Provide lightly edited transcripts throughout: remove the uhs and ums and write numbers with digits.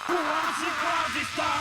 Quasi quasi state.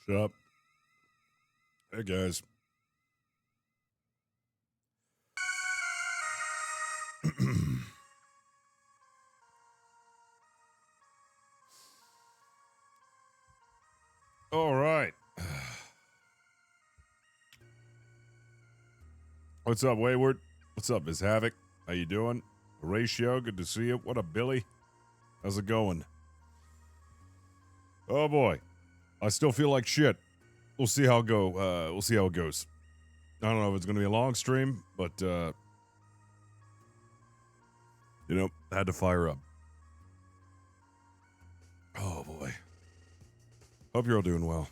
Shut up. Hey, guys. All right. What's up, Wayward? What's up, Miss Havoc? How you doing? Horatio, good to see you. What up, Billy? How's it going? Oh boy, I still feel like shit. We'll see how it goes. I don't know if it's gonna be a long stream, but I had to fire up. Oh boy. Hope you're all doing well.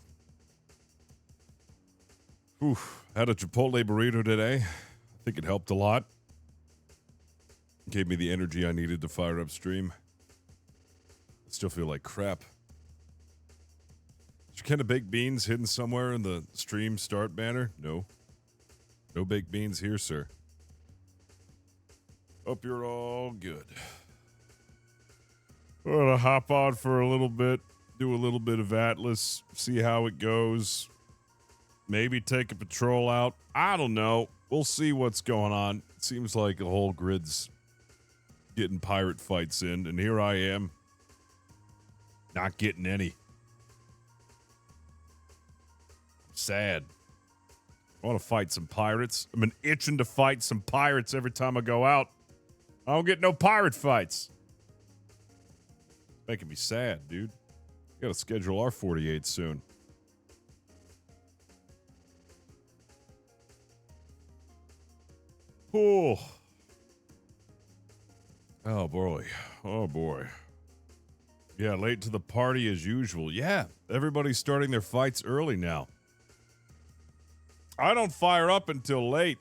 Oof. Had a Chipotle burrito today. I think it helped a lot. Gave me the energy I needed to fire up stream. I still feel like crap. Is your can of baked beans hidden somewhere in the stream start banner? No. No baked beans here, sir. Hope you're all good. I'm gonna hop on for a little bit, do a little bit of Atlas, see how it goes. Maybe take a patrol out. I don't know. We'll see what's going on. It seems like the whole grid's getting pirate fights in, and here I am, not getting any. I'm sad. I want to fight some pirates. I've been itching to fight some pirates every time I go out. I don't get no pirate fights. It's making me sad, dude. Gotta schedule our 48 soon. Oh. Oh boy. Oh boy. Yeah, late to the party as usual. Yeah, everybody's starting their fights early now. I don't fire up until late.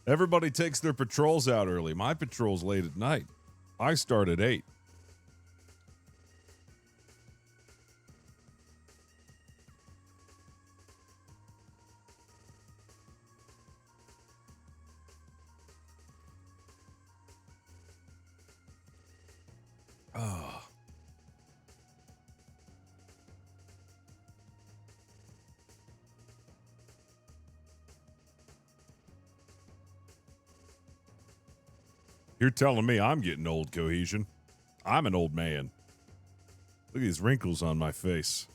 Everybody takes their patrols out early. My patrol's late at night. I start at 8. Oh. You're telling me I'm getting old, Cohesion. I'm an old man. Look at these wrinkles on my face.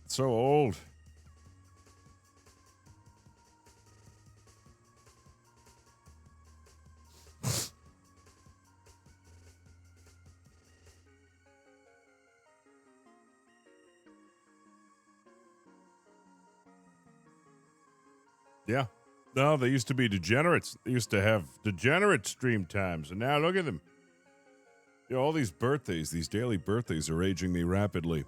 So old. Yeah. No, they used to be degenerates. They used to have degenerate stream times, and now look at them. All these birthdays, these daily birthdays are aging me rapidly.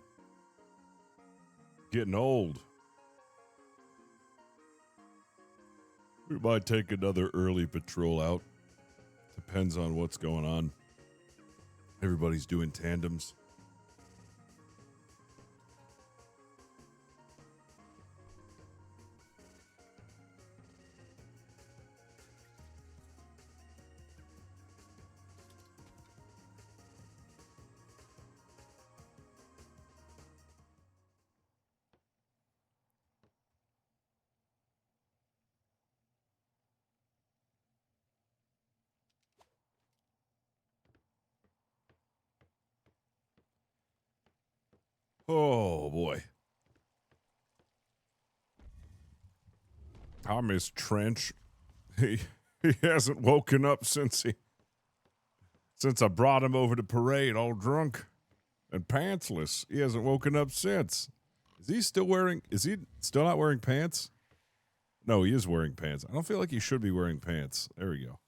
Getting old. We might take another early patrol out. Depends on what's going on. Everybody's doing tandems. Oh, boy. I miss Trench. He hasn't woken up since I brought him over to parade all drunk and pantsless. He hasn't woken up since. Is he still not wearing pants? No, he is wearing pants. I don't feel like he should be wearing pants. There we go.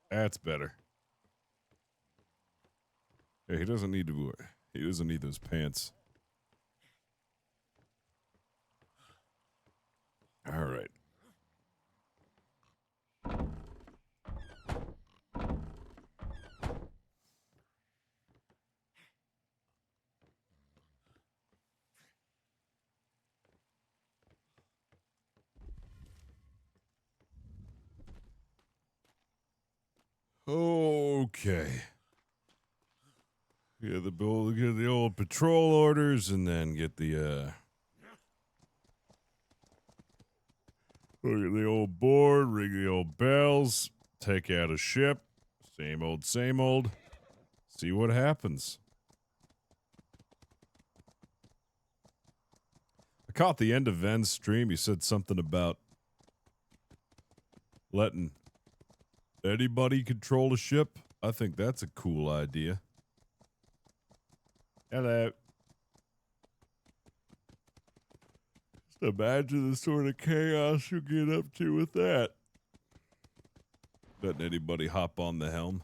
That's better. Yeah, he doesn't need those pants. All right. Okay. Get the old patrol orders, and then get the look at the old board, ring the old bells, Take out a ship. Same old, same old. See what happens. I caught the end of Ven's stream. He said something about letting anybody control a ship. I think that's a cool idea. Hello. Just imagine the sort of chaos you get up to with that. Letting anybody hop on the helm.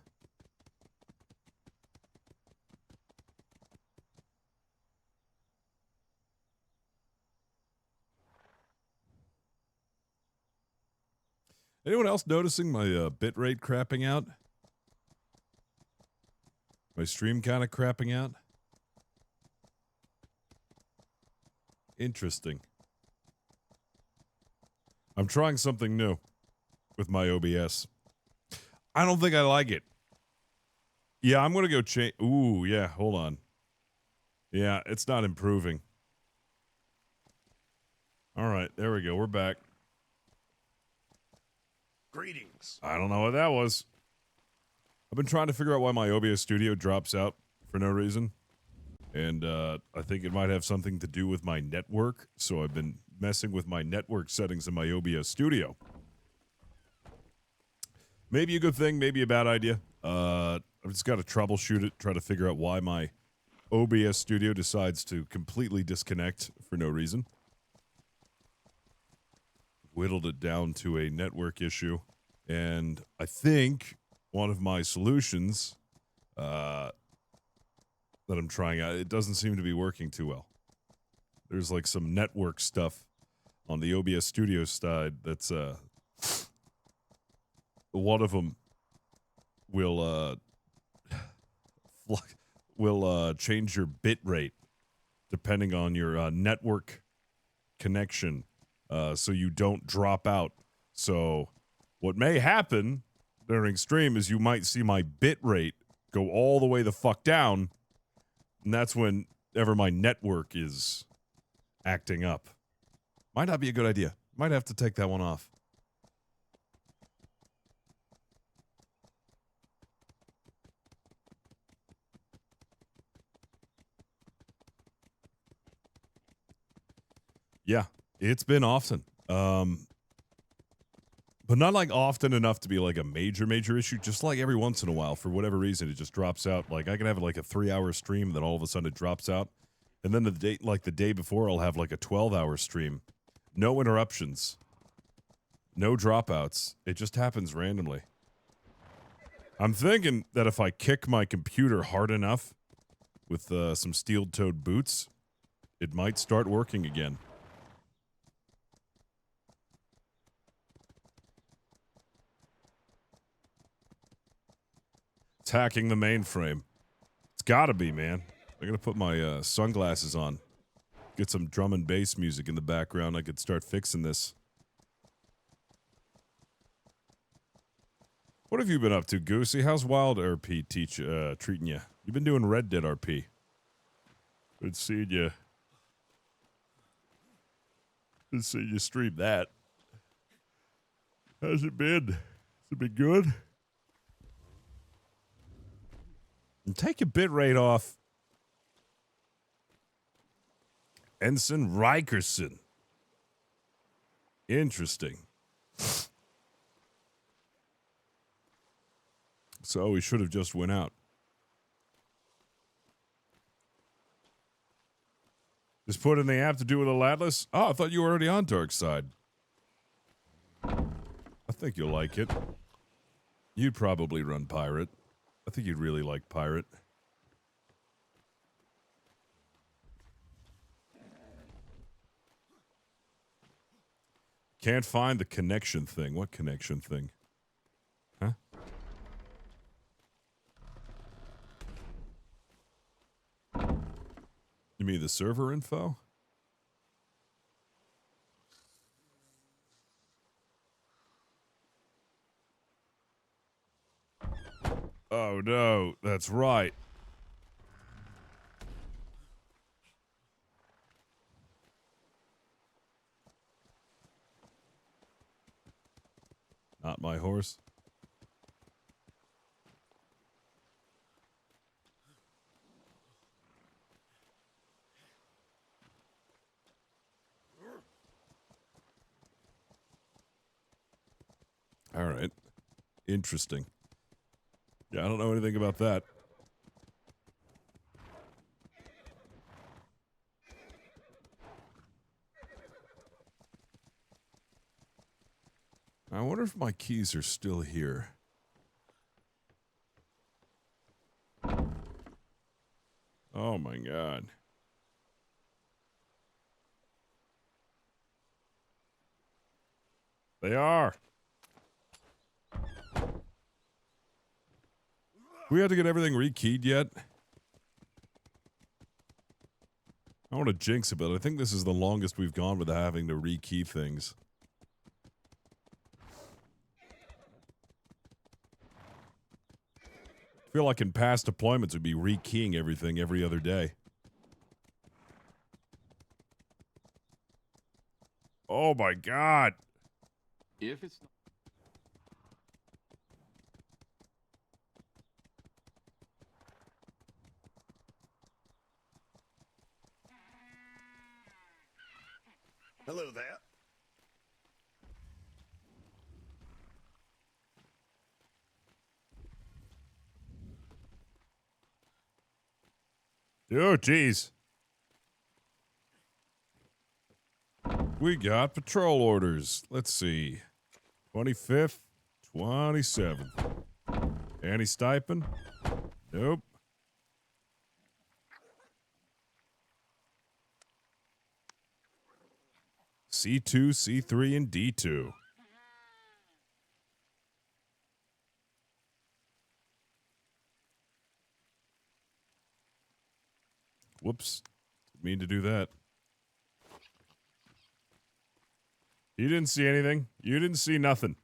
Anyone else noticing my bitrate crapping out? My stream kind of crapping out? Interesting. I'm trying something new with my OBS. I don't think I like it. Yeah, I'm going to go change. Ooh, yeah, hold on. Yeah, it's not improving. All right, there we go. We're back. Greetings. I don't know what that was. I've been trying to figure out why my OBS Studio drops out for no reason. And I think it might have something to do with my network. So I've been messing with my network settings in my OBS Studio. Maybe a good thing, maybe a bad idea. I've just got to troubleshoot it, try to figure out why my OBS Studio decides to completely disconnect for no reason. Whittled it down to a network issue. And I think one of my solutions that I'm trying out, it doesn't seem to be working too well. There's like some network stuff on the OBS Studio side that's one of them will change your bit rate depending on your network connection, so you don't drop out. So what may happen during stream is you might see my bit rate go all the way the fuck down, and that's whenever my network is acting up. Might not be a good idea. Might have to take that one off. Yeah, it's been often. But not like often enough to be like a major issue. Just like every once in a while, for whatever reason, it just drops out. Like I can have like a 3-hour stream, then all of a sudden it drops out. And then the day before, I'll have like a 12-hour stream. No interruptions. No dropouts. It just happens randomly. I'm thinking that if I kick my computer hard enough with some steel-toed boots, it might start working again. It's hacking the mainframe. It's gotta be, man. I'm gonna put my sunglasses on. Get some drum and bass music in the background. I could start fixing this. What have you been up to, Goosey? How's Wild RP treating you? You've been doing Red Dead RP. Good seeing you. Good seeing you stream that. How's it been? Has it been good? And take your bit rate off. Ensign Rikerson. Interesting. So we should have just went out. Just put in the app to do with Atlas? Oh, I thought you were already on Dark Side. I think you'll like it. You'd probably run Pirate. I think you'd really like Pirate. Can't find the connection thing. What connection thing? Huh? You mean the server info? Oh no, that's right. Not my horse. Interesting. Yeah, I don't know anything about that. I wonder if my keys are still here. Oh my god. They are. We had to get everything rekeyed yet? I want to jinx it, but I think this is the longest we've gone without having to rekey things. I feel like in past deployments we'd be rekeying everything every other day. Oh my god. If it's not Hello there. Oh, jeez. We got patrol orders. Let's see. 25th, 27th. Any stipend? Nope. C2, C3, and D2. Whoops. Didn't mean to do that. You didn't see anything. You didn't see nothing.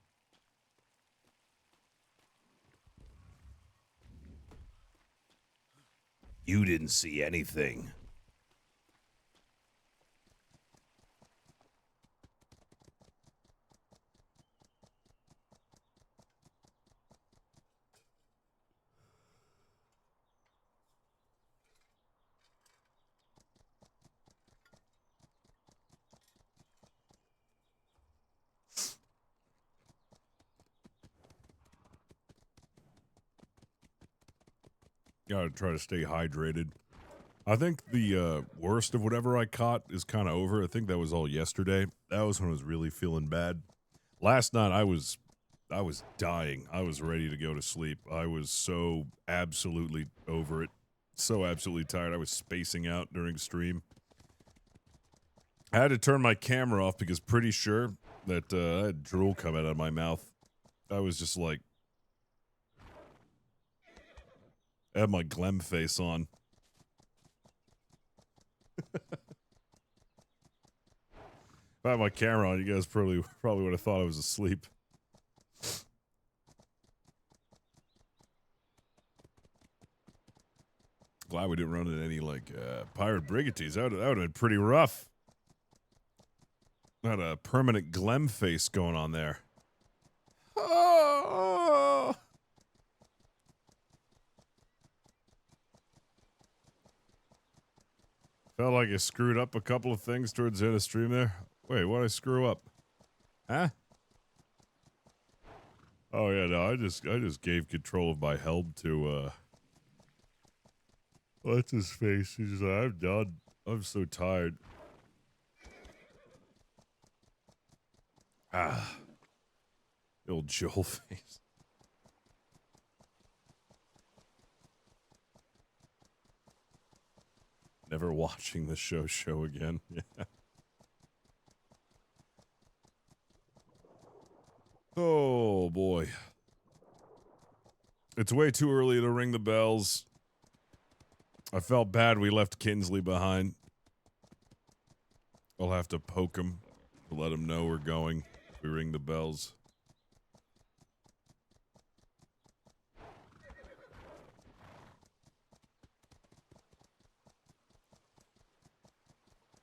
You didn't see anything. Gotta try to stay hydrated. I think the worst of whatever I caught is kind of over. I think that was all yesterday. That was when I was really feeling bad. Last night I was dying. I was ready to go to sleep. I was so absolutely over it. So absolutely tired. I was spacing out during stream. I had to turn my camera off because pretty sure that I had drool coming out of my mouth. I was just like, I had my Glem face on. If I had my camera on, you guys probably would have thought I was asleep. Glad we didn't run into any like pirate brigantes. That would have been pretty rough. Had a permanent Glem face going on there. Oh. Felt like I screwed up a couple of things towards the end of stream there. Wait, what did I screw up? Huh? Oh yeah, no, I just gave control of my helm to what's his face? He's like, I'm done. I'm so tired. Ah. The old Joel face. Never watching the show again. Yeah. Oh boy. It's way too early to ring the bells. I felt bad we left Kinsley behind. I'll have to poke him to let him know we're going if we ring the bells.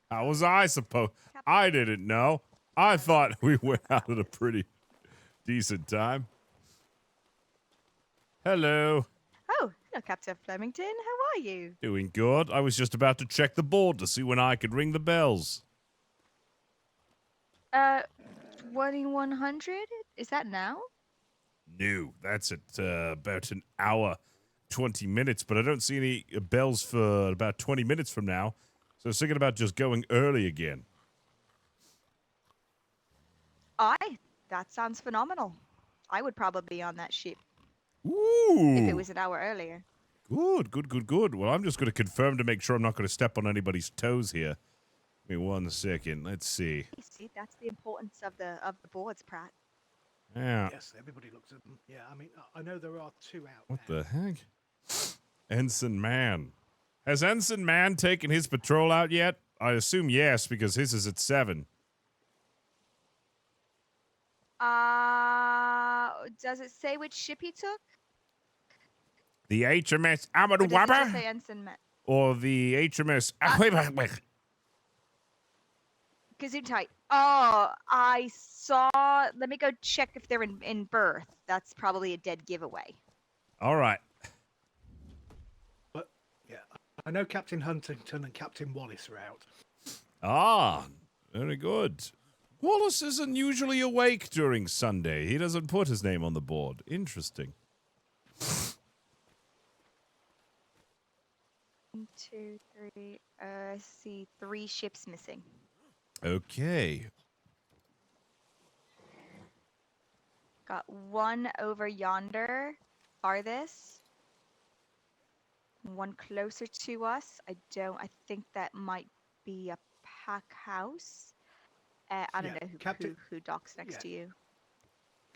How was I supposed? I didn't know. I thought we went out at a pretty decent time. Hello. Oh, hello, Captain Flemington. How are you? Doing good. I was just about to check the board to see when I could ring the bells. 2100? Is that now? No, that's at about an hour, 20 minutes, but I don't see any bells for about 20 minutes from now. So I was thinking about just going early again. That sounds phenomenal. I would probably be on that ship Ooh. if it was an hour earlier. Good. Well, I'm just going to confirm to make sure I'm not going to step on anybody's toes here. Give me 1 second. Let's see. See, that's the importance of the boards, Pratt. Yeah. Yes, everybody looks at them. Yeah, I mean, I know there are 2 out What now. the heck? Ensign Man. Has Ensign Man taken his patrol out yet? I assume yes, because his is at 7. Does it say which ship he took? The HMS Or does it just Amadwaba? say Ensign Man? Or the HMS Gesundheit. Oh, I saw. Let me go check if they're in berth. That's probably a dead giveaway. All right. But, yeah, I know Captain Huntington and Captain Wallace are out. Ah, very good. Wallace isn't usually awake during Sunday. He doesn't put his name on the board. Interesting. 1, 2, 3. See, 3 ships missing. Okay. Got 1 over yonder, farthest. 1 closer to us. I think that might be a pack house. I don't know who docks next to you.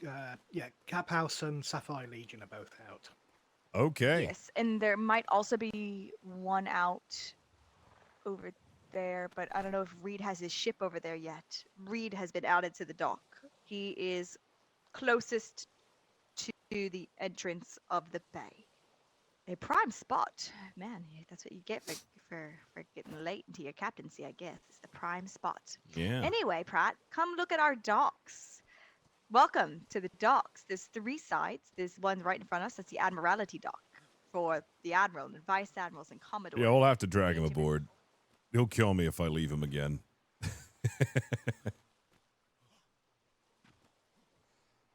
Yeah, Cap House and Sapphire Legion are both out. Okay. Yes, and there might also be 1 out over there, but I don't know if Reed has his ship over there yet. Reed has been outed to the dock. He is closest to the entrance of the bay. A prime spot. Man, that's what you get for getting late into your captaincy, I guess. It's the prime spot. Yeah. Anyway, Pratt, come look at our docks. Welcome to the docks. There's 3 sides. There's one right in front of us. That's the Admiralty dock for the Admiral and Vice Admirals and Commodores. Yeah, we'll have to drag him aboard. He'll kill me if I leave him again.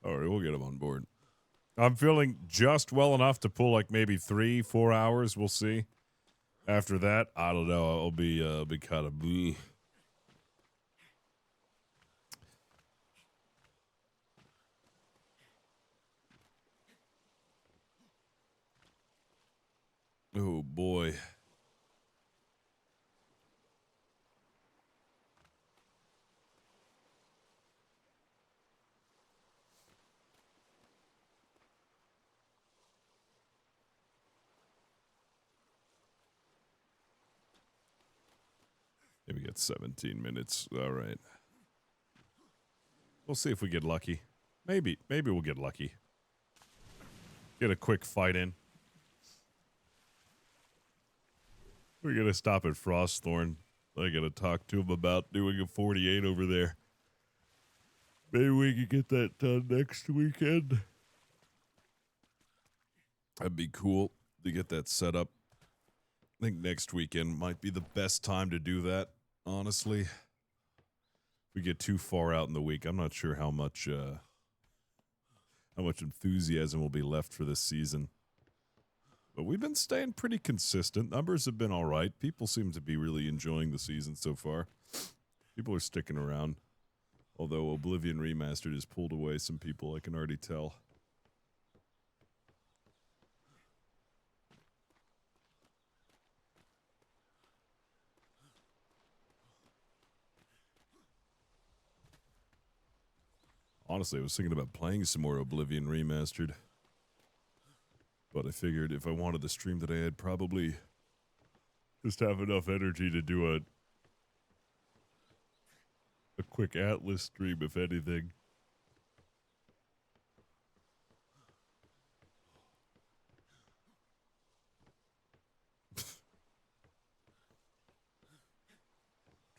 All right, we'll get him on board. I'm feeling just well enough to pull like maybe 3-4 hours. We'll see. After that, I don't know. I'll be kind of bleh. Oh boy. Maybe get 17 minutes. All right. We'll see if we get lucky. Maybe we'll get lucky. Get a quick fight in. We're going to stop at Frostthorn. I got to talk to him about doing a 48 over there. Maybe we can get that done next weekend. That'd be cool to get that set up. I think next weekend might be the best time to do that, honestly. If we get too far out in the week, I'm not sure how much enthusiasm will be left for this season. But we've been staying pretty consistent. Numbers have been all right. People seem to be really enjoying the season so far. People are sticking around. Although Oblivion Remastered has pulled away some people, I can already tell. Honestly, I was thinking about playing some more Oblivion Remastered. But I figured if I wanted to stream today, I'd probably just have enough energy to do a quick Atlas stream, if anything.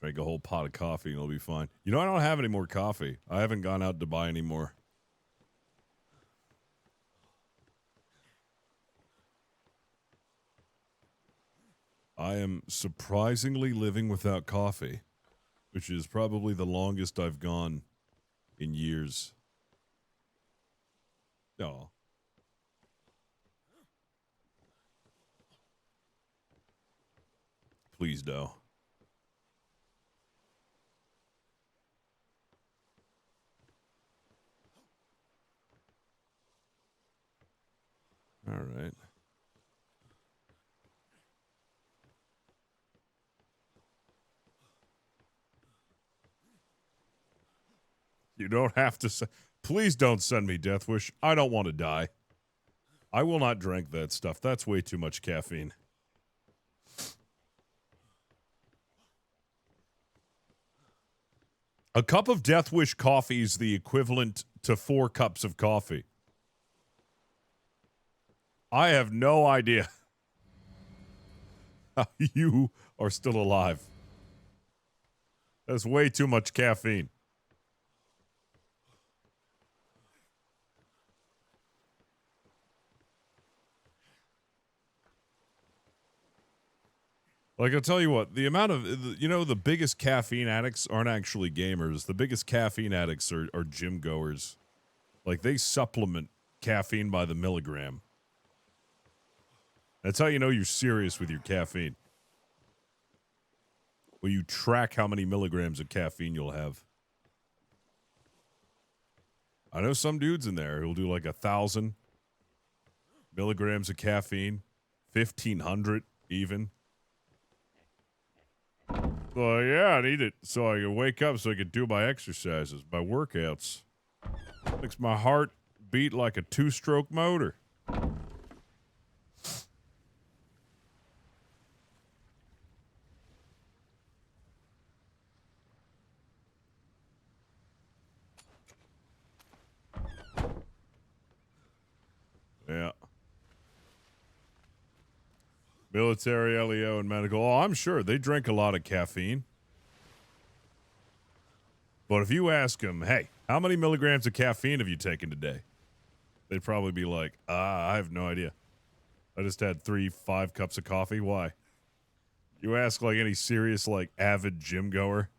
Drink a whole pot of coffee and it'll be fine. You know, I don't have any more coffee. I haven't gone out to buy any more. I am surprisingly living without coffee, which is probably the longest I've gone in years. No. Please do. All right. You don't have to say. Please don't send me Death Wish. I don't want to die. I will not drink that stuff. That's way too much caffeine. A cup of Death Wish coffee is the equivalent to 4 cups of coffee. I have no idea how you are still alive. That's way too much caffeine. Like, I'll tell you what, the amount of, the biggest caffeine addicts aren't actually gamers. The biggest caffeine addicts are gym goers. Like, they supplement caffeine by the milligram. That's how you know you're serious with your caffeine. Well, you track how many milligrams of caffeine you'll have. I know some dudes in there who'll do like 1,000 milligrams of caffeine, 1,500 even. Well, yeah, I need it so I can wake up so I can do my exercises, my workouts. Makes my heart beat like a 2-stroke motor. Yeah. Military, LEO, and medical. Oh, I'm sure they drink a lot of caffeine. But if you ask them, hey, how many milligrams of caffeine have you taken today? They'd probably be like, I have no idea. I just had 5 cups of coffee. Why? You ask like any serious, like avid gym goer,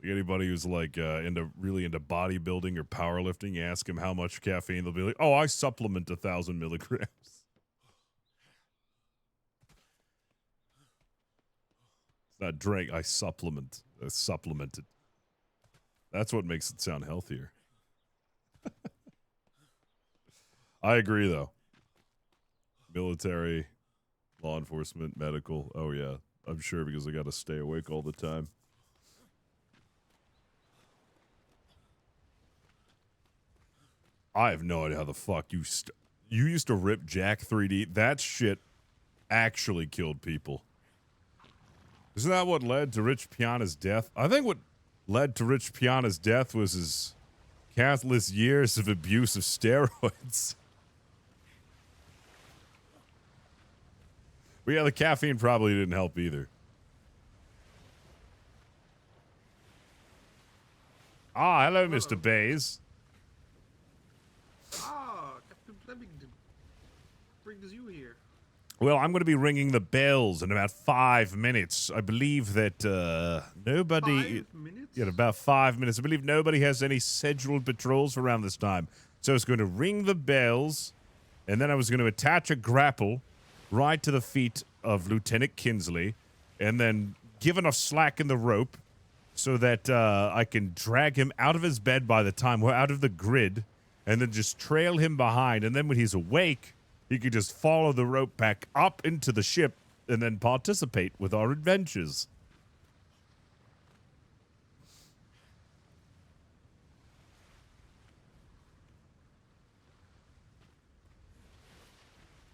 like anybody who's like really into bodybuilding or powerlifting, you ask them how much caffeine, they'll be like, oh, I supplement 1,000 milligrams. It's not drink, I supplement. I supplemented. That's what makes it sound healthier. I agree, though. Military, law enforcement, medical. Oh, yeah. I'm sure because I got to stay awake all the time. I have no idea how the fuck you used to rip Jack 3D. That shit actually killed people. Isn't that what led to Rich Piana's death? I think what led to Rich Piana's death was his countless years of abuse of steroids. But yeah, the caffeine probably didn't help either. Ah, hello, Mr. Bays. Ah, Captain Flemington. Brings you here. Well, I'm going to be ringing the bells in about 5 minutes. I believe that nobody... 5 minutes? Yeah, about 5 minutes. I believe nobody has any scheduled patrols for around this time. So I was going to ring the bells, and then I was going to attach a grapple right to the feet of Lieutenant Kinsley, and then give enough slack in the rope so that I can drag him out of his bed by the time we're out of the grid, and then just trail him behind. And then when he's awake, he could just follow the rope back up into the ship and then participate with our adventures.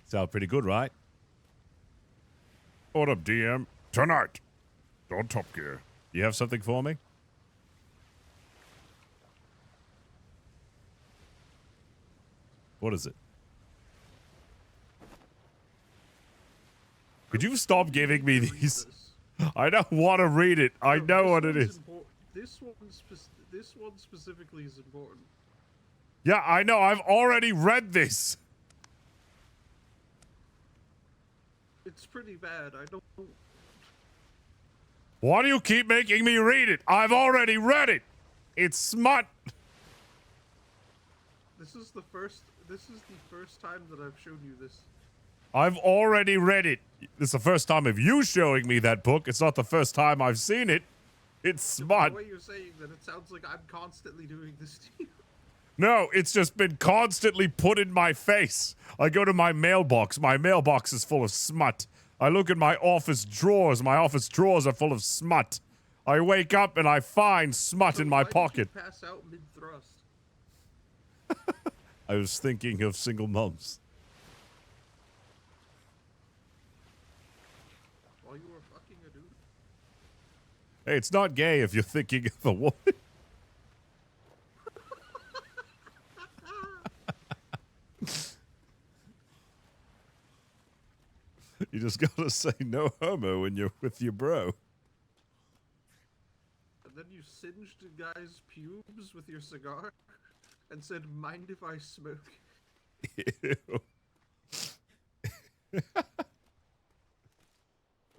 Sound pretty good, right? What up, DM? Tonight on Top Gear. You have something for me? What is it? Could you stop giving me these? I don't want to read it. I know what it is. This one specifically is important. Yeah, I know. I've already read this. It's pretty bad. I don't. Why do you keep making me read it? I've already read it. It's smut. This is the first time that I've shown you this. I've already read it. This is the first time of you showing me that book. It's not the first time I've seen it. It's smart. The way you're saying that, it sounds like I'm constantly doing this to you. No, it's just been constantly put in my face. I go to my mailbox. My mailbox is full of smut. I look at my office drawers. My office drawers are full of smut. I wake up and I find smut in my pocket. Why did you pass out mid-thrust? I was thinking of single moms. While you were fucking a dude? Hey, it's not gay if you're thinking of a woman. You just gotta say no homo when you're with your bro. And then you singed a guy's pubes with your cigar and said, "Mind if I smoke?" Ew.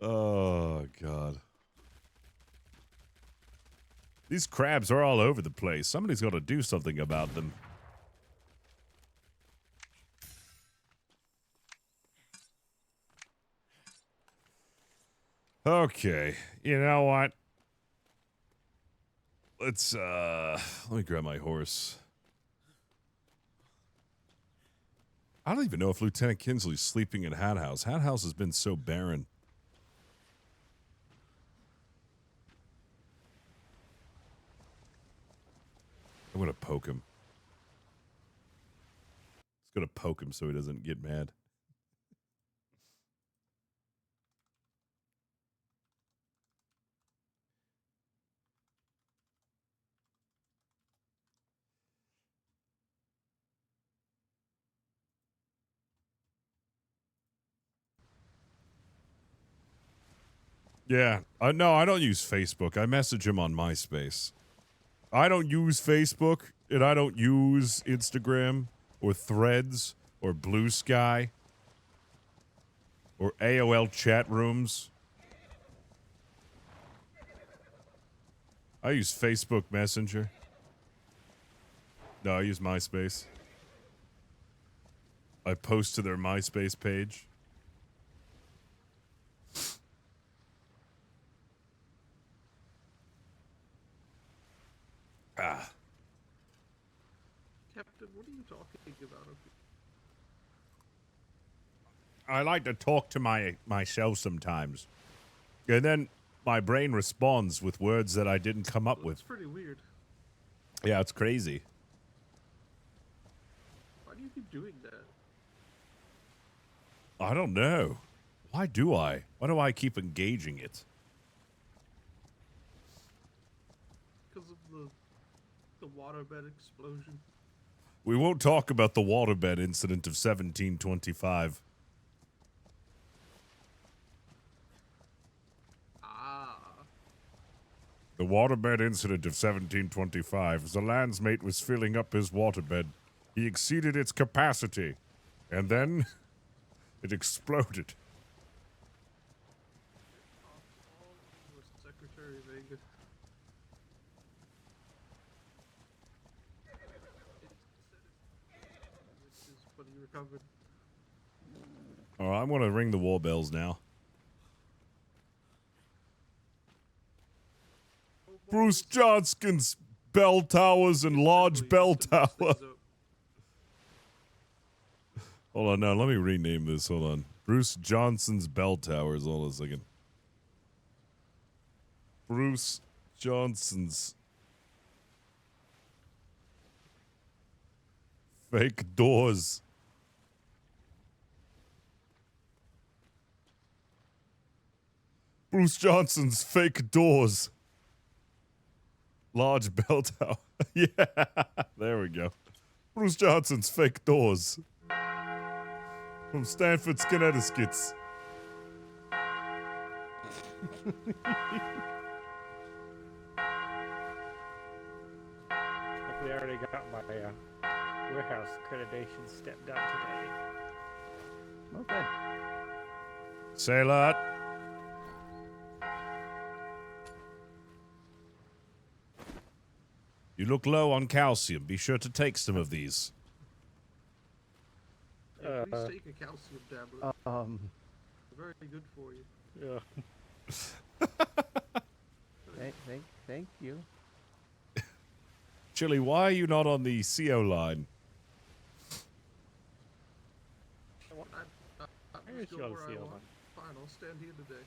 Oh, God. These crabs are all over the place. Somebody's got to do something about them. Okay. You know what? Let me grab my horse. I don't even know if Lieutenant Kinsley's sleeping in Hat House. Hat House has been so barren. I'm gonna poke him. Just gonna poke him so he doesn't get mad. Yeah. No, I don't use Facebook. I message him on MySpace. I don't use Facebook, and I don't use Instagram, or Threads, or Blue Sky, or AOL chat rooms. I use Facebook Messenger. No, I use MySpace. I post to their MySpace page. Ah. Captain, what are you talking about? I like to talk to myself sometimes. And then my brain responds with words that I didn't come up with. It's pretty weird. Yeah, it's crazy. Why do you keep doing that? I don't know. Why do I? Why do I keep engaging it? Because of the waterbed explosion. We won't talk about the waterbed incident of 1725. The waterbed incident of 1725. As the landsmate was filling up his waterbed, he exceeded its capacity, and then it exploded. Secretary Vega. But he recovered. All right, I'm going to ring the war bells now. Bruce Johnston's bell towers and large bell tower. Hold on, now let me rename this. Hold on. Bruce Johnson's bell towers. Hold on a second. Bruce Johnson's fake doors. Bruce Johnson's fake doors. Large bell tower. Yeah, there we go. Bruce Johnson's fake doors. From Stanford's, Connecticut. We already got my warehouse accreditation step done today. Okay. Say a lot. You look low on calcium. Be sure to take some of these. Yeah, please take a calcium tablet. Very good for you. Yeah. Thank you. Chili, why are you not on the CO line? I'm Where's still your where I CO want. line? Fine, I'll stand here today.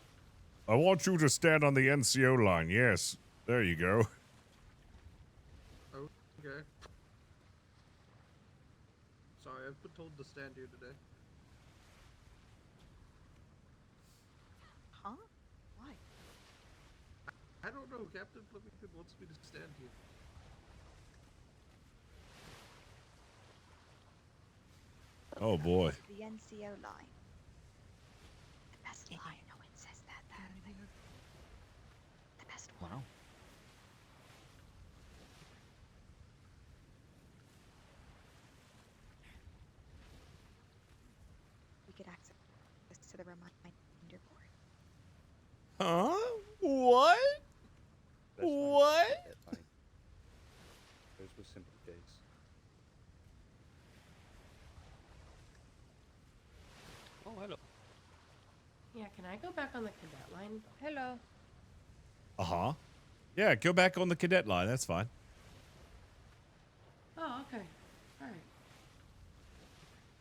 I want you to stand on the NCO line. Yes. There you go. Okay. Sorry, I've been told to stand here today. Huh? Why? I don't know. Captain Flemington wants me to stand here. Oh boy. The NCO line. The best line. No one says that. The best one. Wow. We get access to the reminder board. Huh? What? That's fine. What? That's fine. Those were simple days. Oh, hello. Yeah, can I go back on the cadet line? Hello. Uh-huh. Yeah, go back on the cadet line. That's fine. Oh, okay. All right.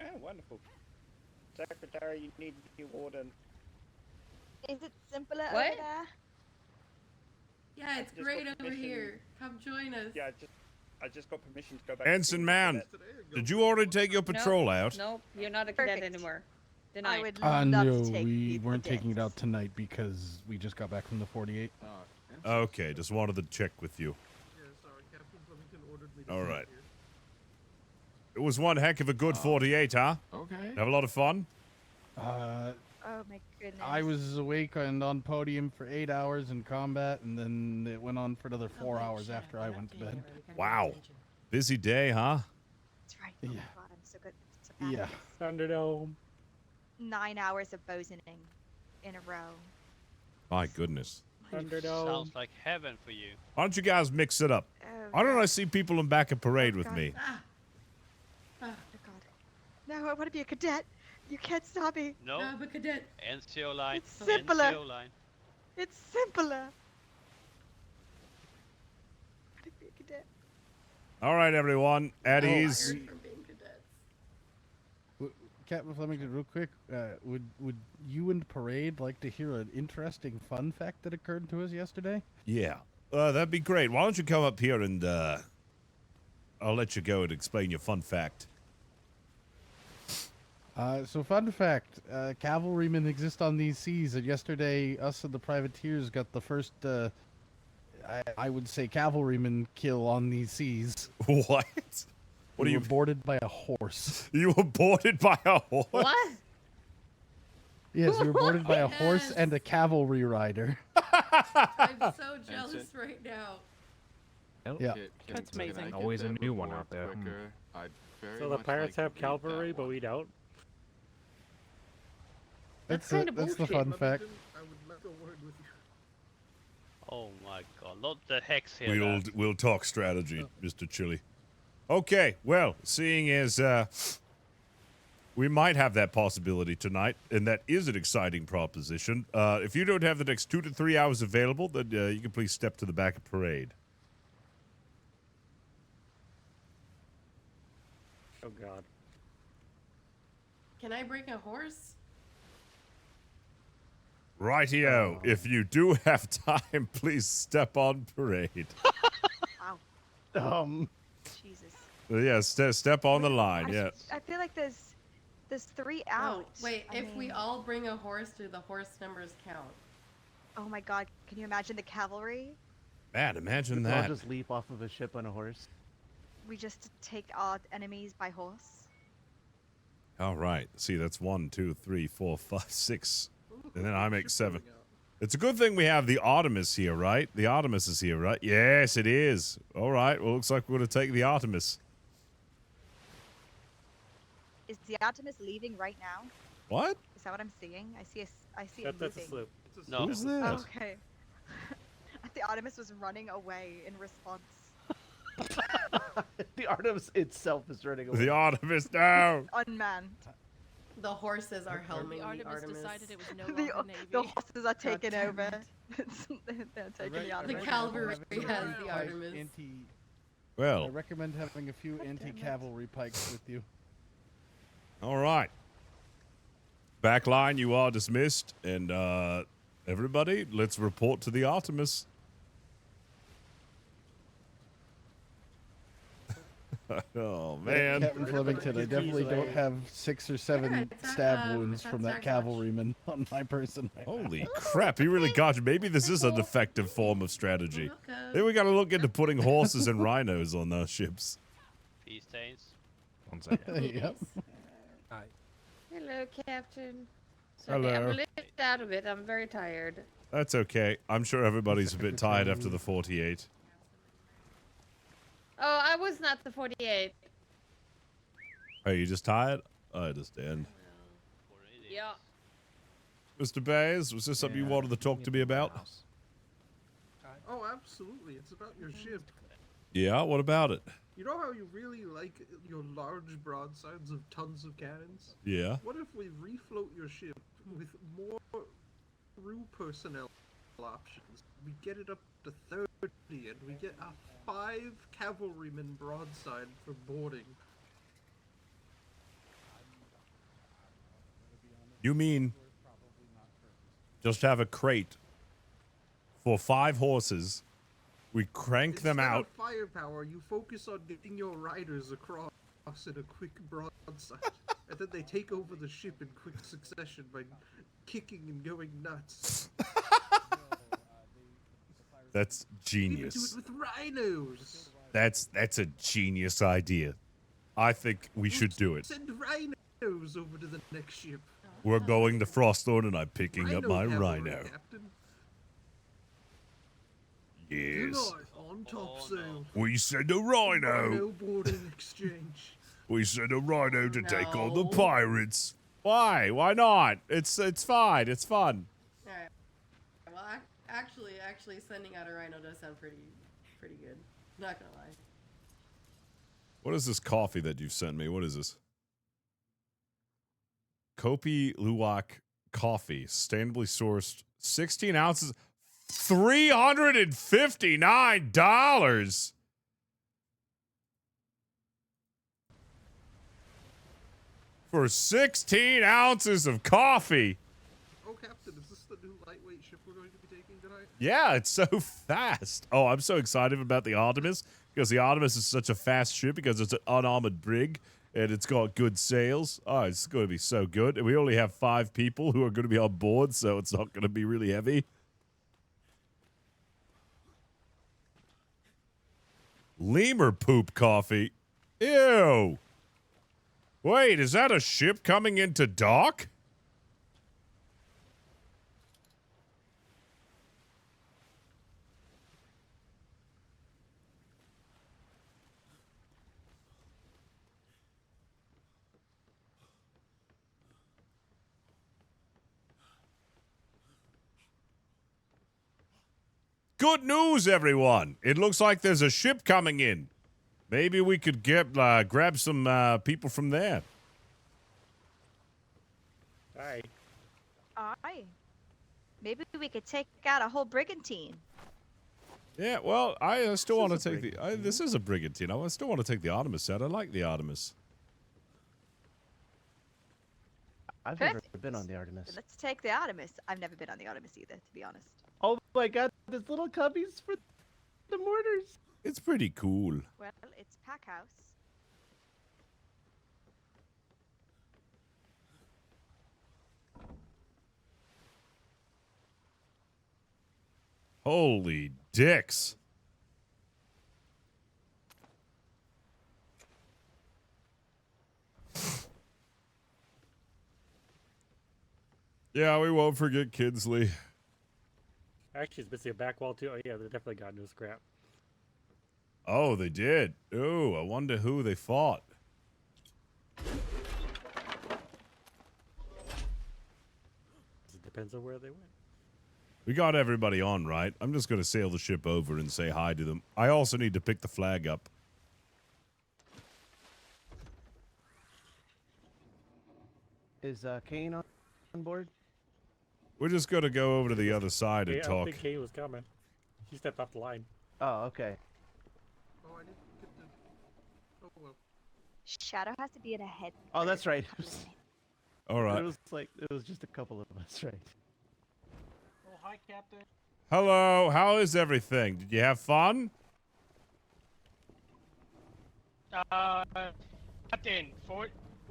Oh, wonderful. Secretary, you need a new warden. Is it simpler What? over there? Yeah, it's just great got over permission. here. Come join us. Yeah, I just got permission to go back. Ensign to man, did you already take your patrol out? Nope, you're not a cadet Perfect. anymore. I Denied. would love No, to take we the weren't taking it cadets. out tonight because we just got back from the 48. Okay, just wanted to check with you. Yeah, sorry. Captain Flemington ordered me to All stand right. here. It was one heck of a good 48, huh? Okay. Have a lot of fun? Oh my goodness. I was awake and on podium for 8 hours in combat, and then it went on for another 4 hours after I went to bed. Wow. Busy day, huh? That's right. Oh my Yeah. god, I'm so good. So bad at Yeah. this. Thunderdome. 9 hours of bosoning in a row. My goodness. Thunderdome. Sounds like heaven for you. Why don't you guys mix it up? Oh, Why don't God. I see people in back of parade Oh, with God. me? Ah. Oh god. No, I want to be a cadet. You can't stop me. No. I'm a cadet. NCO line. It's simpler. NCO line. It's simpler. I want to be a cadet. All right, everyone. At Oh, ease. Fired from being cadets. Captain Flemington, real quick, would you and Parade like to hear an interesting fun fact that occurred to us yesterday? Yeah. That'd be great. Why don't you come up here and I'll let you go and explain your fun fact. So fun fact, cavalrymen exist on these seas, and yesterday us and the privateers got the first, I would say cavalryman kill on these seas. What? What We are you were boarded by a horse. You were boarded by a horse? What? Yes, we were boarded by a horse Yes. and a cavalry rider. I'm so jealous right now. Yeah. That's amazing. Always a new one out there. So the pirates have cavalry, but we don't. That's it. kinda That's the bullshit. fun fact. Flemington, I would like a word with you. Oh my god. Not the hex here. We'll talk strategy, Mr. Chili. Okay, well, seeing as we might have that possibility tonight, and that is an exciting proposition. If you don't have the next 2 to 3 hours available, then you can please step to the back of parade. Oh God. Can I bring a horse? Rightio. If you do have time, please step on parade. Wow. Jesus. Yeah, step on the line. Yeah. I feel like there's 3 out. Oh, wait, if we all bring a horse, do the horse numbers count? Oh my god, can you imagine the cavalry? Man, imagine I'll that. just leap off of a ship on a horse. We just take our enemies by horse. All right. See, that's 1, 2, 3, 4, 5, 6. And then I make 7. It's a good thing we have the Artemis here, right? The Artemis is here, right? Yes, it is. All right. Well, looks like we're going to take the Artemis. Is the Artemis leaving right now? What? Is that what I'm seeing? I see it That's a moving. sloop. No. Who's that? Oh, okay. The Artemis was running away in response. The Artemis itself is running away. The Artemis, no. Unmanned. the horses are helming The the Artemis Artemis. decided it was no The, longer Navy. the horses are taking damn over. They're taking the Right, The Artemis. cavalry having a has few the pike Artemis. I Well, recommend having a few anti-cavalry pikes with you. all right. Backline, you are dismissed, and everybody, let's report to the Artemis. Oh man. Captain Flemington, I definitely don't have 6 or 7 it's, stab wounds that's from our that cavalryman on my person. Right now. Holy crap, he really got you. Maybe this is an effective form of strategy. Then we gotta look into putting horses and rhinos on those ships. Peace stains. One second. Yep. Hello, Captain. Sorry, Hello. I'm a little out of it. I'm very tired. That's okay. I'm sure everybody's a bit tired after the 48. Oh, I was not the 48. Are you just tired? I understand. Yeah. Mr. Bays, was this something you wanted to talk to me about? Oh, absolutely. It's about your ship. Yeah, what about it? You know how you really like your large broadsides of tons of cannons? Yeah. What if we refloat your ship with more crew personnel options? We get it up to 30 and we get a 5 cavalryman broadside for boarding. You mean just have a crate for 5 horses, we crank them Instead out. of firepower, you focus on getting your riders across in a quick broadside, and then they take over the ship in quick succession by kicking and going nuts. That's Even do genius. it with rhinos. That's a genius idea. I think we should do it. Send rhinos over to the next ship. We're going to Frosthorn and I'm picking up my cavalry, rhino. Captain. Yes. Tonight on top sail. We send a rhino. Rhino boarding exchange. We send a rhino to take on the No. pirates. Why? Why not? It's fine. It's fun. Alright. Well, actually, sending out a rhino does sound pretty good. Not gonna lie. What is this coffee that you've sent me? What is this? Kopi Luwak coffee, sustainably sourced, 16 ounces, $359 for 16 ounces of coffee. Oh, Captain, is this the new lightweight ship we're going to be taking tonight? Yeah, it's so fast. Oh, I'm so excited about the Artemis because the Artemis is such a fast ship because it's an unarmored brig and it's got good sails. Oh, it's going to be so good. And we only have 5 people who are going to be on board, so it's not going to be really heavy. Lemur poop coffee. Ew. Wait, is that a ship coming into dock? Good news, everyone. It looks like there's a ship coming in. Maybe we could grab some people from there. Hi. Aye. Maybe we could take out a whole brigantine. Yeah, well, I still want to take the... this is a brigantine. I still want to take the Artemis out. I like the Artemis. I've Perfect. never been on the Artemis. Let's take the Artemis. I've never been on the Artemis either, to be honest. Oh my god, there's little cubbies for the mortars. It's pretty cool. Well, it's pack house. Holy dicks. Yeah, we won't forget Kinsley. Actually, it's missing a back wall too. Oh yeah, they definitely got no scrap. Oh, they did. Oh, I wonder who they fought. It depends on where they went. We got everybody on, right? I'm just going to sail the ship over and say hi to them. I also need to pick the flag up. Is Kane on board? We're just gonna go over to the other side and Yeah, I talk. think Kane was coming. He stepped off the line. Oh, okay. Oh, I didn't get the. Oh well. Shadow has to be in a head. Oh, for that's a right. couple of minutes. All right. It was just a couple of us, right? Oh, hi, Captain. Hello. How is everything? Did you have fun? Captain,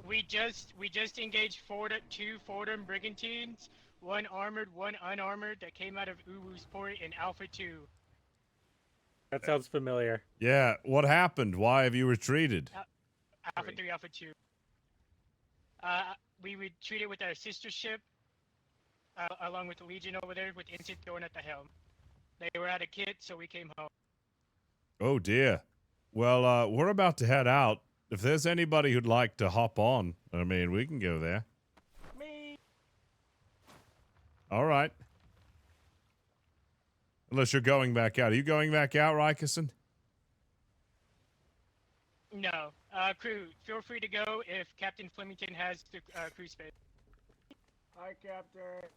we just engaged two Fordham brigantines, one armored, one unarmored, that came out of Uwu's port in Alpha 2. That sounds familiar. Yeah. What happened? Why have you retreated? Alpha 3, Alpha 2. We retreated with our sister ship, along with the Legion over there, with Ensign Thorn at the helm. They were out of kit, so we came home. Oh dear. Well, we're about to head out. If there's anybody who'd like to hop on, I mean, we can go there. Me. All right. Unless you're going back out. Are you going back out, Rykerson? No. Crew, feel free to go if Captain Flemington has the crew space. Hi, Captain.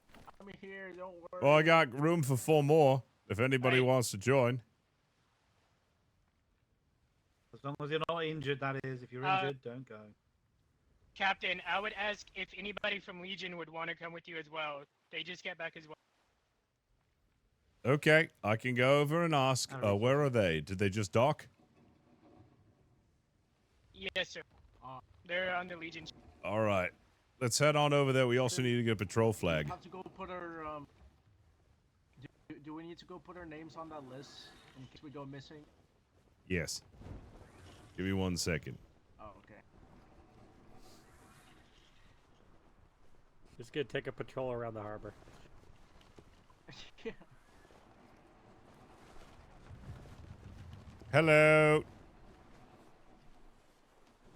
I'm here. Don't worry. Well, I got room for 4 more. If anybody wants to join. As long as you're not injured, that is. If you're injured, don't go. Captain, I would ask if anybody from Legion would want to come with you as well. They just get back as well. Okay, I can go over and ask. Where are they? Did they just dock? Yes, sir. They're on the Legion. All right. Let's head on over there. We also need to get a patrol flag. Have to go put our do we need to go put our names on that list in case we go missing? Yes. Give me 1 second. Oh, okay. Just gonna take a patrol around the harbor. Yeah. Hello.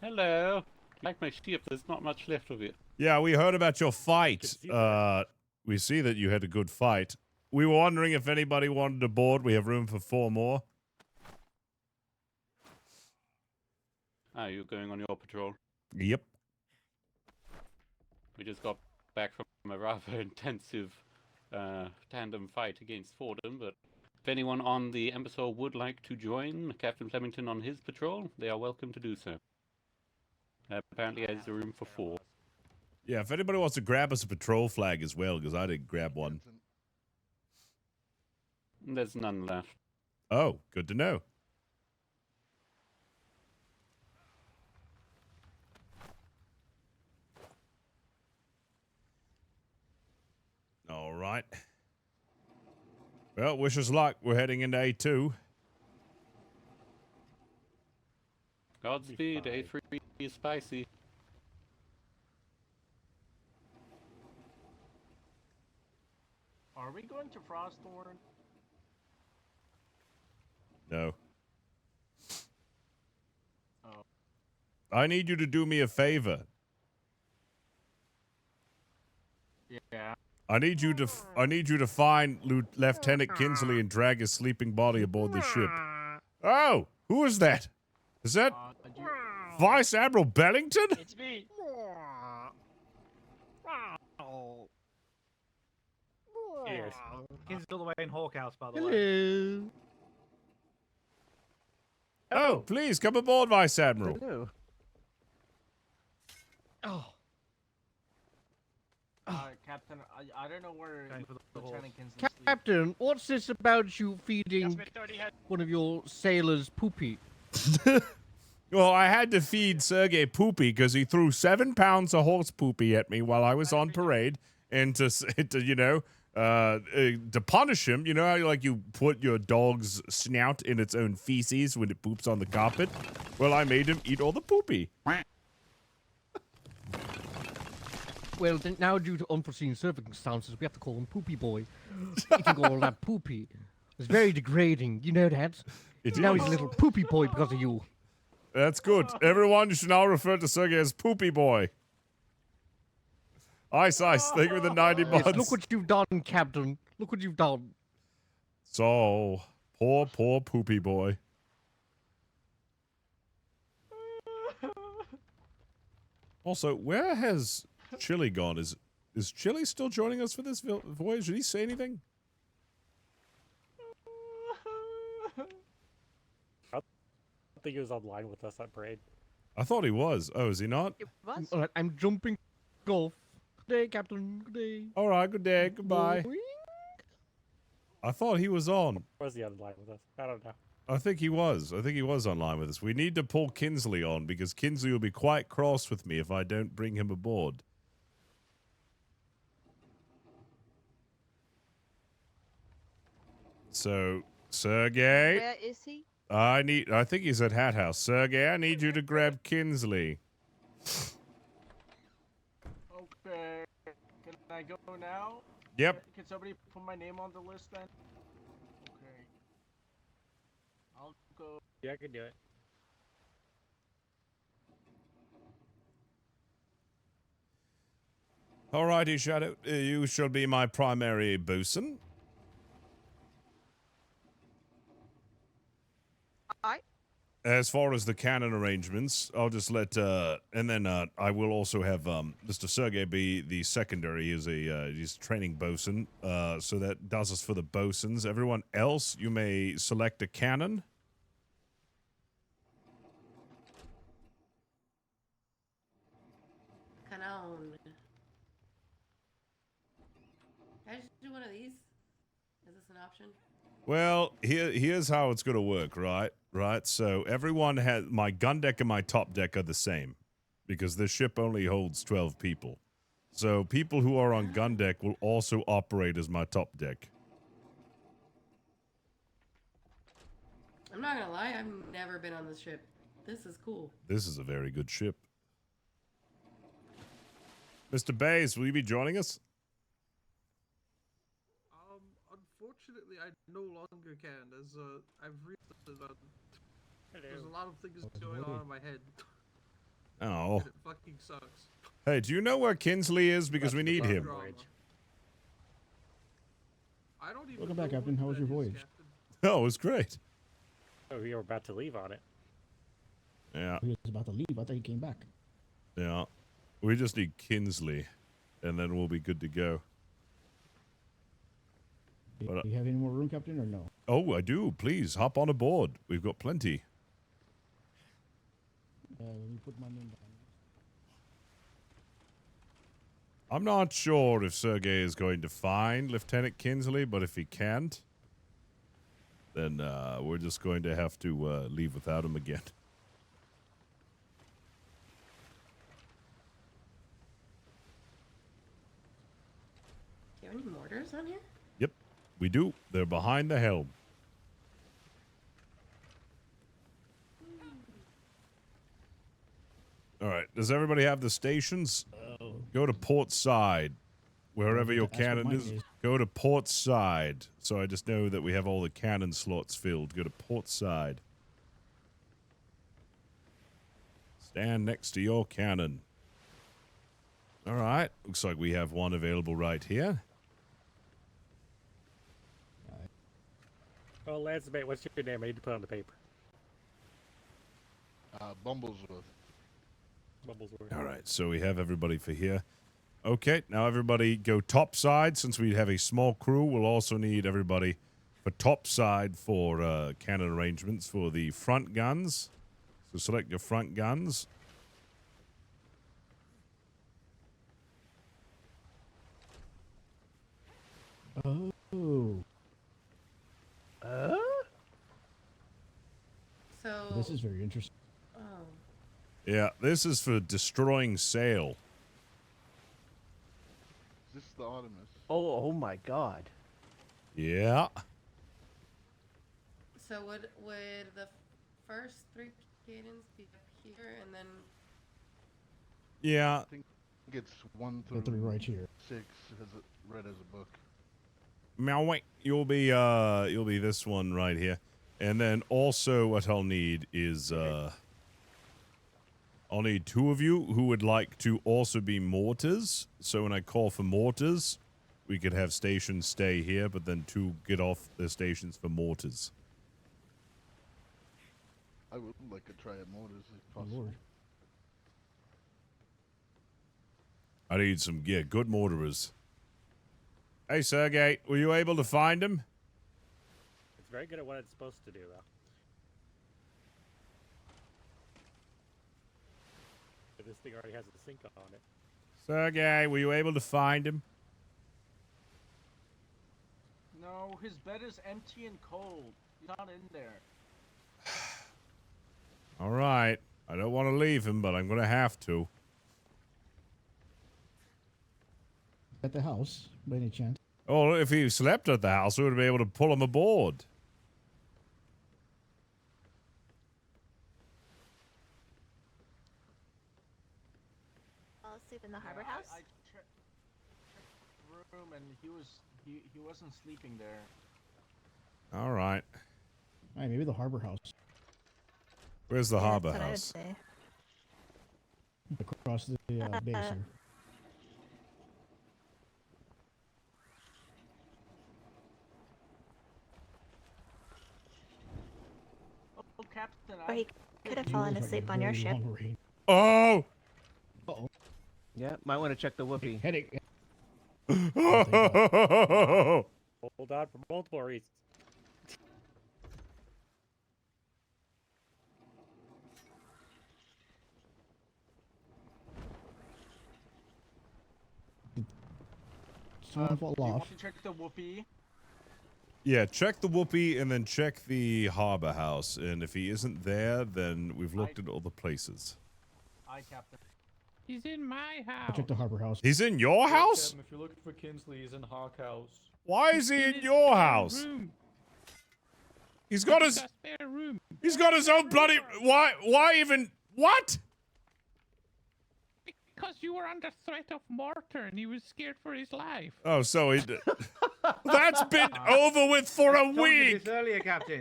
Hello. Like my ship, there's not much left of it. Yeah, we heard about your fight. We see that you had a good fight. We were wondering if anybody wanted to board. We have room for 4 more. Ah, you're going on your patrol? Yep. We just got back from a rather intensive tandem fight against Fordham, but if anyone on the Embersaw would like to join Captain Flemington on his patrol, they are welcome to do so. Apparently there's a room for 4. Yeah, if anybody wants to grab us a patrol flag as well, because I didn't grab one. There's none left. Oh, good to know. All right. Well, wish us luck. We're heading into A2. Godspeed, A3 is spicy. Are we going to Frosthorn? No. Oh. I need you to do me a favor. Yeah. I need you to find Lieutenant Kinsley and drag his sleeping body aboard the ship. Oh, who is that? Is that Vice Admiral Bellington? It's me. Yes. Kids all the way in Hawkhouse, by the way. Hello. Oh, please come aboard, Vice Admiral. Hello. Oh. Captain, I don't know where Lieutenant Kinsley sleeps. Captain, what's this about you That's feeding what 30 had. one of your sailors poopy? Well, I had to feed Sergei poopy because he threw 7 pounds of horse poopy at me while I was on parade, and to punish him, you know how you put your dog's snout in its own feces when it poops on the carpet? Well, I made him eat all the poopy. Well, then now due to unforeseen circumstances, we have to call him Poopy Boy. Eating all that poopy. It's very degrading, you know that? Now he's a little Poopy Boy because of you. That's good. Everyone, you should now refer to Sergei as Poopy Boy. Ice. Thank you for the 90 months. Yes, look what you've done, Captain. Look what you've done. So, poor Poopy Boy. Also, where has Chili gone? Is Chili still joining us for this voyage? Did he say anything? I think he was online with us at parade. I thought he was. Oh, is he not? It was. All right, I'm jumping off. Good day, Captain. Good day. All right. Good day. Goodbye. Boing. I thought he was on. Was he online with us? I don't know. I think he was. I think he was online with us. We need to pull Kinsley on because Kinsley will be quite cross with me if I don't bring him aboard. So, Sergey, Where is he? I think he's at Hat House. Sergey, I need you to grab Kinsley. Okay. Can I go now? Yep. Can somebody put my name on the list then? Okay. I'll go. Yeah, I can do it. Alrighty, Shadow. You shall be my primary bosun. Alright. As far as the cannon arrangements, I'll just let, and then I will also have Mr. Sergey be the secondary. He's a training bosun, so that does us for the bosuns. Everyone else, you may select a cannon. Canon. Can I just do one of these? Is this an option? Well, here's how it's going to work, right? Right. So everyone has my gun deck and my top deck are the same because this ship only holds 12 people. So people who are on gun deck will also operate as my top deck. I'm not gonna lie, I've never been on this ship. This is cool. This is a very good ship. Mr. Bays, will you be joining us? Unfortunately, I no longer can, as I've realized that there's a lot of things going on in my head. Oh. And it fucking sucks. Hey, do you know where Kinsley is? Because we need him. I don't even Welcome back, Captain. How was your voyage? Oh, it was great. Oh, we were about to leave on it. Yeah. He was about to leave. I thought he came back. Yeah. We just need Kinsley, and then we'll be good to go. Do you have any more room, Captain, or no? Oh, I do. Please, hop on aboard. We've got plenty. Let me put my name down. I'm not sure if Sergey is going to find Lieutenant Kinsley, but if he can't, then we're just going to have to leave without him again. Do you have any mortars on here? Yep, we do. They're behind the helm. All right. Does everybody have the stations? Go to port side. Wherever your cannon is, go to port side. So I just know that we have all the cannon slots filled. Go to port side. Stand next to your cannon. All right. Looks like we have one available right here. Oh, Lansmate, what's your name? I need to put on the paper. Bumblesworth. Bumblesworth. All right. So we have everybody for here. Okay, now everybody go top side. Since we have a small crew, we'll also need everybody for top side for cannon arrangements for the front guns. So select your front guns. Oh. So This is very interesting. Oh. Yeah, this is for destroying sail. Is this the Artemis? Oh my God. Yeah. So would the first 3 cannons be up here and then Yeah. I think it's 1 through The 3 right here. 6 as it read as a book. Meow, wait. You'll be this one right here. And then also what I'll need is I'll need 2 of you who would like to also be mortars. So when I call for mortars, we could have stations stay here, but then 2 get off their stations for mortars. I would like to try at mortars if Oh, possible. Lord. I need some, yeah, good mortarers. Hey, Sergey, were you able to find him? It's very good at what it's supposed to do, though. But this thing already has a sink on it. Sergey, were you able to find him? No, his bed is empty and cold. He's not in there. All right. I don't want to leave him, but I'm going to have to. At the house, by any chance? Oh, if he slept at the house, we would be able to pull him aboard. I'll sleep in the harbor house. I checked the room and he wasn't sleeping there. All right. All right, maybe the harbor house. Where's the Yeah, harbor that's what I would house? say. Across the base here. Oh, Captain, Or he could have fallen asleep on your ship. Oh! Uh-oh. Yeah, might want to check the whoopee. Headache. Hold on for multiple reasons. Someone fall do you off. want to check the whoopee? Yeah, check the whoopee and then check the harbor house. And if he isn't there, then we've looked at all the places. Aye, Captain. He's in my house. I checked the harbor house. He's in your house? If you're looking for Kinsley, he's in Hawk House. Why is he in your house? He's got his... spare room. He's got his own bloody... Why even... What? Because you were under threat of mortar and he was scared for his life. Oh, so he... That's been over with for a I told you week! this earlier, Captain.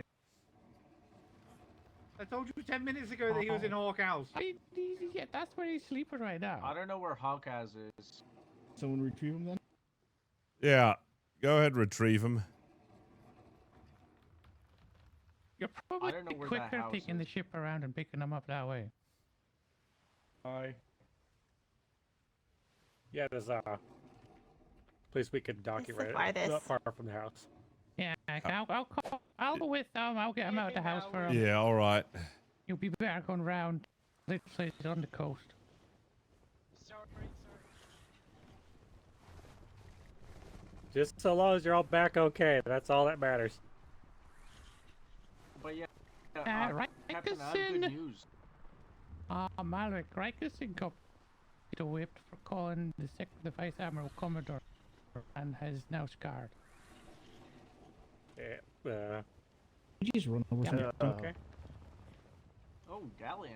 I told you 10 minutes ago that he was in Hawk House. Yeah, that's where he's sleeping right now. I don't know where Hawkaz is. Someone retrieve him then? Yeah, go ahead, retrieve him. You're probably don't know where that quicker house taking the ship around and picking them up that way. Hi. Yeah, there's a place we could dock it This is right farthest. not far from the house. Yeah, I'll go with them. I'll get him out of the house for him. Yeah, all right. You'll be back on round. This place is on the coast. Just so long as you're all back okay, that's all that matters. But yeah, Right, Captain, I have good news. Malric Rikerson got whipped for calling the Vice Admiral Commodore and has now scarred. Yeah, You just run over some. okay. Oh, Galleon.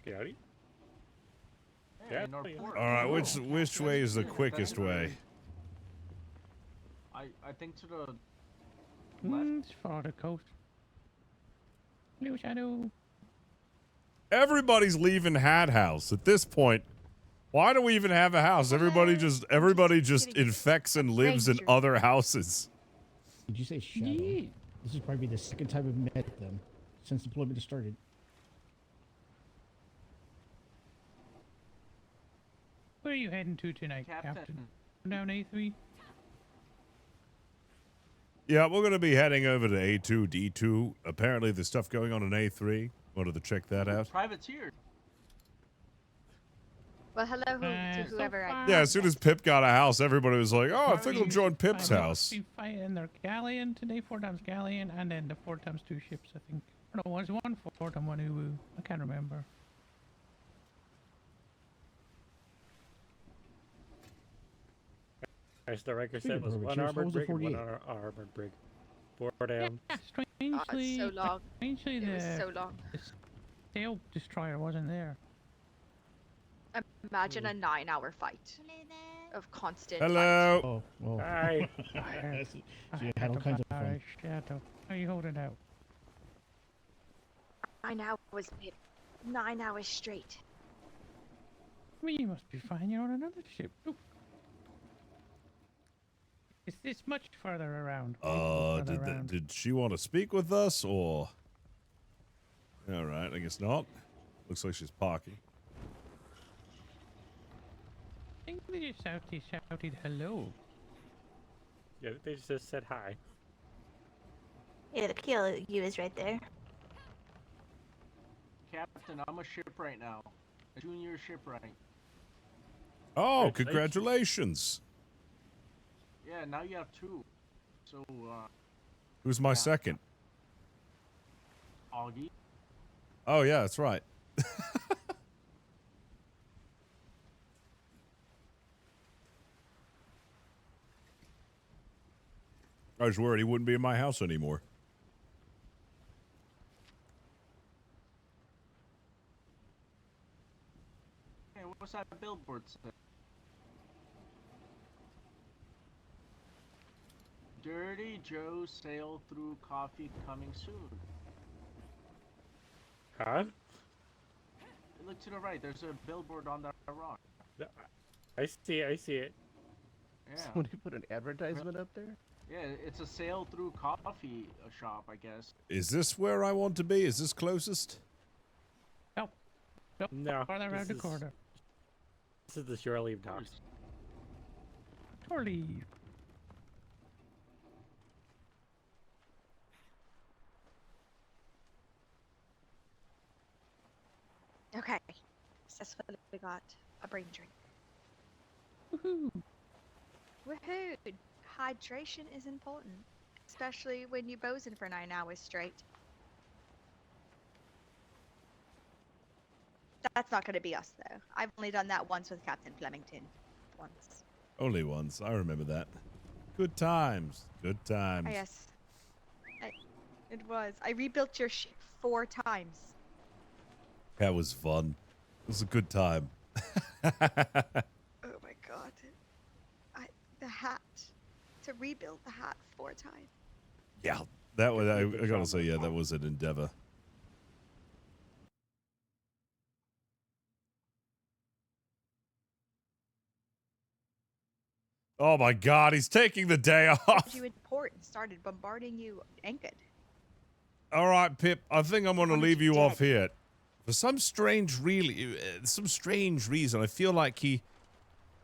Scouty? Hey, Yeah. in our port. All right, which way is the quickest way? I think to the It's for the coast. Blue Shadow. Everybody's leaving Hat House at this point. Why do we even have a house? Everybody just infects and lives in other houses. Did you say shadow? Yeah. This is probably the second time we've met them since deployment has started. Where are you heading to tonight, Captain? Down A3? Yeah, we're going to be heading over to A2, D2. Apparently there's stuff going on in A3. Wanted to check that out. privateer. Well, hello to whoever I Yeah, as soon as Pip got a house, everybody was like, oh, I think I'll join Pip's house. Been fighting their galleon today, 4 times galleon, and then the 4 times 2 ships, I think. No, it was 1 Fort and 1 Uwu. I can't remember. As the Riker Speaking said, was of one Riker, what armored was the brig, one 48? armored brig. 4 down. Yeah, strangely, so long. strangely It was the so long. sail destroyer wasn't there. Imagine a 9-hour fight of constant. Hello. Oh, Hi. So you had all kinds of fun. Shadow. How are you holding out? 9 hours, Pip. 9 hours straight. Well, you must be fine. You're on another ship. Oop. Is this much further around? Did she want to speak with us, or? All right, I guess not. Looks like she's parking. think they shouted hello. Yeah, they just said hi. Yeah, the PLU is right there. Captain, I'm a ship right now. A junior shipwright. Oh, congratulations. Yeah, now you have two. So, Who's my second? Augie. Oh, yeah, that's right. I was worried he wouldn't be in my house anymore. Hey, what's that billboard say? Dirty Joe sail through coffee coming soon. Huh? Look to the right. There's a billboard on that rock. I see it. Yeah. Somebody put an advertisement up there? Yeah, it's a sail through coffee shop, I guess. Is this where I want to be? Is this closest? No. Farther around the corner. This is the shore leave docks. Shore leave. Okay. Successfully we got a brain drink. Woohoo! Woohoo! Hydration is important, especially when you bosun for 9 hours straight. That's not going to be us, though. I've only done that once with Captain Flemington. Once. Only once. I remember that. Good times. Good times. Oh, yes. It was. I rebuilt your ship 4 times. That was fun. It was a good time. Oh my god. The hat. To rebuild the hat 4 times. Yeah, that was. I gotta say, yeah, that was an endeavor. Oh my God, he's taking the day off. You in port and started bombarding you anchored. All right, Pip. I think I'm gonna leave you off here. For some strange, reason, I feel like he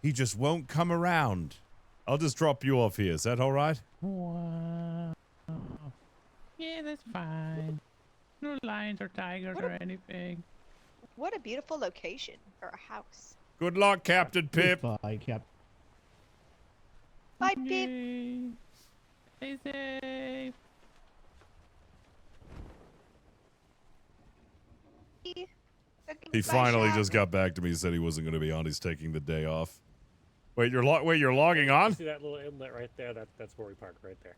just won't come around. I'll just drop you off here. Is that all right? Wow. Yeah, that's fine. No lions or tigers or anything. What a beautiful location for a house. Good luck, Captain Pip. Bye, Cap. Bye, Pip. Stay safe. He finally just got back to me and said he wasn't going to be on. He's taking the day off. Wait, you're logging on? See that little inlet right there? That's where we park right there.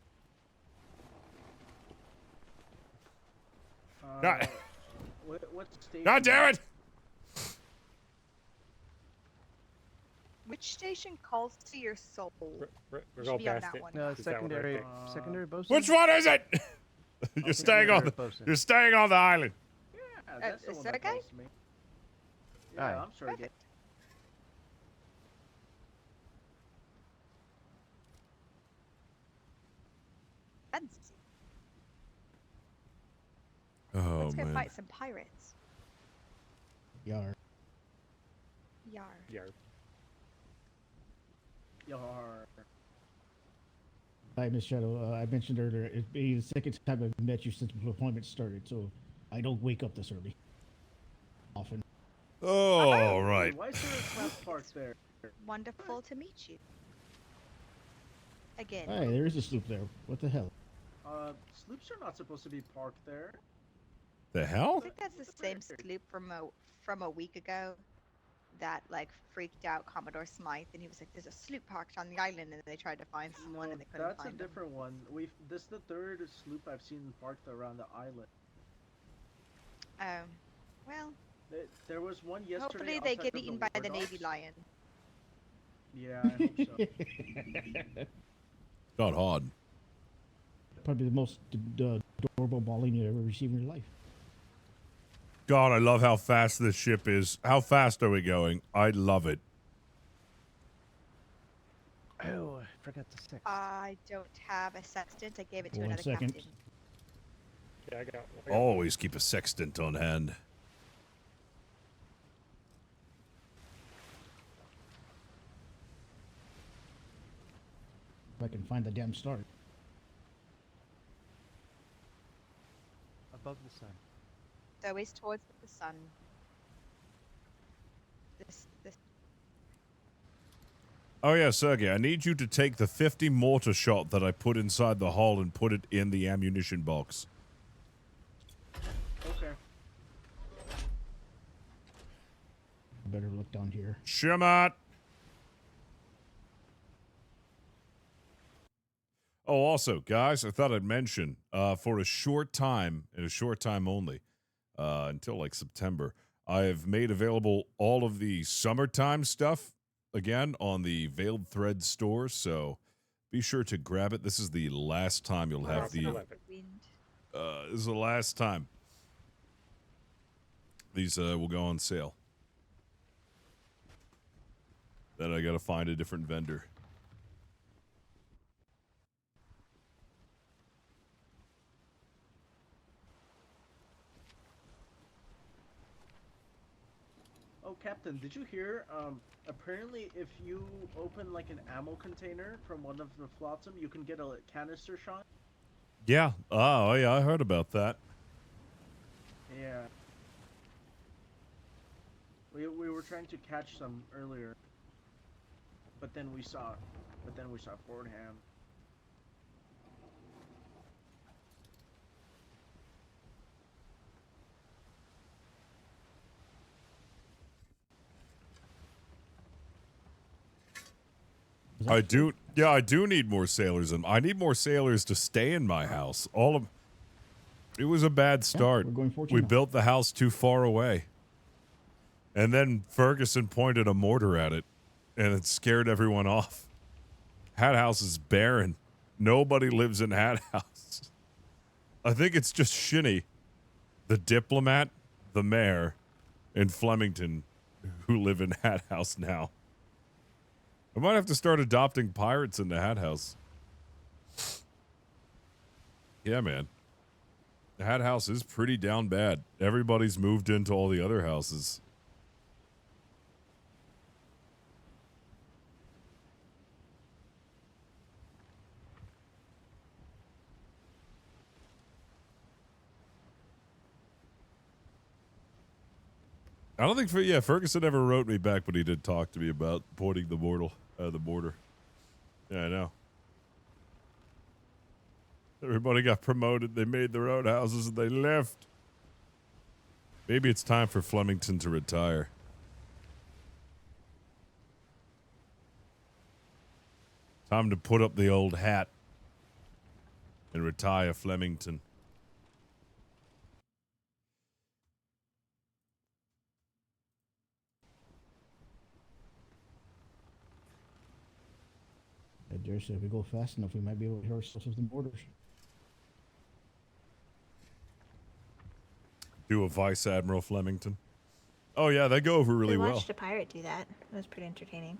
God, What station? God damn it! Which station calls to your soul? We're You going should be on past that it. one. Secondary bosun. Which one is it? You're staying on the island. Yeah, that's the is one that that a guy? calls to me. Yeah, Aye. I'm sorry. Perfect. Fancy. Oh Let's go man. fight some pirates. Yar. Yar. Yar. Yar. Hi, Miss Shadow. I mentioned earlier, it'd be the second time I've met you since deployment started, so I don't wake up this early. Often. Oh, all right. Why is there a class park there? Wonderful to meet you. Again. Hey, there is a sloop there. What the hell? Sloops are not supposed to be parked there. The I hell? think that's the same sloop from a week ago that like freaked out Commodore Smythe, and he was like, "There's a sloop parked on the island," and they tried to find someone and they couldn't That's a find him. different one. This is the third sloop I've seen parked around the island. Well, There was one yesterday. hopefully they outside get of eaten the by War the Navy Dogs. Lion. Yeah, I hope so. Not hard. Probably the most adorable mauling you ever received in your life. God, I love how fast this ship is. How fast are we going? I love it. Oh, I forgot the six. I don't have a sextant. I gave it to 1 another second. captain. Yeah, I got Always keep a sextant on hand. If I can find the damn start. Above the sun. It's always towards the sun. This. Oh yeah, Sergey, I need you to take the 50 mortar shot that I put inside the hull and put it in the ammunition box. Okay. Better look down here. Shimot! Oh, also, guys, I thought I'd mention, for a short time, and a short time only, until like September, I have made available all of the summertime stuff again on the Veiled Thread store, so be sure to grab it. This is the last time you'll have the this is the last time these will go on sale. Then I gotta find a different vendor. Oh, Captain, did you hear? Apparently, if you open like an ammo container from one of the flotsam, you can get a canister shot. Yeah. Oh, yeah, I heard about that. Yeah. We were trying to catch some earlier, but then we saw Fordham. I do need more sailors, and I need more sailors to stay in my house. It was a bad start. we're going 14 We now. built the house too far away. And then Ferguson pointed a mortar at it, and it scared everyone off. Hat House is barren. Nobody lives in Hat House. I think it's just Shinny, the diplomat, the mayor, and Flemington who live in Hat House now. I might have to start adopting pirates in the Hat House. Yeah, man. The Hat House is pretty down bad. Everybody's moved into all the other houses. I don't think, Ferguson ever wrote me back, but he did talk to me about porting the border. Yeah, I know. Everybody got promoted. They made their own houses and they left. Maybe it's time for Flemington to retire. Time to put up the old hat and retire Flemington. I dare say if we go fast enough, we might be able to hit ourselves with the borders. Do a Vice Admiral Flemington. Oh yeah, they go over really we well. watched a pirate do that. It was pretty entertaining.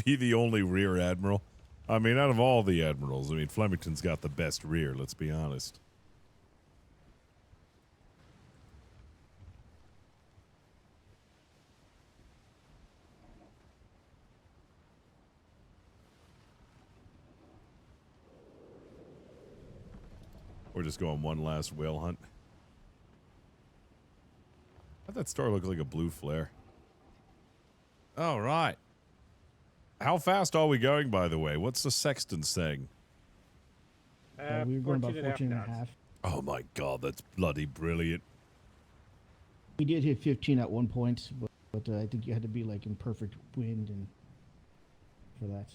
Be the only rear admiral. I mean, out of all the admirals, I mean, Flemington's got the best rear, let's be honest. We're just going one last whale hunt. How'd that star look like a blue flare? All right. How fast are we going, by the way? What's the sextant saying? We were going about 14 and a half. Oh my god, that's bloody brilliant. We did hit 15 at one point, but I think you had to be like in perfect wind and for that.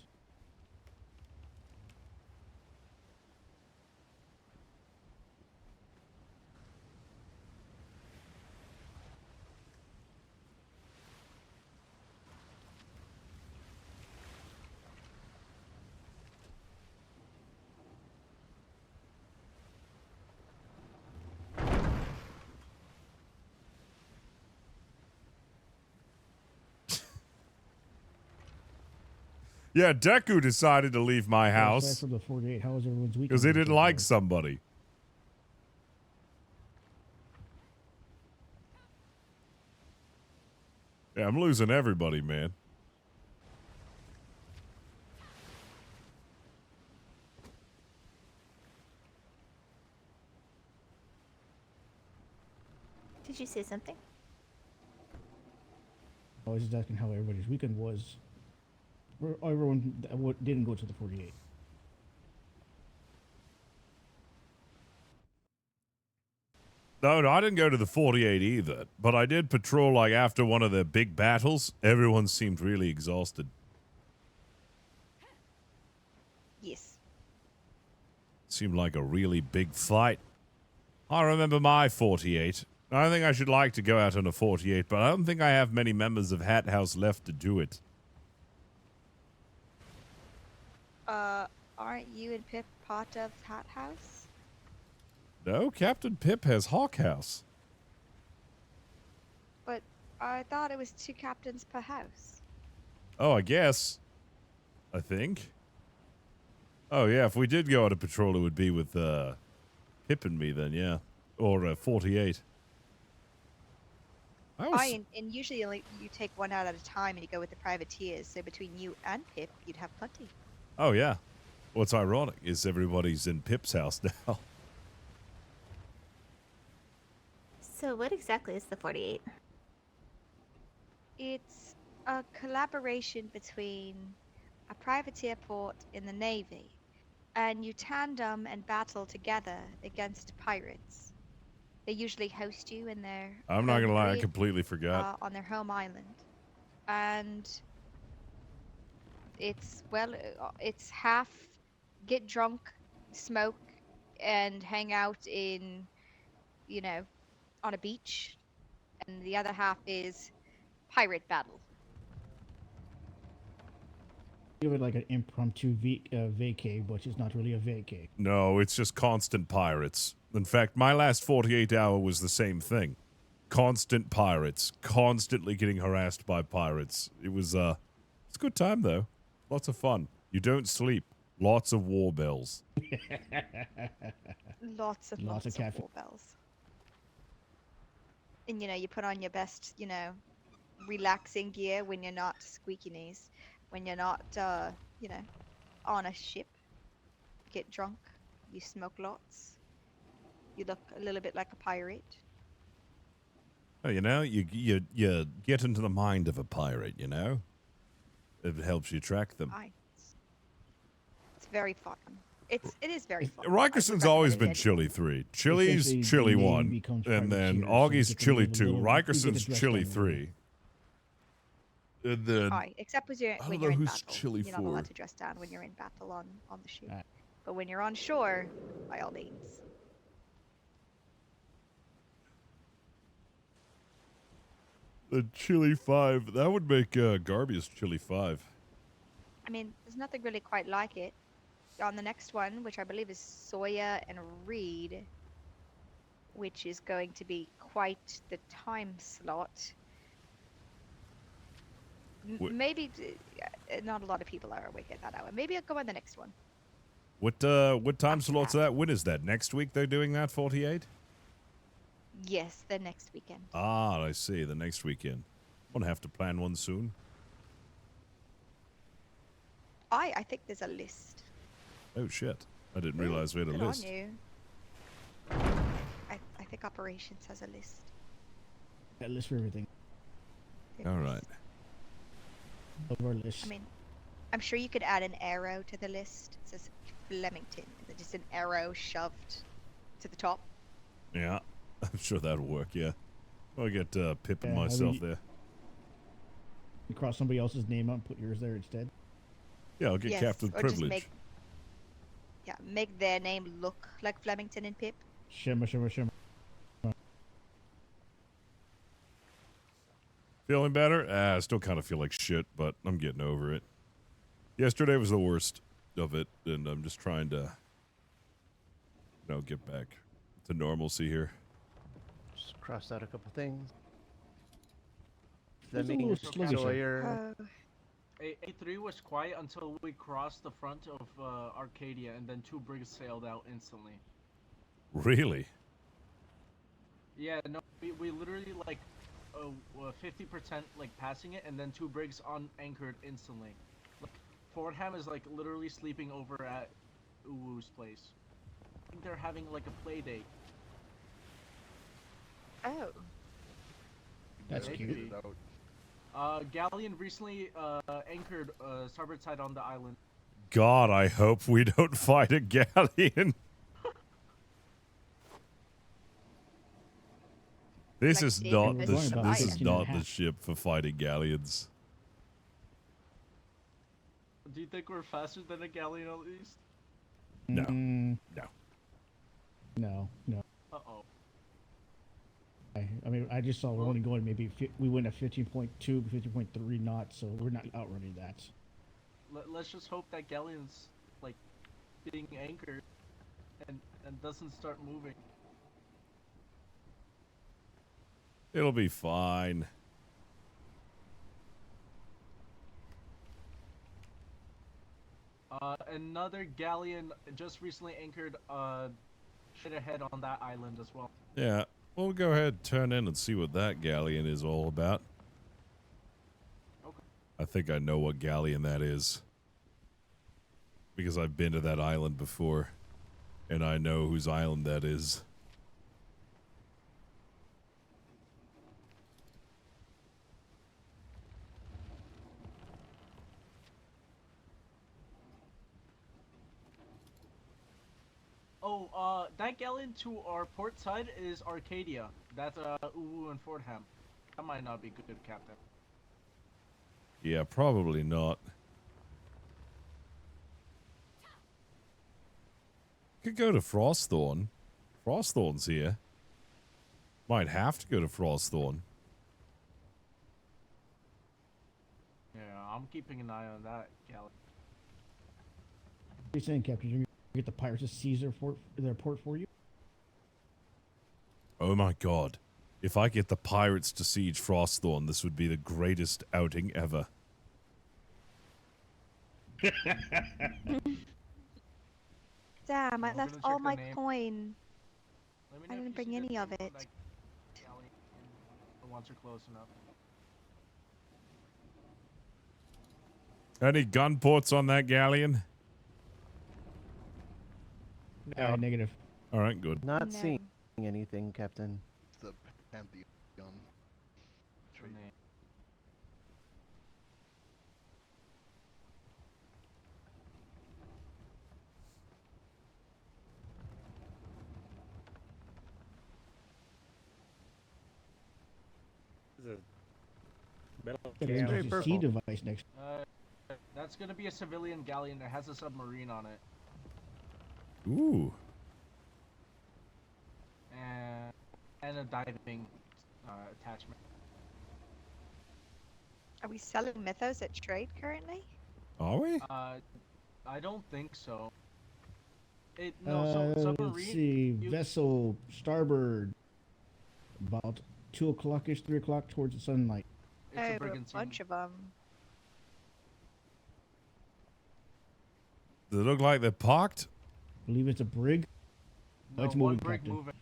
Yeah, Deku decided to leave my Aside house from the 48, how was everyone's weekend? because he didn't like somebody. Yeah, I'm losing everybody, man. Did you say something? I was just asking how everybody's weekend was. Everyone didn't go to the 48. No, I didn't go to the 48 either, but I did patrol like after one of the big battles. Everyone seemed really exhausted. Yes. Seemed like a really big fight. I remember my 48. I think I should like to go out on a 48, but I don't think I have many members of Hat House left to do it. Aren't you and Pip part of Hat House? No, Captain Pip has Hawk House. But I thought it was 2 captains per house. Oh, I guess. I think. Oh, yeah, if we did go on a patrol, it would be with Pip and me then, yeah. Or 48. And usually you take one out at a time and you go with the privateers. So between you and Pip, you'd have plenty. Oh, yeah. What's ironic is everybody's in Pip's house now. So what exactly is the 48? It's a collaboration between a privateer port in the Navy, and you tandem and battle together against pirates. They usually host you in their I'm not gonna lie, I area, completely forgot. on their home island. And it's, well, it's half get drunk, smoke, and hang out in, on a beach, and the other half is pirate battle. Give it like an impromptu vacay, but it's not really a vacay. No, it's just constant pirates. In fact, my last 48 hour was the same thing. Constant pirates. Constantly getting harassed by pirates. It was, it's a good time, though. Lots of fun. You don't sleep. Lots of war bells. Lots of war bells. And, you put on your best, relaxing gear when you're not squeaky knees. When you're not, on a ship. Get drunk. You smoke lots. You look a little bit like a pirate. Oh, you get into the mind of a pirate, It helps you track them. It's very fun. It is very fun. Rikerson's always been Chili 3. Chili's Essentially, Chili the name 1. becomes And then privateers, so Augie's you get to Chili live a 2. little- you get to Rikerson's dress Chili down a 3. And then... Aye, except when I don't you're know in who's battle. Chili You're not allowed 4. to dress down when you're in battle on the ship. But when you're on shore, by all means. The Chili 5. That would make Garbia's Chili 5. I mean, there's nothing really quite like it. On the next one, which I believe is Sawyer and Reed, which is going to be quite the time slot. Maybe not a lot of people are awake at that hour. Maybe I'll go on the next one. What time slot's that? When is that? Next week they're doing that 48? Yes, the next weekend. Ah, I see. The next weekend. Won't have to plan one soon. I think there's a list. Oh shit! I didn't realize we had a Good list. on you. I think operations has a list. Got a list for everything. All right. Of our list. I mean, I'm sure you could add an arrow to the list. It says Flemington. Is it just an arrow shoved to the top? Yeah, I'm sure that'll work. Yeah, I'll get Pip and Yeah, I myself mean- there. You cross somebody else's name out and put yours there instead. Yeah, I'll get Yes, Captain or just Privilege. make their name look like Flemington and Pip. Shimmer, shimmer, shimmer. Feeling better? I still kind of feel like shit, but I'm getting over it. Yesterday was the worst of it, and I'm just trying to, get back to normalcy here. Just crossed out a couple things. It's a Fleming, little sluggish. Sawyer. A3 was quiet until we crossed the front of Arcadia, and then 2 brigs sailed out instantly. Really? Yeah, no, we literally, 50% like passing it, and then 2 brigs unanchored instantly. Like, Fordham is like literally sleeping over at Uwu's place. I think they're having like a play date. Oh. That's Maybe. cute. Galleon recently anchored starboard side on the island. God, I hope we don't fight a galleon. This is not the ship for fighting galleons. Do you think we're faster than a galleon at least? No. No. Uh-oh. I mean, I just saw we're only going we went at 15.2, 15.3 knots, so we're not outrunning that. Let's just hope that galleon's like being anchored and doesn't start moving. It'll be fine. Another galleon just recently anchored straight ahead on that island as well. Yeah, we'll go ahead and turn in and see what that galleon is all about. Okay. I think I know what galleon that is. Because I've been to that island before. And I know whose island that is. Oh, that galleon to our port side is Arcadia. That's Uwu and Fordham. That might not be good, Captain. Yeah, probably not. Could go to Frostthorn. Frostthorn's here. Might have to go to Frostthorn. Yeah, I'm keeping an eye on that galleon. What are you saying, Captain? You're going to get the pirates to seize their port for you? Oh my god. If I get the pirates to siege Frostthorn, this would be the greatest outing ever. Damn, I I'm left gonna all check the my name. coin. Let me I know if didn't you bring see the any of name it. that galleon once you're close enough. Any gun ports on that galleon? Negative. Alright, good. Not No. seeing anything, Captain. The Pantheon. Your name. There's a metal There's can. a C device next. That's gonna be a civilian galleon that has a submarine on it. Ooh. And a diving attachment. Are we selling mythos at trade currently? Are we? I don't think so. No, submarine. Let's see. Vessel starboard. About 2 o'clock-ish, 3 o'clock towards the sunlight. It's Oh, a a brigantine. bunch of them. Does it look like they're parked? I believe it's a brig. No, it's one moving, brig Captain. moving.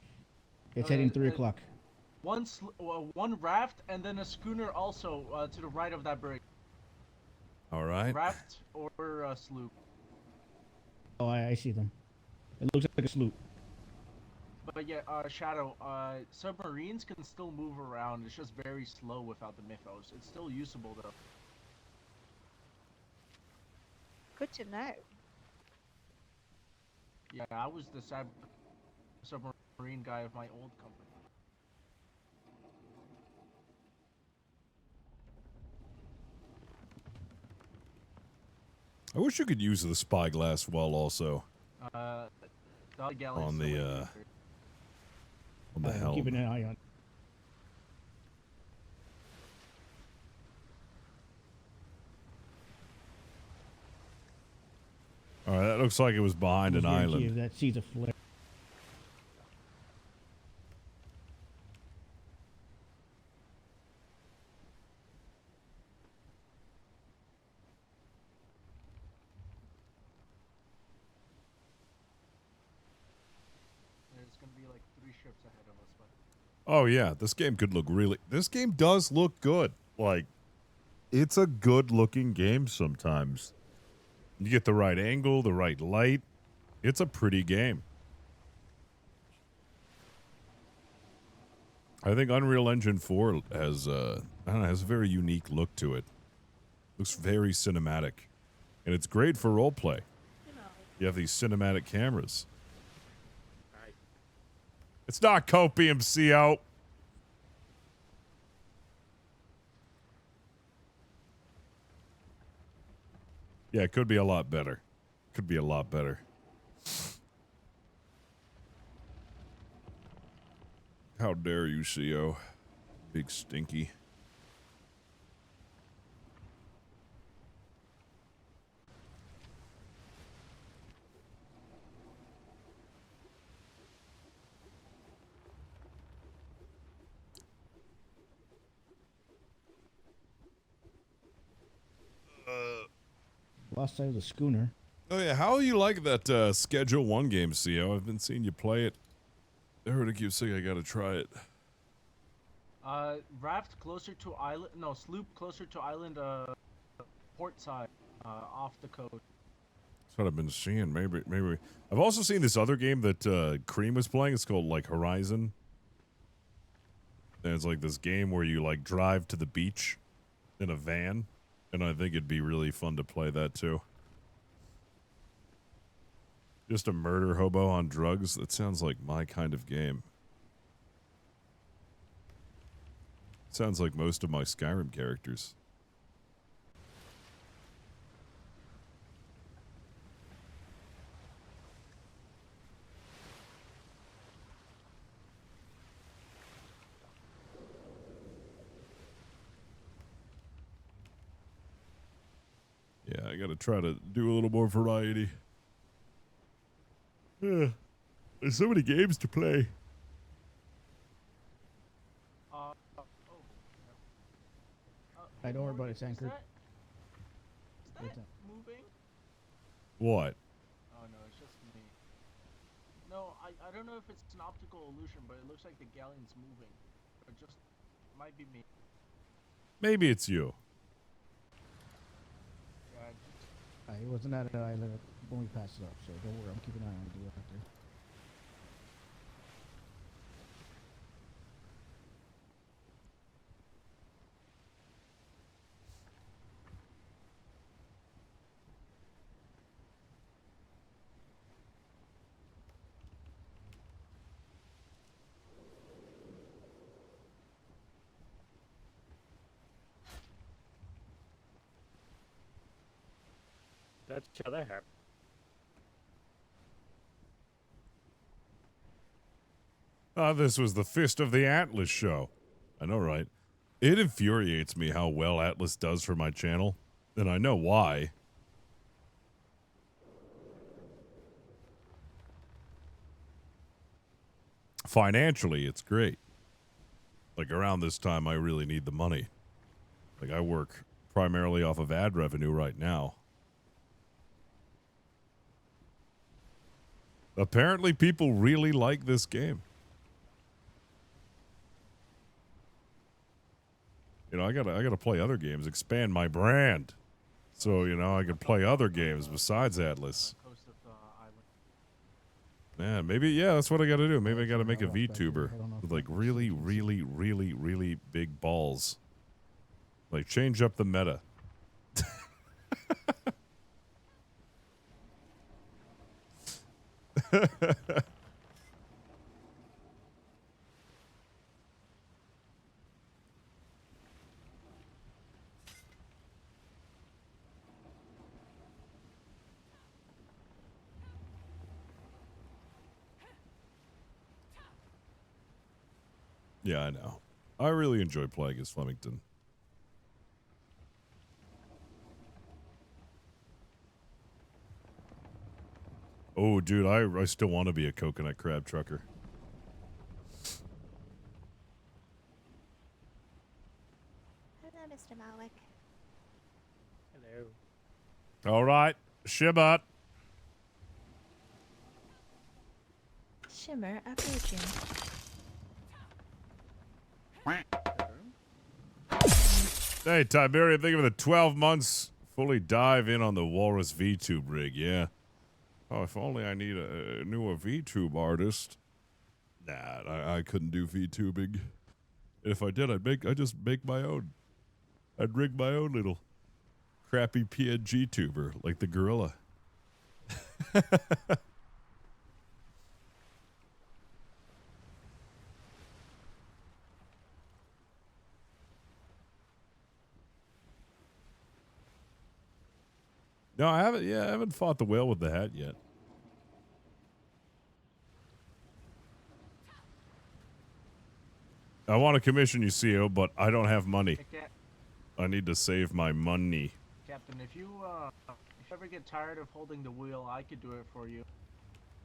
It's heading 3 o'clock. One raft and then a schooner also to the right of that brig. Alright. Raft or a sloop. Oh, I see them. It looks like a sloop. But yeah, Shadow, submarines can still move around. It's just very slow without the mythos. It's still usable though. Good to know. Yeah, I was the submarine guy of my old company. I wish you could use the spyglass well also. The other galleon's On still the, waiting for- On the helm. Keeping an eye on. Alright, that looks like it was behind an island. If that sees a flare. There's gonna be like 3 ships ahead of us, but Oh yeah, this game could look really. This game does look good. Like, it's a good-looking game sometimes. You get the right angle, the right light. It's a pretty game. I think Unreal Engine 4 has I don't know, has a very unique look to it. Looks very cinematic. And it's great for roleplay. You have these cinematic cameras. It's not copium, CO. Yeah, it could be a lot better. Could be a lot better. How dare you, CO? Big stinky. Lost sight of the schooner. Oh yeah, how you like that Schedule 1 game, CO? I've been seeing you play it. I heard it keep saying I gotta try it. Raft closer to island. No, sloop closer to island. Port side. Off the coast. That's what I've been seeing. Maybe. I've also seen this other game that Cream was playing. It's called like Horizon. And it's like this game where you like drive to the beach in a van. And I think it'd be really fun to play that too. Just a murder hobo on drugs. That sounds like my kind of game. Sounds like most of my Skyrim characters. Yeah, I gotta try to do a little more variety. There's so many games to play. I don't worry about it, it's anchored. Is that moving? What? Oh no, it's just me. No, I don't know if it's an optical illusion, but it looks like the galleon's moving. It just might be me. Maybe it's you. Yeah, It wasn't at an island when we passed it up, so don't worry, I'm keeping an eye on you out there. That's each other happen. This was the Fist of the Atlas show. I know, right? It infuriates me how well Atlas does for my channel, and I know why. Financially, it's great. Like, around this time, I really need the money. Like, I work primarily off of ad revenue right now. Apparently, people really like this game. You know, I gotta play other games, expand my brand. So, you know, I can play other games besides Atlas. Man, maybe, yeah, that's what I gotta do. Maybe I gotta make a VTuber with, like, really, really, really, really big balls. Like, change up the meta. Yeah, I know. I really enjoy playing as Flemington. Oh, dude, I still want to be a coconut crab trucker. Hello, Mr. Malwick. Hello. All right, Shibot. Shimmer approaching. Hey, Tiberium, think of the 12 months. Fully dive in on the Walrus V-tube rig, yeah. Oh, if only I need a newer V-tube artist. Nah, I couldn't do V-tubing. If I did, I'd just make my own. I'd rig my own little crappy PNG tuber, like the gorilla. No, I haven't. Yeah, I haven't fought the whale with the hat yet. I want to commission you, CO, but I don't have money. I need to save my money. Captain, if you ever get tired of holding the wheel, I could do it for you.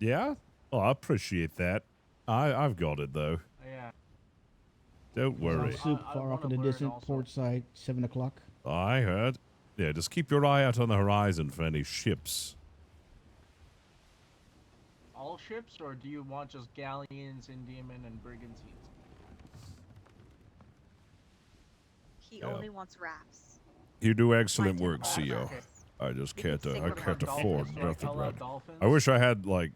Yeah? Oh, I appreciate that. I've got it though. Yeah. Don't worry. Soup far off in the distant port side, 7 o'clock. I heard. Yeah, just keep your eye out on the horizon for any ships. All ships, or do you want just galleons, Indiamen, and brigantines? He only wants rafts. You do excellent work, CO. I just can't afford nothing right. I wish I had like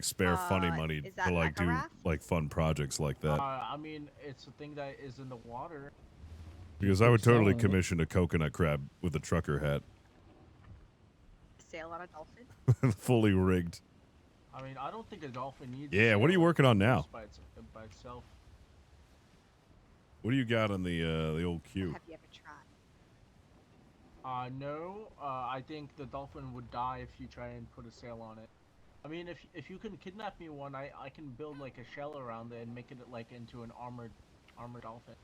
spare funny money to like do like fun projects like that. I mean, it's a thing that is in the water. Because I would totally commission a coconut crab with a trucker hat. Sail on a dolphin? Fully rigged. I mean, I don't think a dolphin needs. Yeah, what are you working on now? By itself. What do you got on the old queue? Have you ever tried? No. I think the dolphin would die if you try and put a sail on it. I mean, if you can kidnap me one, I can build like a shell around it and make it like into an armored dolphin.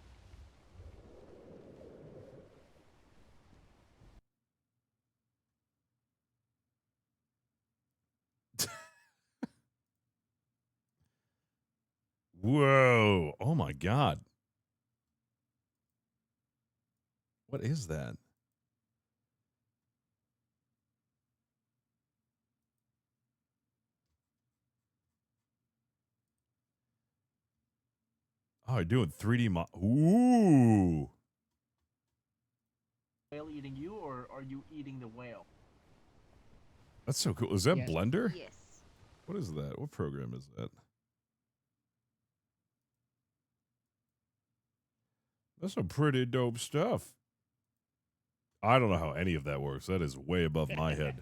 Whoa! Oh my God! What is that? Oh, you're doing 3D Ooh! Whale eating you, or are you eating the whale? That's so cool. Is that Yes. Blender? Yes. What is that? What program is that? That's some pretty dope stuff. I don't know how any of that works. That is way above my head.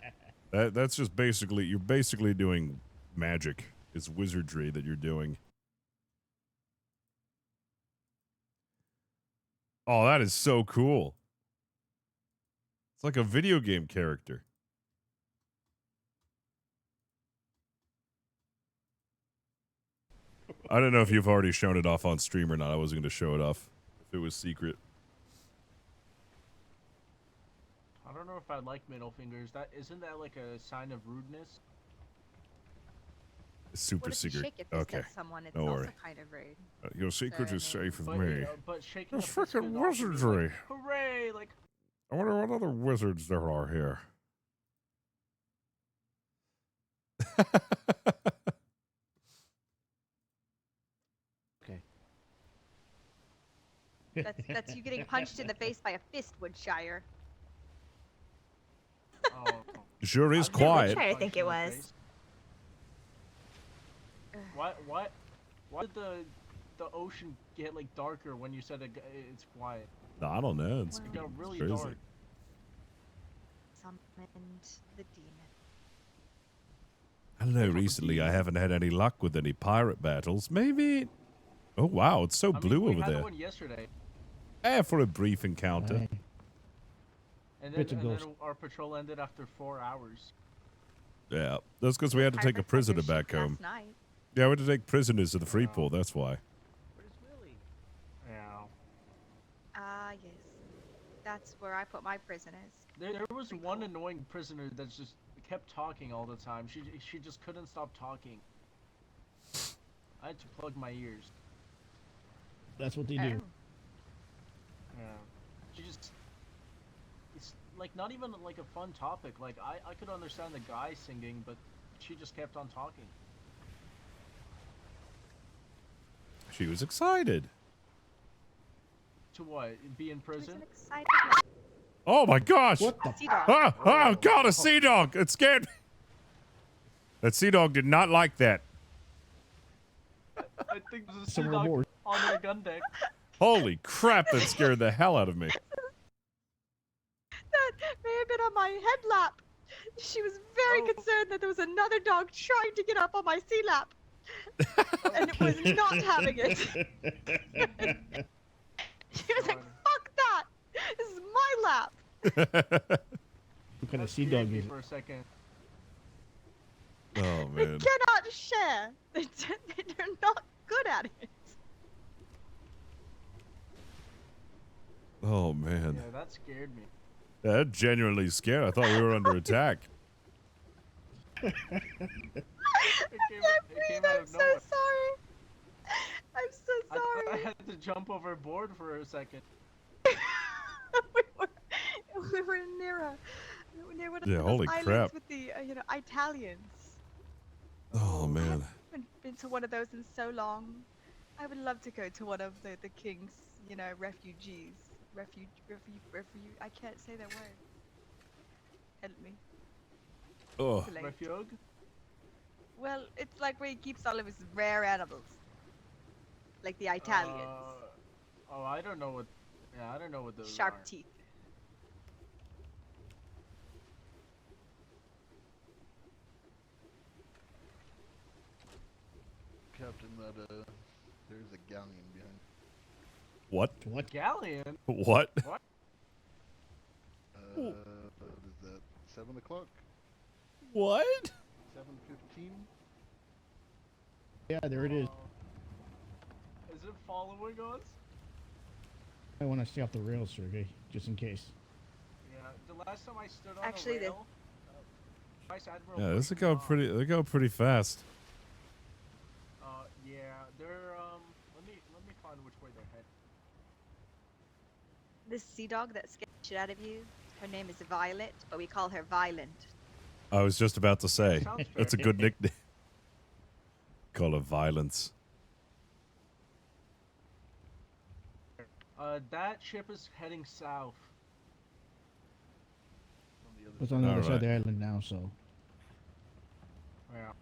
That's just basically, you're basically doing magic. It's wizardry that you're doing. Oh, that is so cool. It's like a video game character. I don't know if you've already shown it off on stream or not. I wasn't going to show it off if it was secret. I don't know if I like middle fingers. Isn't that like a sign of rudeness? It's super What if you secret. shake it to Okay. someone? It's Don't also worry. kind of rude. Your secret is safe with But, me. but shaking It's a fist freaking could also be wizardry. Like, hooray! Like, I wonder what other wizards there are here. Okay. That's you getting punched in the face by a fistwoodshire. Sure is I'm quiet. trying to think it was. Why did the ocean get like darker when you said it's quiet? No, I don't know. It's It got really crazy. dark. Summoned the demon. I don't know. Recently, I haven't had any luck with any pirate battles. Maybe. Oh wow, it's so blue we over had there. one yesterday, For a brief encounter. and It's a then ghost. our patrol ended after 4 hours. Yeah, that's because we had to take a prisoner back home. Last night. Yeah, we had to take prisoners to the free pool. That's why. Yeah. Ah, yes. That's where I put my prisoners. There was one annoying prisoner that just kept talking all the time. She just couldn't stop talking. I had to plug my ears. That's what they do. Yeah. She just. It's like not even like a fun topic. Like I could understand the guy singing, but she just kept on talking. She was excited. To what? Be in prison? Oh my gosh! What the? Sea dog. Oh God, a sea dog! It scared me. That sea dog did not like that. I think there's a sea Somewhere dog aboard. on their gun deck. Holy crap! That scared the hell out of me. That may have been on my headlap. She was very concerned that there was another dog trying to get up on my sea lap. And it was not having it. She was like, fuck that! This is my lap! What kind of sea dog is it? For a second. Oh They man. cannot share. They're not good at it. Oh man. Yeah, that scared me. That genuinely scared. I thought we were under attack. It came out I'm of so nowhere. sorry. I'm so sorry. I had to jump overboard for a second. We were near one of Yeah, those holy islands crap. with the Italians. Oh man. I haven't been to one of those in so long. I would love to go to one of the king's, refugees. Refuge. I can't say that word. Help me. Oh. Too late. Refuge? Well, it's like where he keeps all of his rare animals. Like the Italians. Oh, I don't know what. Yeah, I don't know what those Sharp are. teeth. Captain, there's a galleon behind. What? What? Galleon? What? What? What is that? 7 o'clock? What? 7:15? Yeah, there it is. Is it following us? I want to stay off the rails, Sergey, just in case. Yeah, the last time I stood on Actually, a rail, Vice Admiral. Yeah, this will go pretty. They go pretty fast. Yeah, they're let me find which way they're headed. This sea dog that scared the shit out of you, her name is Violet, but we call her Violent. I was just about to say. Sounds fair. That's a good nickname. Call it violence. That ship is heading south. It's on the other side of Alright. the island now, so. Yeah.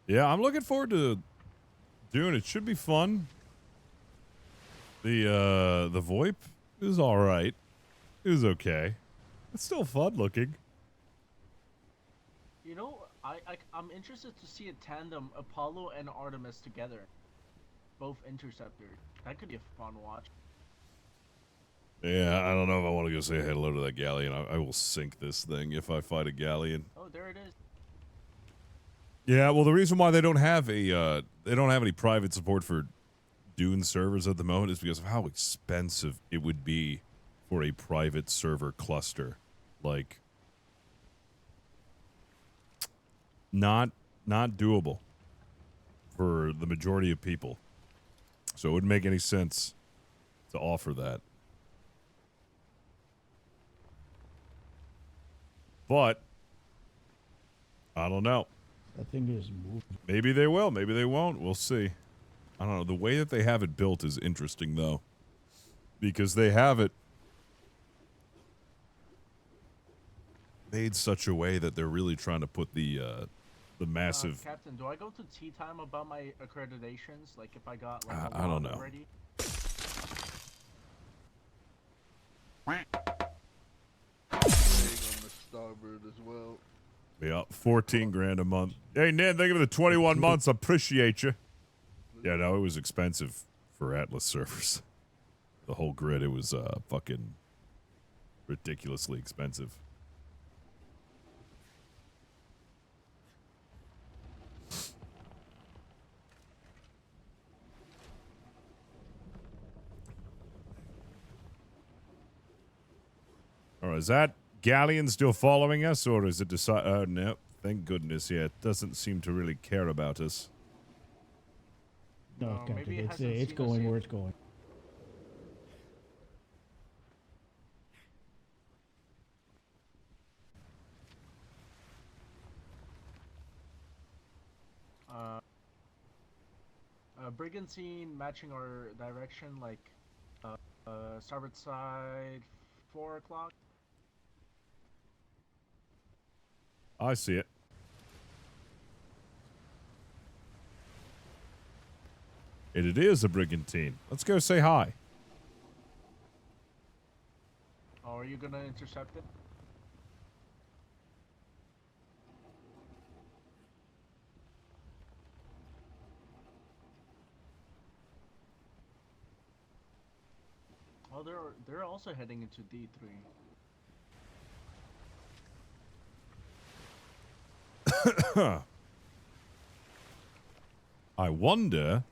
Yeah, I'm looking forward to doing it. Should be fun. The VoIP is all right. It was okay. It's still fun looking. You know, I'm interested to see a tandem Apollo and Artemis together, both interceptors. That could be a fun watch. Yeah, I don't know if I want to go say hello to that galleon. I will sink this thing if I fight a galleon. Oh, there it is. Yeah, well, the reason why they don't have any private support for Dune servers at the moment is because of how expensive it would be for a private server cluster. Like, not doable for the majority of people. So it wouldn't make any sense to offer that. But I don't know. That thing is moving. Maybe they will. Maybe they won't. We'll see. I don't know. The way that they have it built is interesting, though, because they have it made such a way that they're really trying to put the massive. Captain, do I go to tea time about my accreditations? Like if I got like a I don't lot know. already? On the starboard as well. Yeah, 14 grand a month. Hey, Ned, thank you for the 21 months. Appreciate you. Yeah, no, it was expensive for Atlas servers. The whole grid, it was fucking ridiculously expensive. All right, is that galleon still following us, or is it decide? No, thank goodness. Yeah, it doesn't seem to really care about us. No, Captain, maybe it it's hasn't it's seen us going yet. where it's going. brigantine matching our direction, like starboard side, 4 o'clock. I see it. It is a brigantine. Let's go say hi. Oh, are you gonna intercept it? Oh, they're also heading into D3. I wonder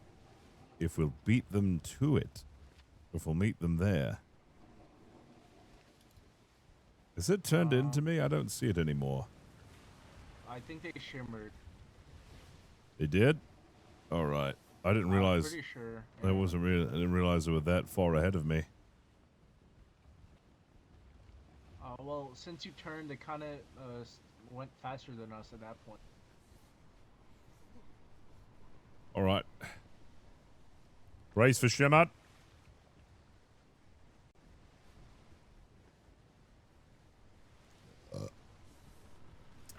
if we'll beat them to it. If we'll meet them there. Is it turned into me? I don't see it anymore. I think they shimmered. They did? Alright. I didn't realize. I'm pretty sure. I wasn't real. I didn't realize they were that far ahead of me. Well, since you turned, they kind of went faster than us at that point. Alright. Brace for shimmer.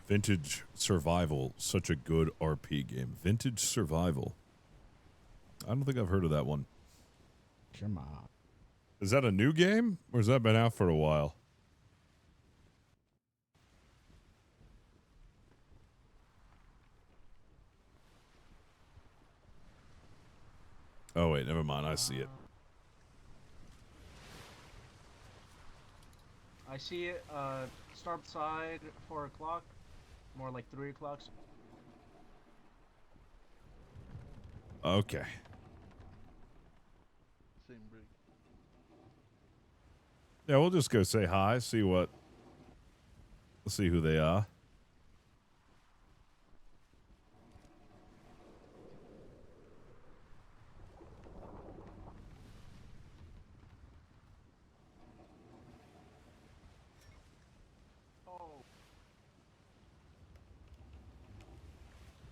Vintage Survival. Such a good RP game. Vintage Survival. I don't think I've heard of that one. Shimmer. Is that a new game? Or has that been out for a while? Oh, wait. Never mind. I see it. I see it, starboard side, 4 o'clock. More like 3 o'clock. Okay. Same brig. Yeah, we'll just go say hi, see what... see who they are.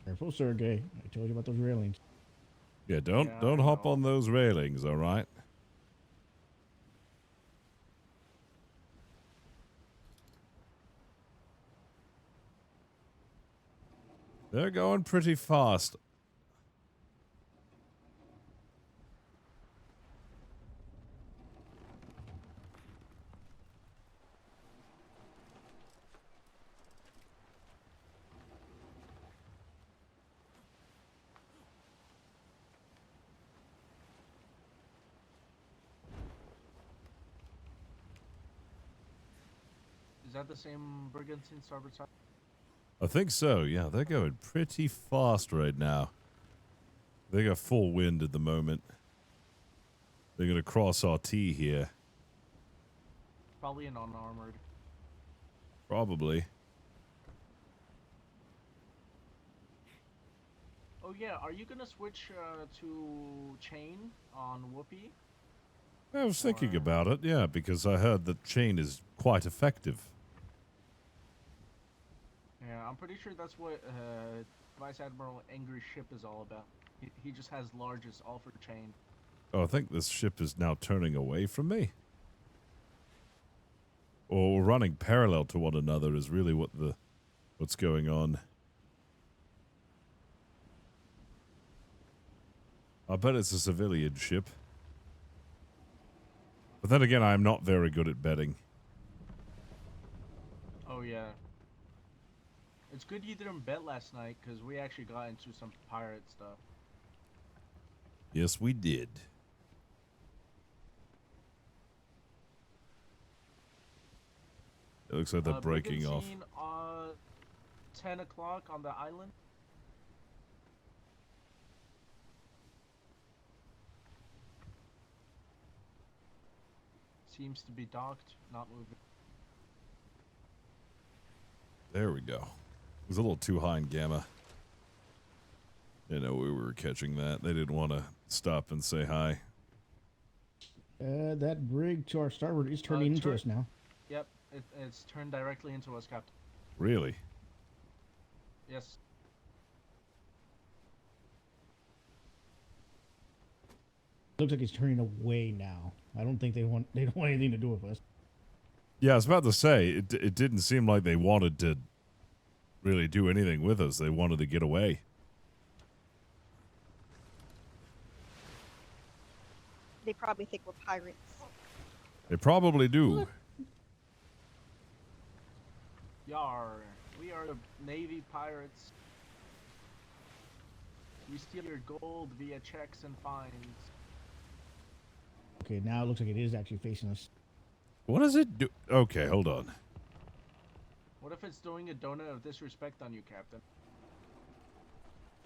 Careful, Sergey. I told you about those railings. Yeah, don't hop on those railings, all right? They're going pretty fast. Is that the same brigantine starboard side? I think so, yeah. They're going pretty fast right now. They got full wind at the moment. They're going to cross our T here. Probably an unarmored. Probably. Oh yeah, are you gonna switch to chain on Whoopi? I was thinking about it, yeah, because I heard that chain is quite effective. Yeah, I'm pretty sure that's what Vice Admiral Angry Ship is all about. He just has largest all for chain. Oh, I think this ship is now turning away from me. Or running parallel to one another is really what's going on. I bet it's a civilian ship. But then again, I'm not very good at betting. Oh yeah. It's good you didn't bet last night, because we actually got into some pirate stuff. Yes, we did. It looks like they're breaking off. Brigantine, 10 o'clock on the island. Seems to be docked, not moving. There we go. It was a little too high in gamma. You know, we were catching that. They didn't want to stop and say hi. That brig to our starboard is turning into us now. Yep, it's turned directly into us, Captain. Really? Yes. Looks like it's turning away now. I don't think they don't want anything to do with us. Yeah, I was about to say, it didn't seem like they wanted to really do anything with us. They wanted to get away. They probably think we're pirates. They probably do. Yar, we are the Navy pirates. We steal your gold via checks and fines. Okay, now it looks like it is actually facing us. What does it do? Okay, hold on. What if it's doing a donut of disrespect on you, Captain?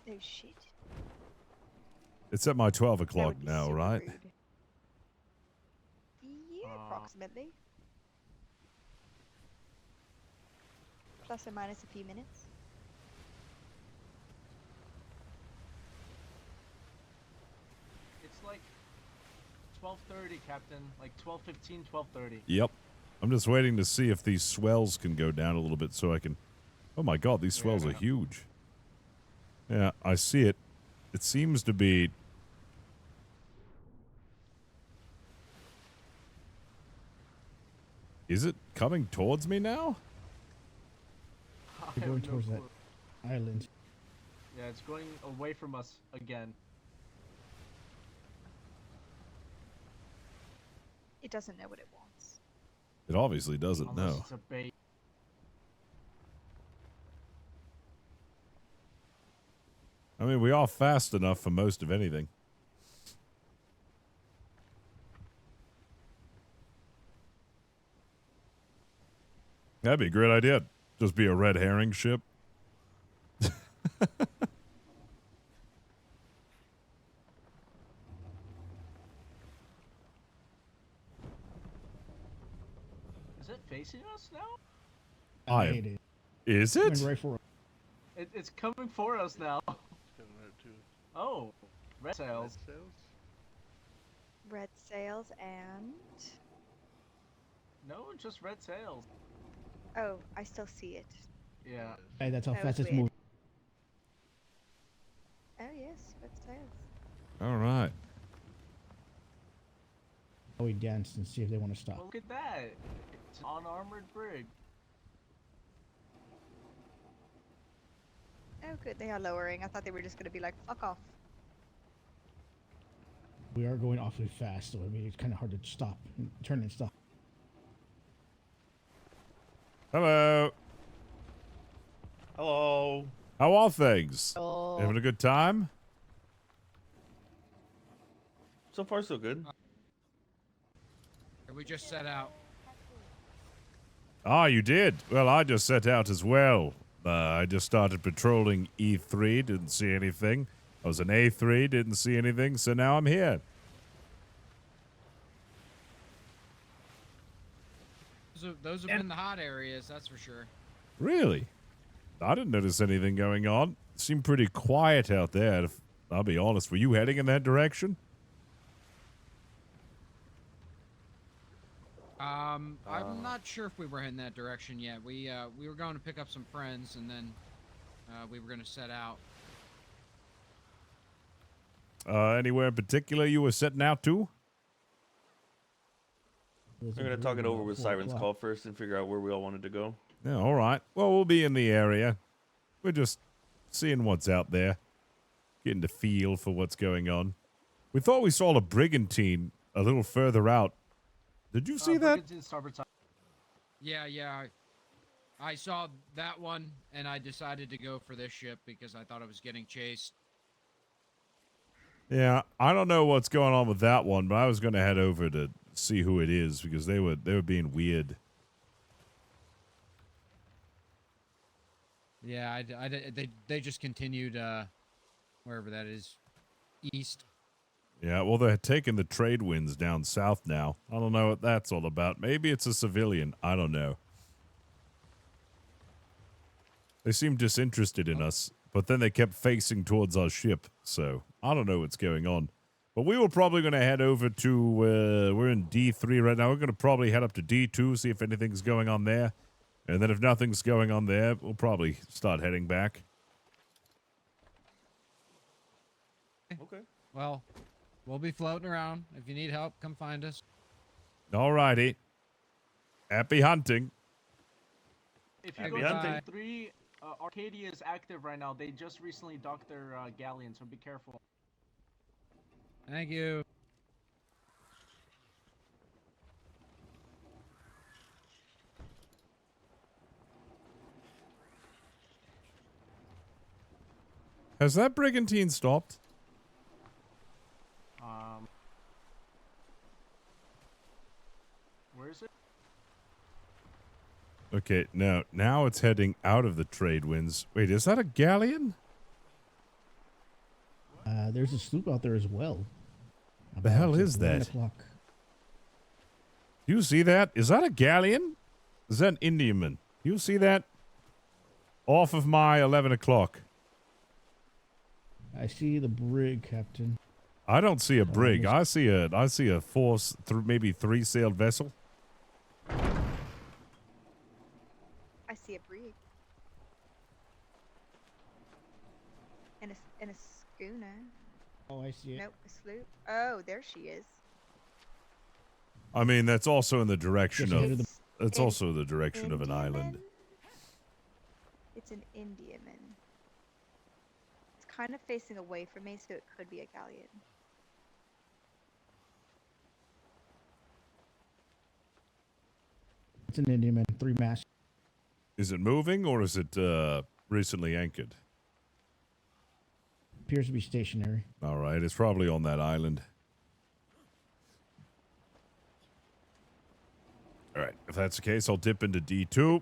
Oh shit. It's at my 12 o'clock now, right? Yeah, approximately. Plus or minus a few minutes. It's like 12:30, Captain. Like 12:15, 12:30. Yep. I'm just waiting to see if these swells can go down a little bit so I can... Oh my god, these swells are huge. Yeah, I see it. It seems to be... Is it coming towards me now? They're going towards that island. Yeah, it's going away from us again. It doesn't know what it wants. It obviously doesn't Unless know. it's a bait. I mean, we are fast enough for most of anything. That'd be a great idea. Just be a red herring ship. Is it facing us now? I hate it. Is it? Coming right for us. It's coming for us now. Oh, red sails. Red sails and... No, just red sails. Oh, I still see it. Yeah. Hey, that's how That fast was it's weird. moving. Oh yes, red sails. All right. Oh, we dance and see if they want to stop. Look at that. It's an unarmored brig. Oh good, they are lowering. I thought they were just going to be like, fuck off. We are going awfully fast, so I mean it's kind of hard to stop, and turn and stop. Hello. Hello. How are things? Oh. Having a good time? So far, so good. We just set out. Ah, you did? Well, I just set out as well. I just started patrolling E3, didn't see anything. I was in A3, didn't see anything, so now I'm here. Those have been the hot areas, that's for sure. Really? I didn't notice anything going on. It seemed pretty quiet out there, if I'll be honest. Were you heading in that direction? I'm not sure if we were heading that direction yet. We were going to pick up some friends, and then we were going to set out. Anywhere in particular you were setting out to? We're gonna talk it over with Siren's Call first and figure out where we all wanted to go. Yeah, all right. Well, we'll be in the area. We're just seeing what's out there, getting the feel for what's going on. We thought we saw a brigantine a little further out. Did you see that? Brigantine starboard side. Yeah. I saw that one, and I decided to go for this ship because I thought I was getting chased. Yeah, I don't know what's going on with that one, but I was going to head over to see who it is because they were being weird. Yeah, they just continued wherever that is, east. Yeah, well, they're taking the trade winds down south now. I don't know what that's all about. Maybe it's a civilian. I don't know. They seemed disinterested in us, but then they kept facing towards our ship, so I don't know what's going on. But we were probably going to head over to, we're in D3 right now. We're going to probably head up to D2, see if anything's going on there. And then if nothing's going on there, we'll probably start heading back. Okay. Well, We'll be floating around. If you need help, come find us. Alrighty. Happy hunting. If you Happy go to hunting. D3, Arcadia is active right now. They just recently docked their galleon, so be careful. Thank you. Has that brigantine stopped? Where is it? Okay, now it's heading out of the trade winds. Wait, is that a galleon? There's a sloop out there as well. The hell About is 11 that? o'clock. Do you see that? Is that a galleon? Is that an Indiaman? Do you see that? Off of my 11 o'clock. I see the brig, Captain. I don't see a brig. I see a force, maybe 3-sailed vessel. I see a brig. And a schooner. Oh, I see it. Nope, a sloop. Oh, there she is. I mean, that's also in the direction Just of. headed It's also the direction of an island. It's an Indiaman. It's kind of facing away from me, so it could be a galleon. It's an Indiaman, 3 masts. Is it moving or is it recently anchored? Appears to be stationary. All right, it's probably on that island. All right, if that's the case, I'll dip into D2.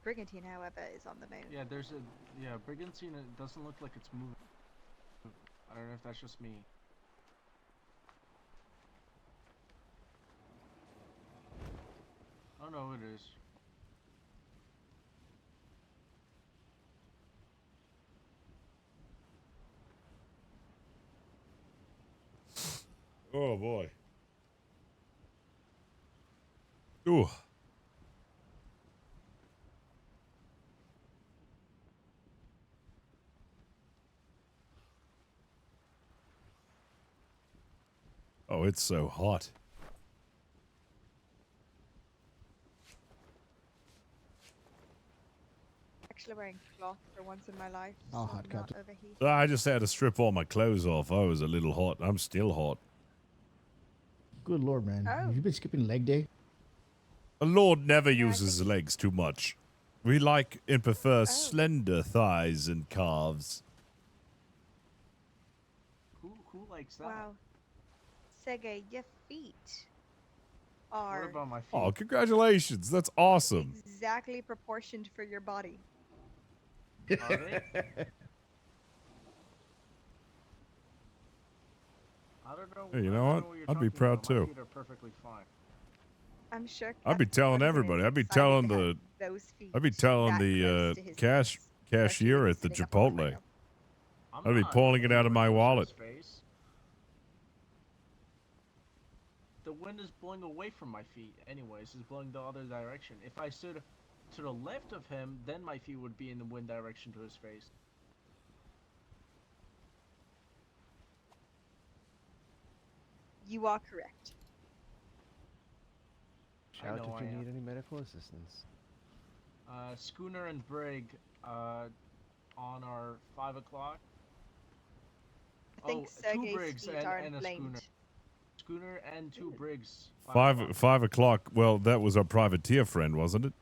Brigantine, however, is on the moon. Yeah, there's a brigantine. It doesn't look like it's moving. I don't know if that's just me. Oh no, it is. Oh boy. Ooh. Oh, it's so hot. Actually wearing cloth for once in my life, Oh, so hot I'm not Captain. overheated. I just had to strip all my clothes off. I was a little hot. I'm still hot. Good lord, man. Oh. Have you been skipping leg day? A lord never uses his legs too much. We like and prefer slender thighs and calves. Who likes that? Wow. Sege, your feet What are about my feet? Oh, congratulations. That's awesome. exactly proportioned for your body. Are they? I don't know. Hey, you I know don't what? what you're I'd be talking proud about. My too. feet are perfectly fine. I'm sure. I'd be Captain telling Robinson everybody. is I'd be excited telling to have the those feet I'd be telling that the close to his cashier at the Chipotle. I'd be pulling it out of my wallet. The wind is blowing away from my feet anyways. It's blowing the other direction. If I stood to the left of him, then my feet would be in the wind direction to his face. You are correct. Shout know if you I am. need any medical assistance. Schooner and brig on our 5 o'clock. I think two Sergei's brigs feet and are a schooner. inflamed. Schooner and 2 brigs. 5 o'clock. Well, that was our privateer friend, wasn't it?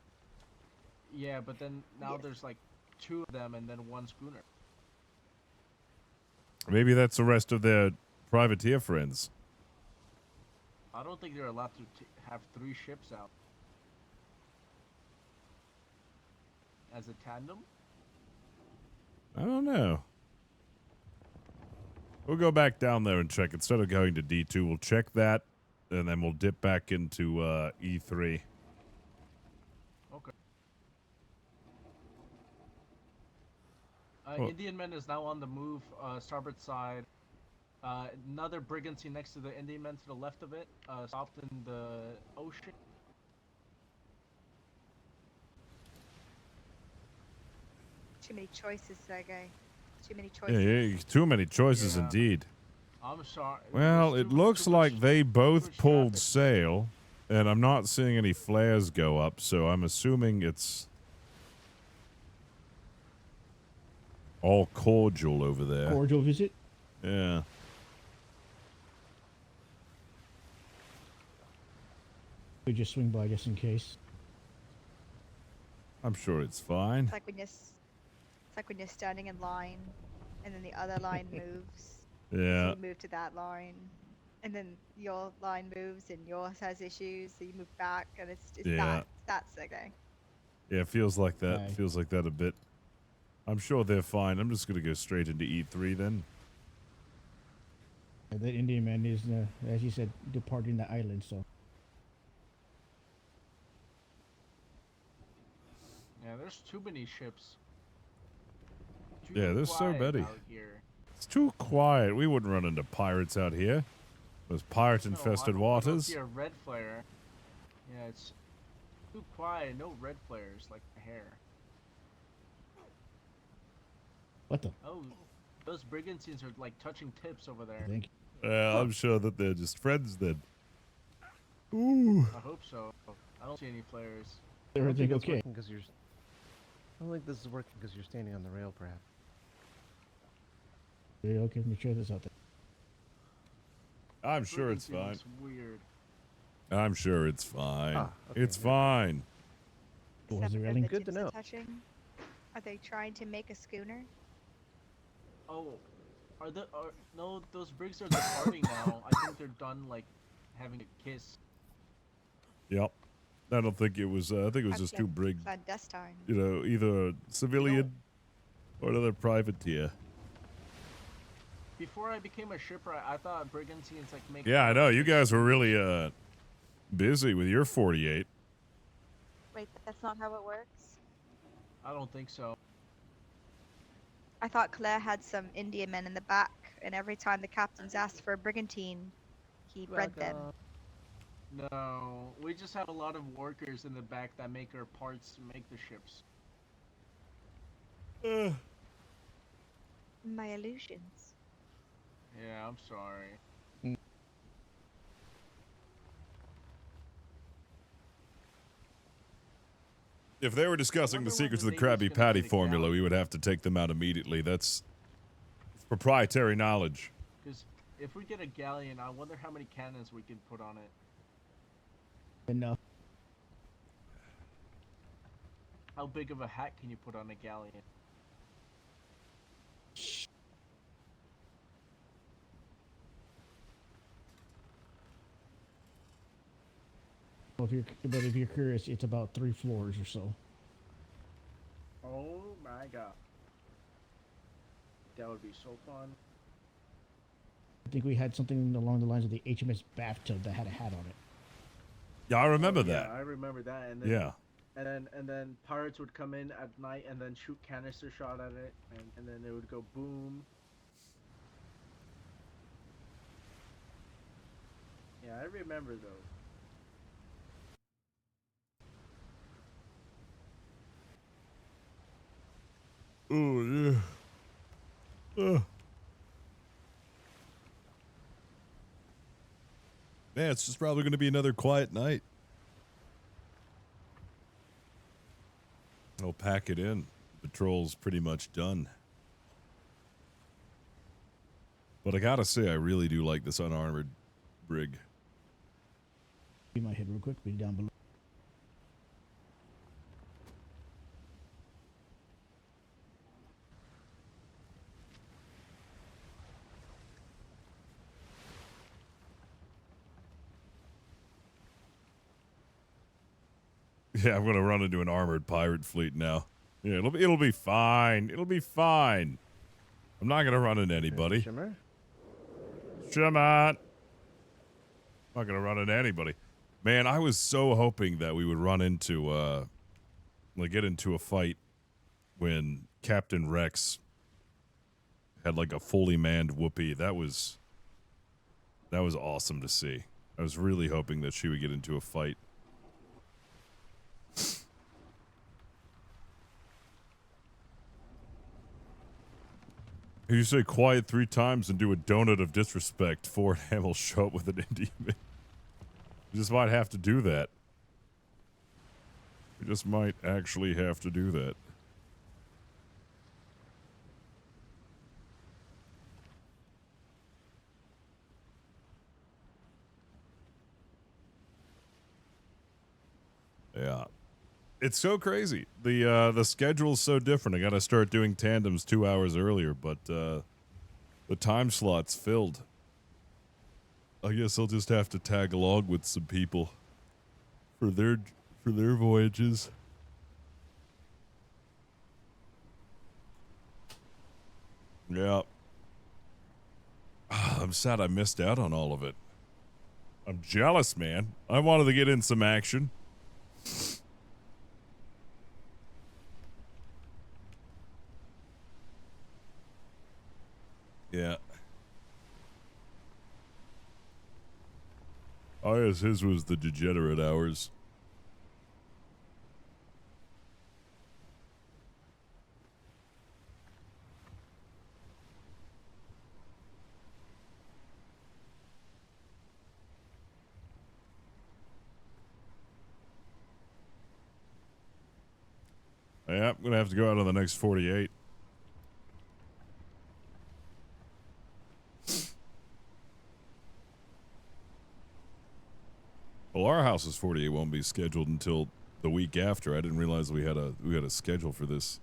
Yeah, but then now there's like 2 of them and then 1 schooner. Maybe that's the rest of their privateer friends. I don't think they're allowed to have 3 ships out as a tandem. I don't know. We'll go back down there and check. Instead of going to D2, we'll check that, and then we'll dip back into E3. Okay. Well- Indian Man is now on the move, starboard side. Another brigantine next to the Indian Man to the left of it, stopped in the ocean. Too many choices, Sergei. Too many Yeah, choices. yeah, too many choices Yeah. indeed. I'm sorry. Well, There's it too looks much- like they both much pulled traffic. sail, and I'm not seeing any flares go up, so I'm assuming it's all cordial over there. Cordial visit. Yeah. We just swing by just in case. I'm sure it's fine. It's like when you're standing in line, and then the other line moves. So Yeah. you move to that line, and then your line moves, and yours has issues, so you move back, and it's Yeah. that's okay. Yeah, it feels like that. Aye. Feels like that a bit. I'm sure they're fine. I'm just gonna go straight into E3 then. That Indian man is, as you said, departing the island. So Yeah, there's too many ships. Yeah, there's so quiet many. out here. It's too quiet. We wouldn't run into pirates out here. Those pirate-infested I don't waters. see a red flare. Yeah, it's too quiet. No red flares like the hair. what the? Oh, those brigantines are like touching tips over there. Thank Yeah, I'm sure that they're just friends then. Ooh. I hope so. I don't see any flares. I don't think Everything it's okay? working 'cause you're. I don't think this is working because you're standing on the rail, perhaps. Yeah, okay, let me try this out there. I'm sure it's Brigantine fine. looks weird. I'm sure it's fine. Ah, okay, It's yeah. fine. Was Except it for railing? the Good to tips are know. touching. Are they trying to make a schooner? Oh, no? Those brigs are departing now. I think they're done like having a kiss. Yep. I don't think it was. I think it was That's just two like brig. clandestine. You know, either a civilian or another privateer. Before I became a shipwright, I thought brigantines like make. Yeah, I know. You guys were really busy with your 48. Wait, that's not how it works. I don't think so. I thought Claire had some Indian men in the back, and every time the captains asked for a brigantine, he bred them. No, we just have a lot of workers in the back that make our parts to make the ships. My illusions. Yeah, I'm sorry. If they were discussing the secrets of the Krabby Patty formula, we would have to take them out immediately. That's proprietary knowledge. Because if we get a galleon, I wonder how many cannons we can put on it. Enough. How big of a hat can you put on a galleon? Well, if you're curious, it's about 3 floors or so. Oh my god. That would be so fun. I think we had something along the lines of the HMS Bathtub that had a hat on it. Yeah, I remember Oh, that. Yeah, I remember that. And then, Yeah. And then pirates would come in at night and then shoot canister shot at it, and then it would go boom. Yeah, I remember those. Oh, yeah. Man, it's just probably going to be another quiet night. I'll pack it in. Patrol's pretty much done. But I gotta say, I really do like this unarmored brig. Be my head real quick, be down below. Yeah, I'm gonna run into an armored pirate fleet now. Yeah, it'll be fine. It'll be fine. I'm not gonna run into anybody. Shimmer? Shimmer. I'm not gonna run into anybody. Man, I was so hoping that we would run into like get into a fight when Captain Rex had like a fully manned whoopee. That was awesome to see. I was really hoping that she would get into a fight. You say quiet 3 times and do a donut of disrespect. Ford Ham will show up with an Indian. You just might have to do that. You just might actually have to do that. Yeah. It's so crazy. The schedule's so different. I gotta start doing tandems 2 hours earlier, but the time slot's filled. I guess I'll just have to tag along with some people for their voyages. Yeah. I'm sad I missed out on all of it. I'm jealous, man. I wanted to get in some action. Yeah. Oh, yes, his was the degenerate hours. Yeah, I'm gonna have to go out on the next 48. Well, our house's 48 won't be scheduled until the week after. I didn't realize we had a schedule for this.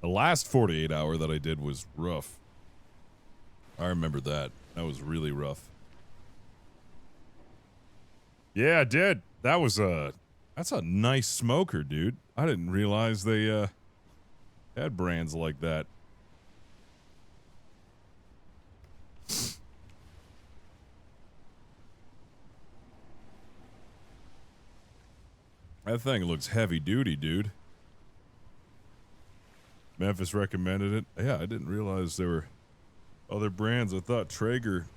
The last 48 hour that I did was rough. I remember that. That was really rough. Yeah, I did. That's a nice smoker, dude. I didn't realize they had brands like that. That thing looks heavy duty, dude. Memphis recommended it. Yeah, I didn't realize there were other brands. I thought Traeger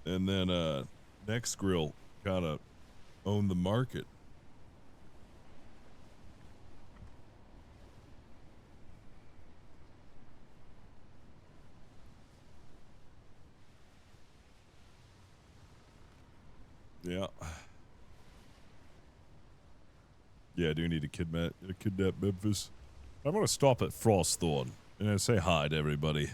and then Next Grill kind of owned the market. Yeah. Yeah, I do need to kidnap Memphis. I'm going to stop at Frostthorn and say hi to everybody.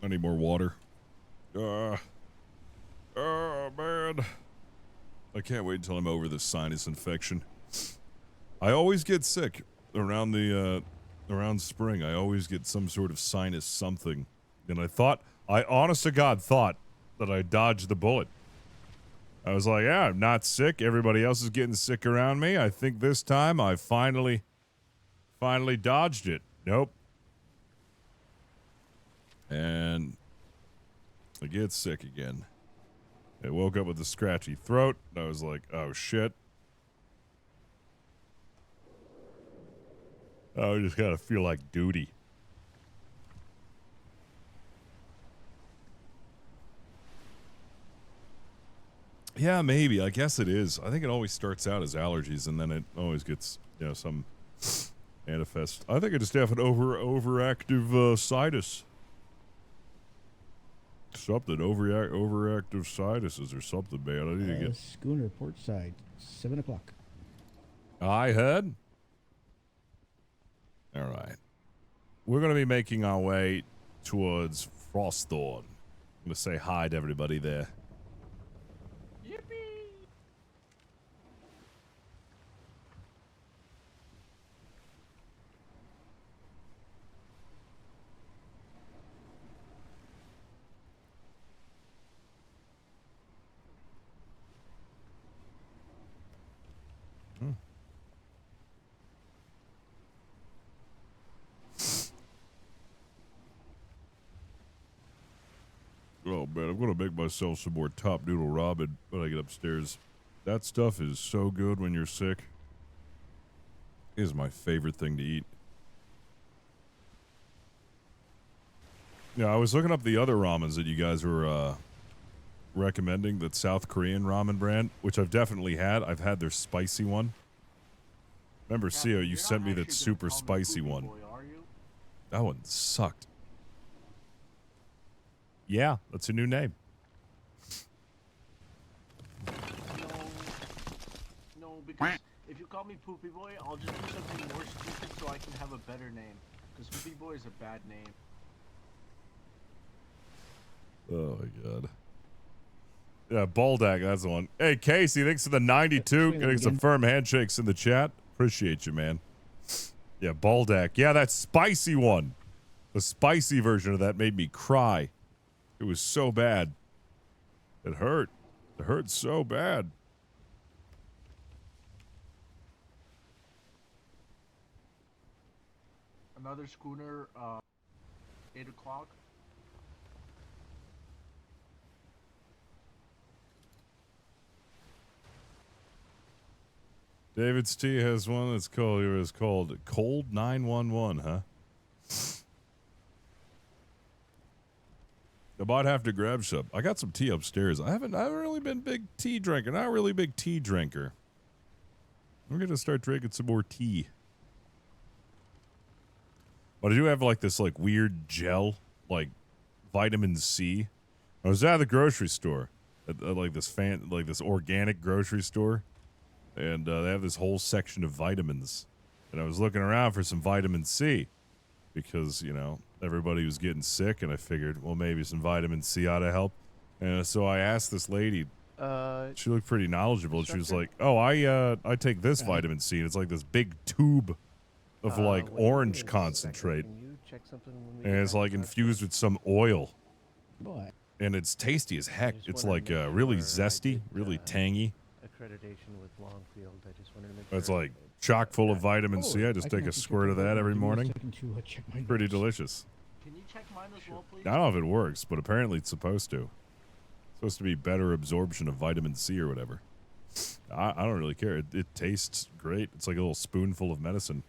I need more water. Oh, man. I can't wait until I'm over this sinus infection. I always get sick around around spring. I always get some sort of sinus something. And I honest to God thought that I dodged the bullet. I was like, yeah, I'm not sick. Everybody else is getting sick around me. I think this time I finally dodged it. Nope. And I get sick again. I woke up with a scratchy throat. And I was like, oh shit. I just gotta feel like duty. Yeah, maybe. I guess it is. I think it always starts out as allergies and then it always gets, some manifest. I think I just have an overactive sinus. Something overactive sinuses or something, man. I need to get Schooner port side, 7 o'clock. I heard. All right, we're gonna be making our way towards Frostthorn. I'm gonna say hi to everybody there. Oh man, I'm gonna make myself some more top noodle ramen when I get upstairs. That stuff is so good when you're sick. is my favorite thing to eat. Yeah, I was looking up the other ramens that you guys were recommending, that South Korean ramen brand, which I've definitely had. I've had their spicy one. Remember, Sio, you sent me that super spicy one. That one sucked. Yeah, that's a new name. No, because if you call me Poopy Boy, I'll just do something more stupid so I can have a better name. Because Poopy Boy is a bad name. Oh my god. Yeah, Baldak, that's the one. Hey, Casey, thanks for the 92. Getting some firm handshakes in the chat. Appreciate you, man. Yeah, Baldak. Yeah, that spicy one. The spicy version of that made me cry. It was so bad. It hurt. It hurt so bad. Another schooner, 8 o'clock. David's T has one that's called Cold 911, huh? I might have to grab some. I got some tea upstairs. I haven't really been big tea drinker. Not really big tea drinker. I'm gonna start drinking some more tea. But I do have like this like weird gel, like vitamin C. I was at the grocery store, at like this organic grocery store, and they have this whole section of vitamins. And I was looking around for some vitamin C because, you know, everybody was getting sick, and I figured, well, maybe some vitamin C ought to help. And so I asked this lady. She looked pretty knowledgeable. She was like, "Oh, I take this vitamin C, and it's like this big tube of like orange concentrate, and it's like infused with some oil, and it's tasty as heck. It's like really zesty, really tangy. Accreditation with Longfield. I just wanted to make sure. It's like chock full of vitamin C. I just take a squirt of that every morning. Pretty delicious. Can you check mine as well, please? I don't know if it works, but apparently it's supposed to. It's supposed to be better absorption of vitamin C or whatever. I don't really care. It tastes great. It's like a little spoonful of medicine.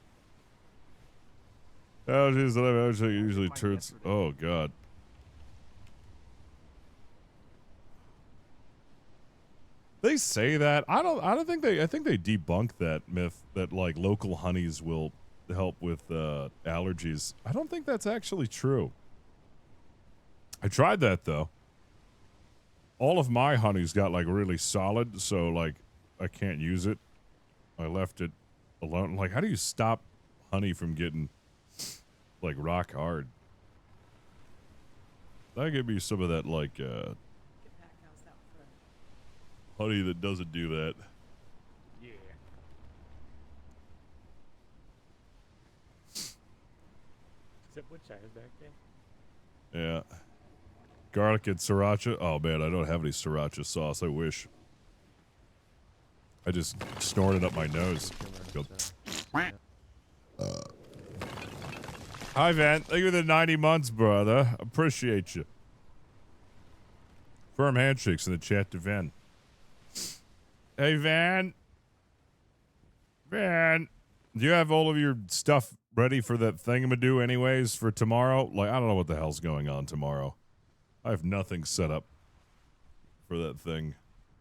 Oh, geez, it usually turns. Oh, God. They say that. I don't think they. I think they debunked that myth that like local honeys will help with allergies. I don't think that's actually true. I tried that though. All of my honey's got like really solid, so like I can't use it. I left it alone. Like, how do you stop honey from getting like rock hard? That give me some of that like honey that doesn't do that. Yeah. Is that what side is back there? Yeah. Garlic and sriracha. Oh man, I don't have any sriracha sauce. I wish. I just snorted up my nose. Go. Hi, Van. Thank you for the 90 months, brother. Appreciate you. Firm handshakes in the chat to Van. Hey, Van. Van. Do you have all of your stuff ready for that thingamadoo anyways for tomorrow? Like, I don't know what the hell's going on tomorrow. I have nothing set up for that thing.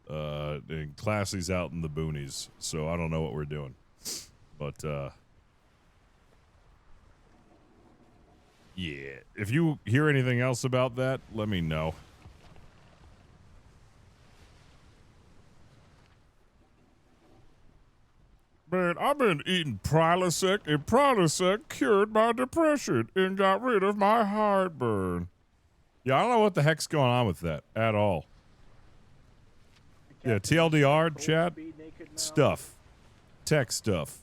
And Classy's out in the boonies, so I don't know what we're doing. But, yeah. If you hear anything else about that, let me know. Man, I've been eating Prilosec, and Prilosec cured my depression and got rid of my heartburn. Yeah, I don't know what the heck's going on with that at all. Yeah, TLDR, chat, stuff, tech stuff,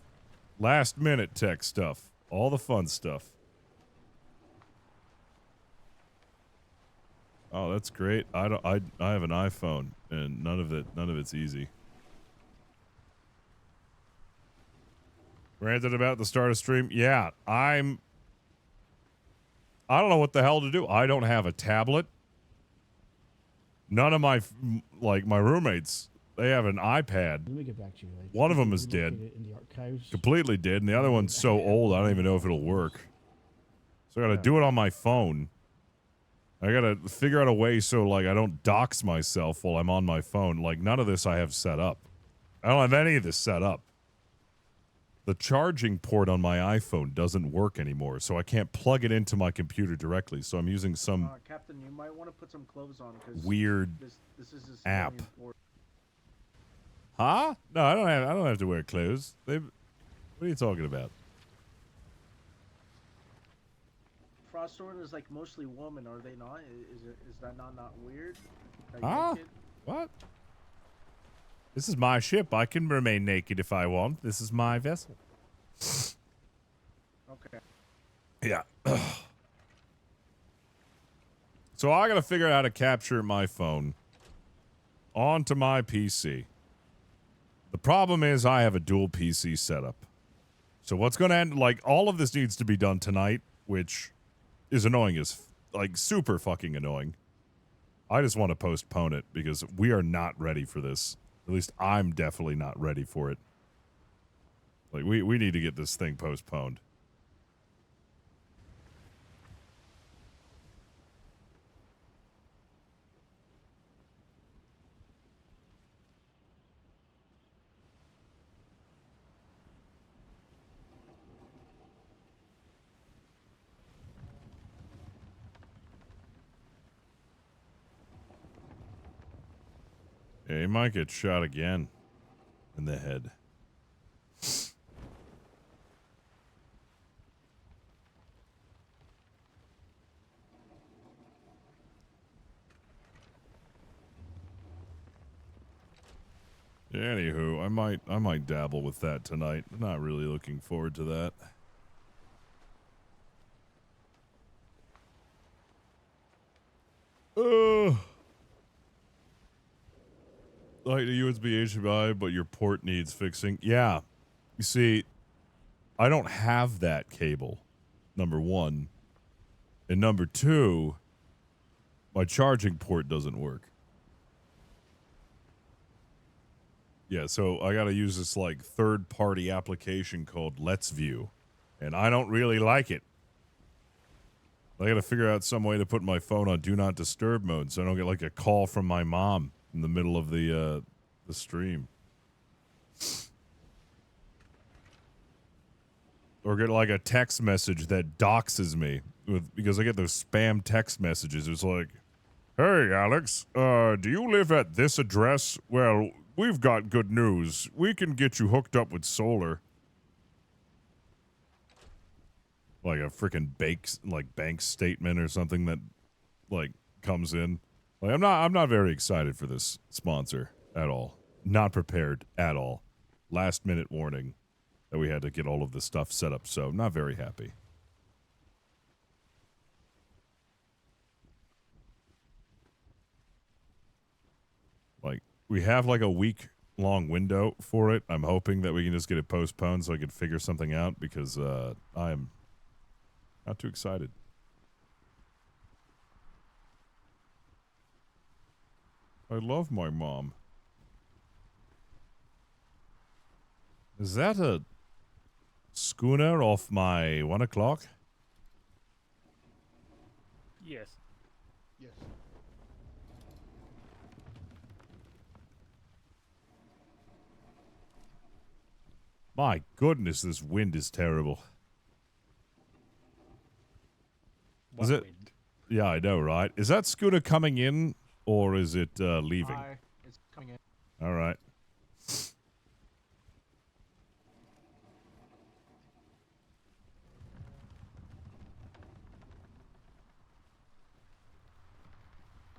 last minute tech stuff, all the fun stuff. Oh, that's great. I have an iPhone, and none of it's easy. Ranted about the start of stream. Yeah, I don't know what the hell to do. I don't have a tablet. None of my roommates They have an iPad. Let me get back to you. One of them is We dead. located it in the archives. Completely dead, and the other one's so old I don't even know if it'll work. So I gotta do it on my phone. I gotta figure out a way so like I don't dox myself while I'm on my phone. Like none of this I have set up. I don't have any of this set up. The charging port on my iPhone doesn't work anymore, so I can't plug it into my computer directly. So I'm using some Captain, you might want to put some clothes on because weird this is a app. civilian port. Huh? No, I don't have to wear clothes. What are you talking about? Frostthorn is like mostly woman, are they not? Is that not weird? Are you Huh? naked? What? This is my ship. I can remain naked if I want. This is my vessel. Okay. Yeah. So I gotta figure out how to capture my phone onto my PC. The problem is I have a dual PC setup. So what's gonna end, like, all of this needs to be done tonight, which is annoying as, like, super fucking annoying. I just want to postpone it because we are not ready for this. At least I'm definitely not ready for it. Like, we need to get this thing postponed. Yeah, he might get shot again in the head. Yeah, anywho, I might dabble with that tonight. I'm not really looking forward to that. Like the USB HDMI, but your port needs fixing. Yeah. You see, I don't have that cable, number one. And number two, my charging port doesn't work. Yeah, so I gotta use this like third-party application called Let's View. And I don't really like it. I gotta figure out some way to put my phone on Do Not Disturb mode so I don't get like a call from my mom in the middle of the stream. Or get like a text message that doxes me because I get those spam text messages. It's like, hey Alex, do you live at this address? Well, we've got good news. We can get you hooked up with solar. Like a freaking bank statement or something that like comes in. Like I'm not very excited for this sponsor at all. Not prepared at all. Last minute warning that we had to get all of this stuff set up, so not very happy. Like we have like a week-long window for it. I'm hoping that we can just get it postponed so I can figure something out because I am not too excited. I love my mom. Is that a schooner off my 1 o'clock? Yes. Yes. My goodness, this wind is terrible. Is it? Yeah, I know, right? Is that schooner coming in or is it leaving? It's coming in. All right.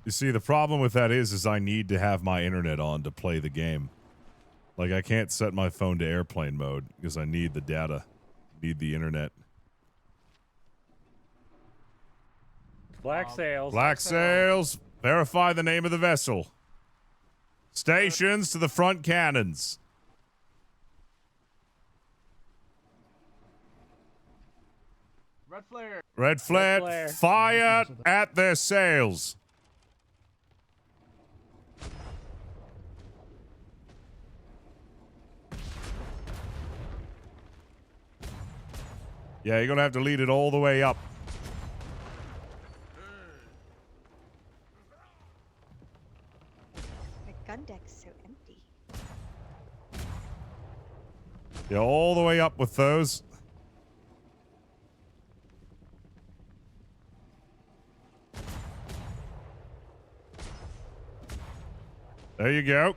You see, the problem with that is I need to have my internet on to play the game. Like, I can't set my phone to airplane mode because I need the data, need the internet. Black sails. Black sails. Verify the name of the vessel. Stations to the front cannons. Red flare. Red flare. Fire at their sails. Yeah, you're gonna have to lead it all the way up. The gun deck's so empty. Yeah, all the way up with those. There you go.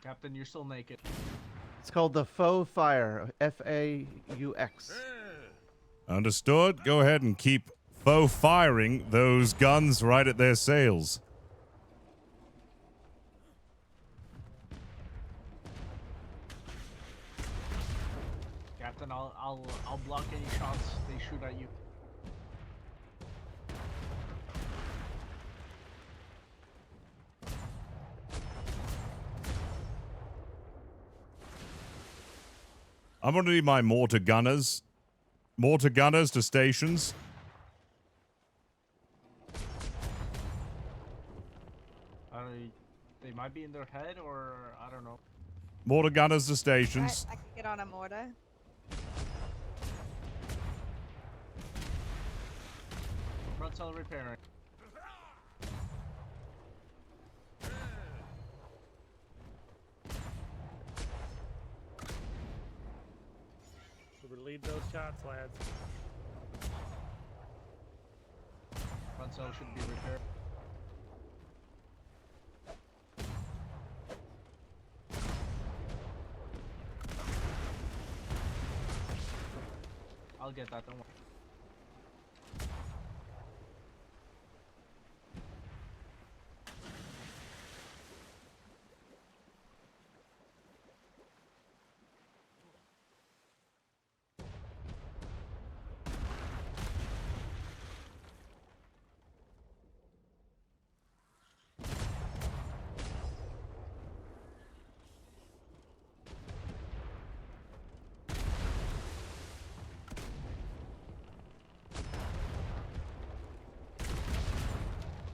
Captain, you're still naked. It's called the faux fire. F-A-U-X. Understood. Go ahead and keep faux firing those guns right at their sails. Captain, I'll block any shots they shoot at you. I'm gonna need my mortar gunners. Mortar gunners to stations. They might be in their head, or I don't know. Mortar gunners to stations. Right, I can get on a mortar. Front cell repairing. Should we lead those shots, lads? Front cell should be repaired. I'll get that, don't worry.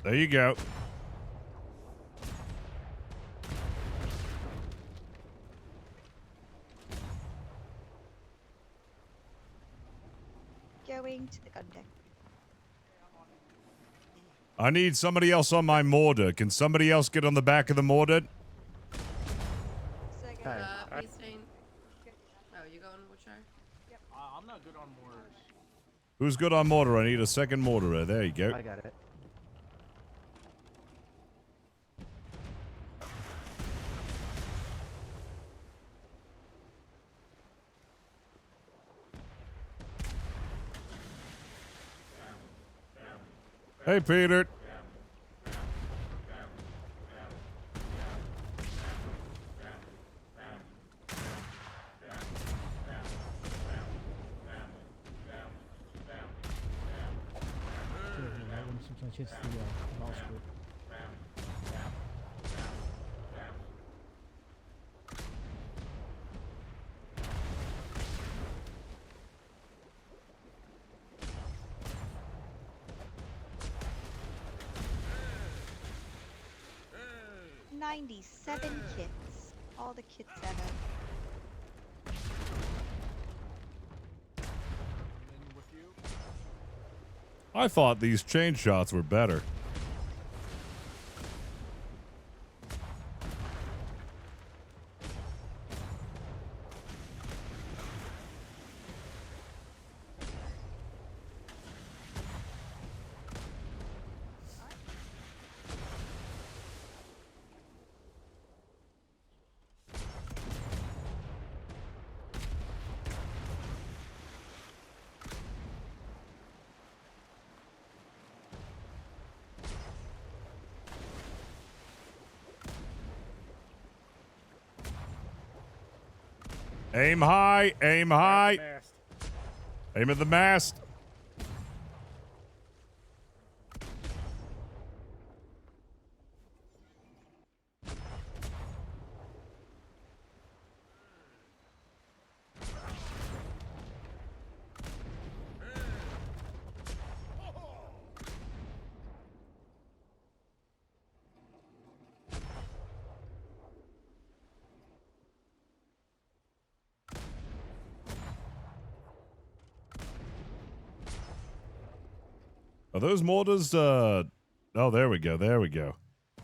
There you go. Going to the gun deck. I need somebody else on my mortar. Can somebody else get on the back of the mortar? Please stay. Oh, you going, Witcher? Yep. I'm not good on mortars. Who's good on mortar? I need a second mortarer. There you go. I got it. Hey, Peter. Sometimes hits the mouse grip. $97 kits. All the kits ever. I thought these chain shots were better. Aim high, aim high. Aim at the mast. Are those mortars, oh, there we go, there we go.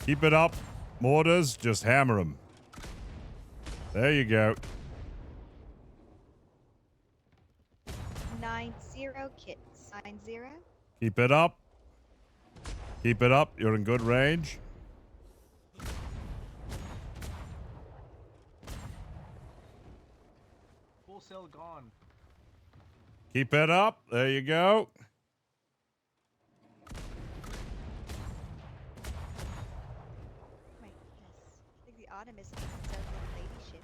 Keep it up. Mortars, just hammer them. There you go. 90 kits. 90. Keep it up. Keep it up. You're in good range. Full cell gone. Keep it up. There you go. My goodness. I think the Artemis is a lady ship.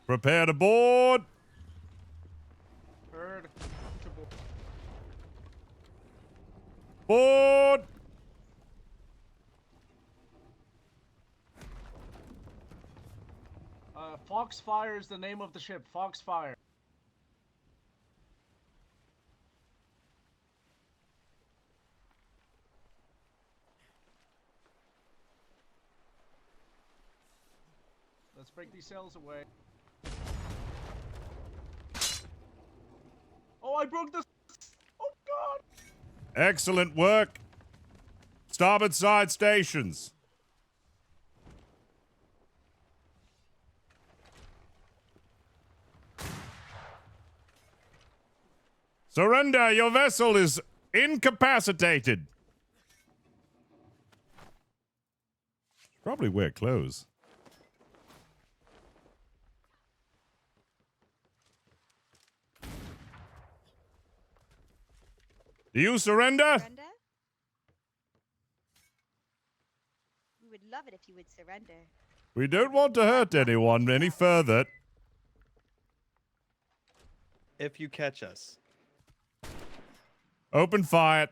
Prepare to board. Heard. Board. Foxfire is the name of the ship. Foxfire. Let's break these sails away. Oh, I broke this. Oh, God. Excellent work. Starboard side stations. Surrender. Your vessel is incapacitated. Probably wear clothes. Do you surrender? Surrender? We would love it if you would surrender. We don't want to hurt anyone any further. If you catch us. Open fire.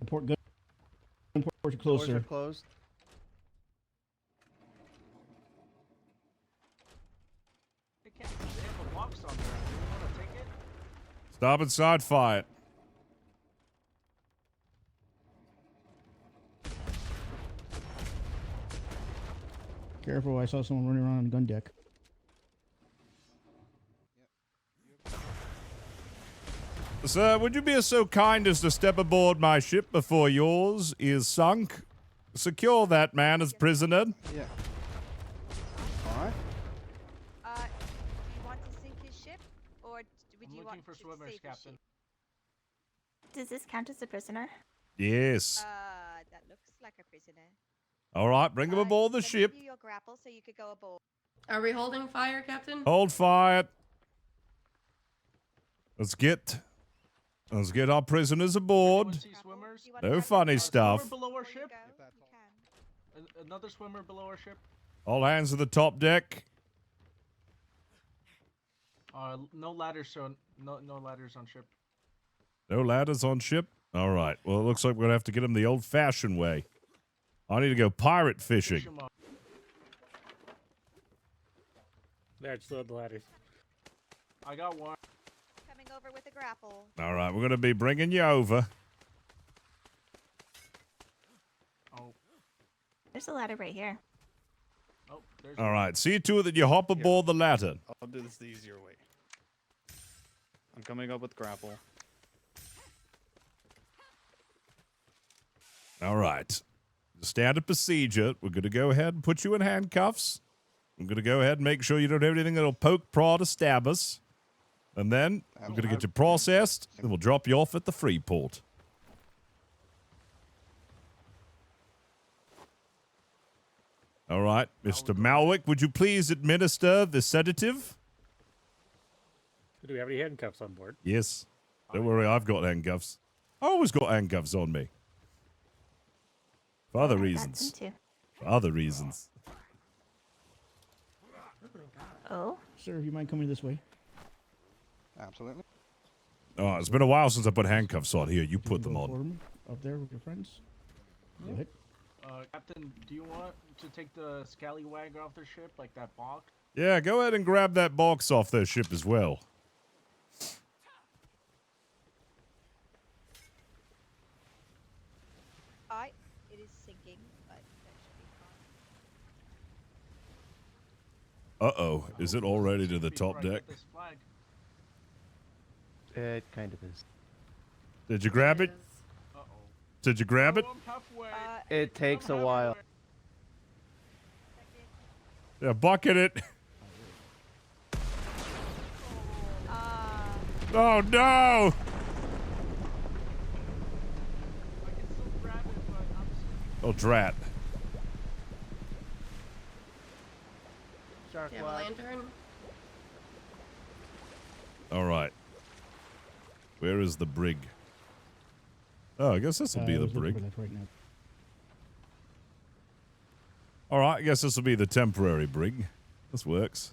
Port good. Ports are closer. Doors are closed. Hey, Captain, they have a box on there. Do you want to take it? Starboard side fire. Careful, I saw someone running around on the gun deck. Sir, would you be so kind as to step aboard my ship before yours is sunk? Secure that man as prisoner. Yeah. Alright. Do you want to sink his ship, or would you want for to swimmers, save his Captain. ship? Does this count as a prisoner? Yes. That looks like a prisoner. All right, bring him aboard the Let me ship. give you your grapple so you could go aboard. Are we holding fire, Captain? Hold fire. Let's get our prisoners aboard. See swimmers? No funny stuff. Swimmer below our ship? Another swimmer below our ship? All hands to the top deck. No ladders shown. No ladders on ship. No ladders on ship? All right. Well, it looks like we're going to have to get them the old-fashioned way. I need to go pirate fishing. Let's load the ladders. I got one. Coming over with a grapple. All right, we're going to be bringing you over. Oh. There's a ladder right here. Oh, there's All right, see to it that you hop aboard the ladder. I'll do this the easier way. I'm coming up with grapple. All right. Standard procedure. We're going to go ahead and put you in handcuffs. I'm going to go ahead and make sure you don't have anything that'll poke, prod, or stab us. And then we're going to get you processed, and we'll drop you off at the free port. All right, Mr. Malwick, would you please administer the sedative? Do we have any handcuffs on board? Yes. Don't worry, I've got handcuffs. I always got handcuffs on me. For other reasons. For other reasons. Oh? Sir, you mind coming this way? Absolutely. Oh, it's been a while since I put handcuffs on. Here, you put them on. Up there with your friends? Go ahead. Captain, do you want to take the scallywag off the ship, like that box? Yeah, go ahead and grab that box off their ship as well. Uh-oh. Is it already to the top deck? It kind of is. Did you grab it? Did you grab it? It takes a while. Yeah, bucket it. Oh, no! Oh, drat. Do you have a lantern? All right. Where is the brig? Oh, I guess this will be the brig. Right now. All right, I guess this will be the temporary brig. This works.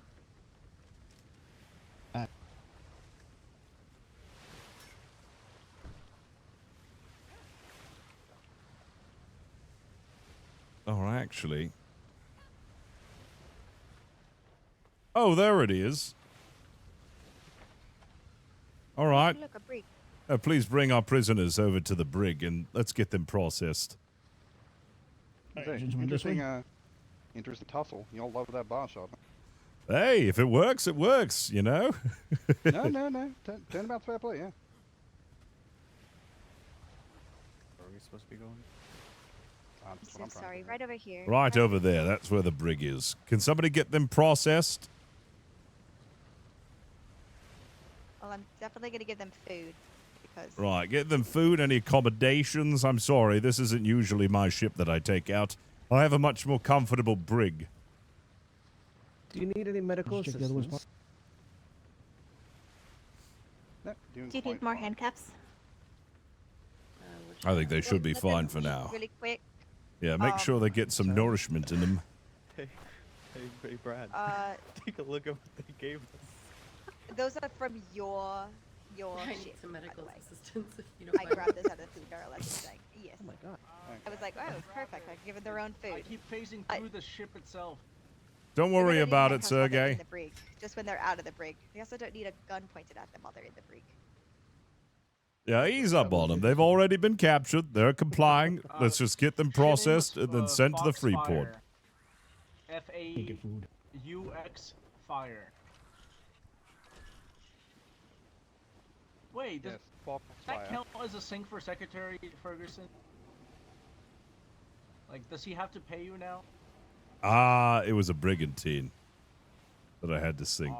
Oh, actually. Oh, there it is. All right. Look, a brig. Please bring our prisoners over to the brig and let's get them processed. Interesting, interesting tussle. You'll love that bar shot. Hey, if it works, you know? No. Turnabout's fair play, yeah. Where are we supposed to be going? I'm so sorry. Right over here. Right over there. That's where the brig is. Can somebody get them processed? Well, I'm definitely going to give them food. Because Right, get them food, any accommodations. I'm sorry, this isn't usually my ship that I take out. I have a much more comfortable brig. Do you need any medical Check the other one's assistance? No, Do you need more handcuffs? I think they should be fine for now. really quick. Yeah, make sure they get some nourishment in them. Hey, Brad. Take a look at what they gave us. Those are from your I need ship, some by medical the way. assistance if you don't I mind. grabbed this out of the food barrel. That's just like, yes. Oh my god. I was like, oh, perfect. I can give them their own food. I keep phasing through the ship itself. Don't They worry don't need about it, handcuffs while they're Sergey. in the brig, just when they're out of the brig. They also don't need a gun pointed at them while they're in the brig. Yeah, ease up on them. They've already been captured. They're complying. Let's just get them processed and then sent to the free port. F-A-U-X fire. Wait, does that count as a sink for Secretary Ferguson? Like, does he have to pay you now? It was a brigantine that I had to sink.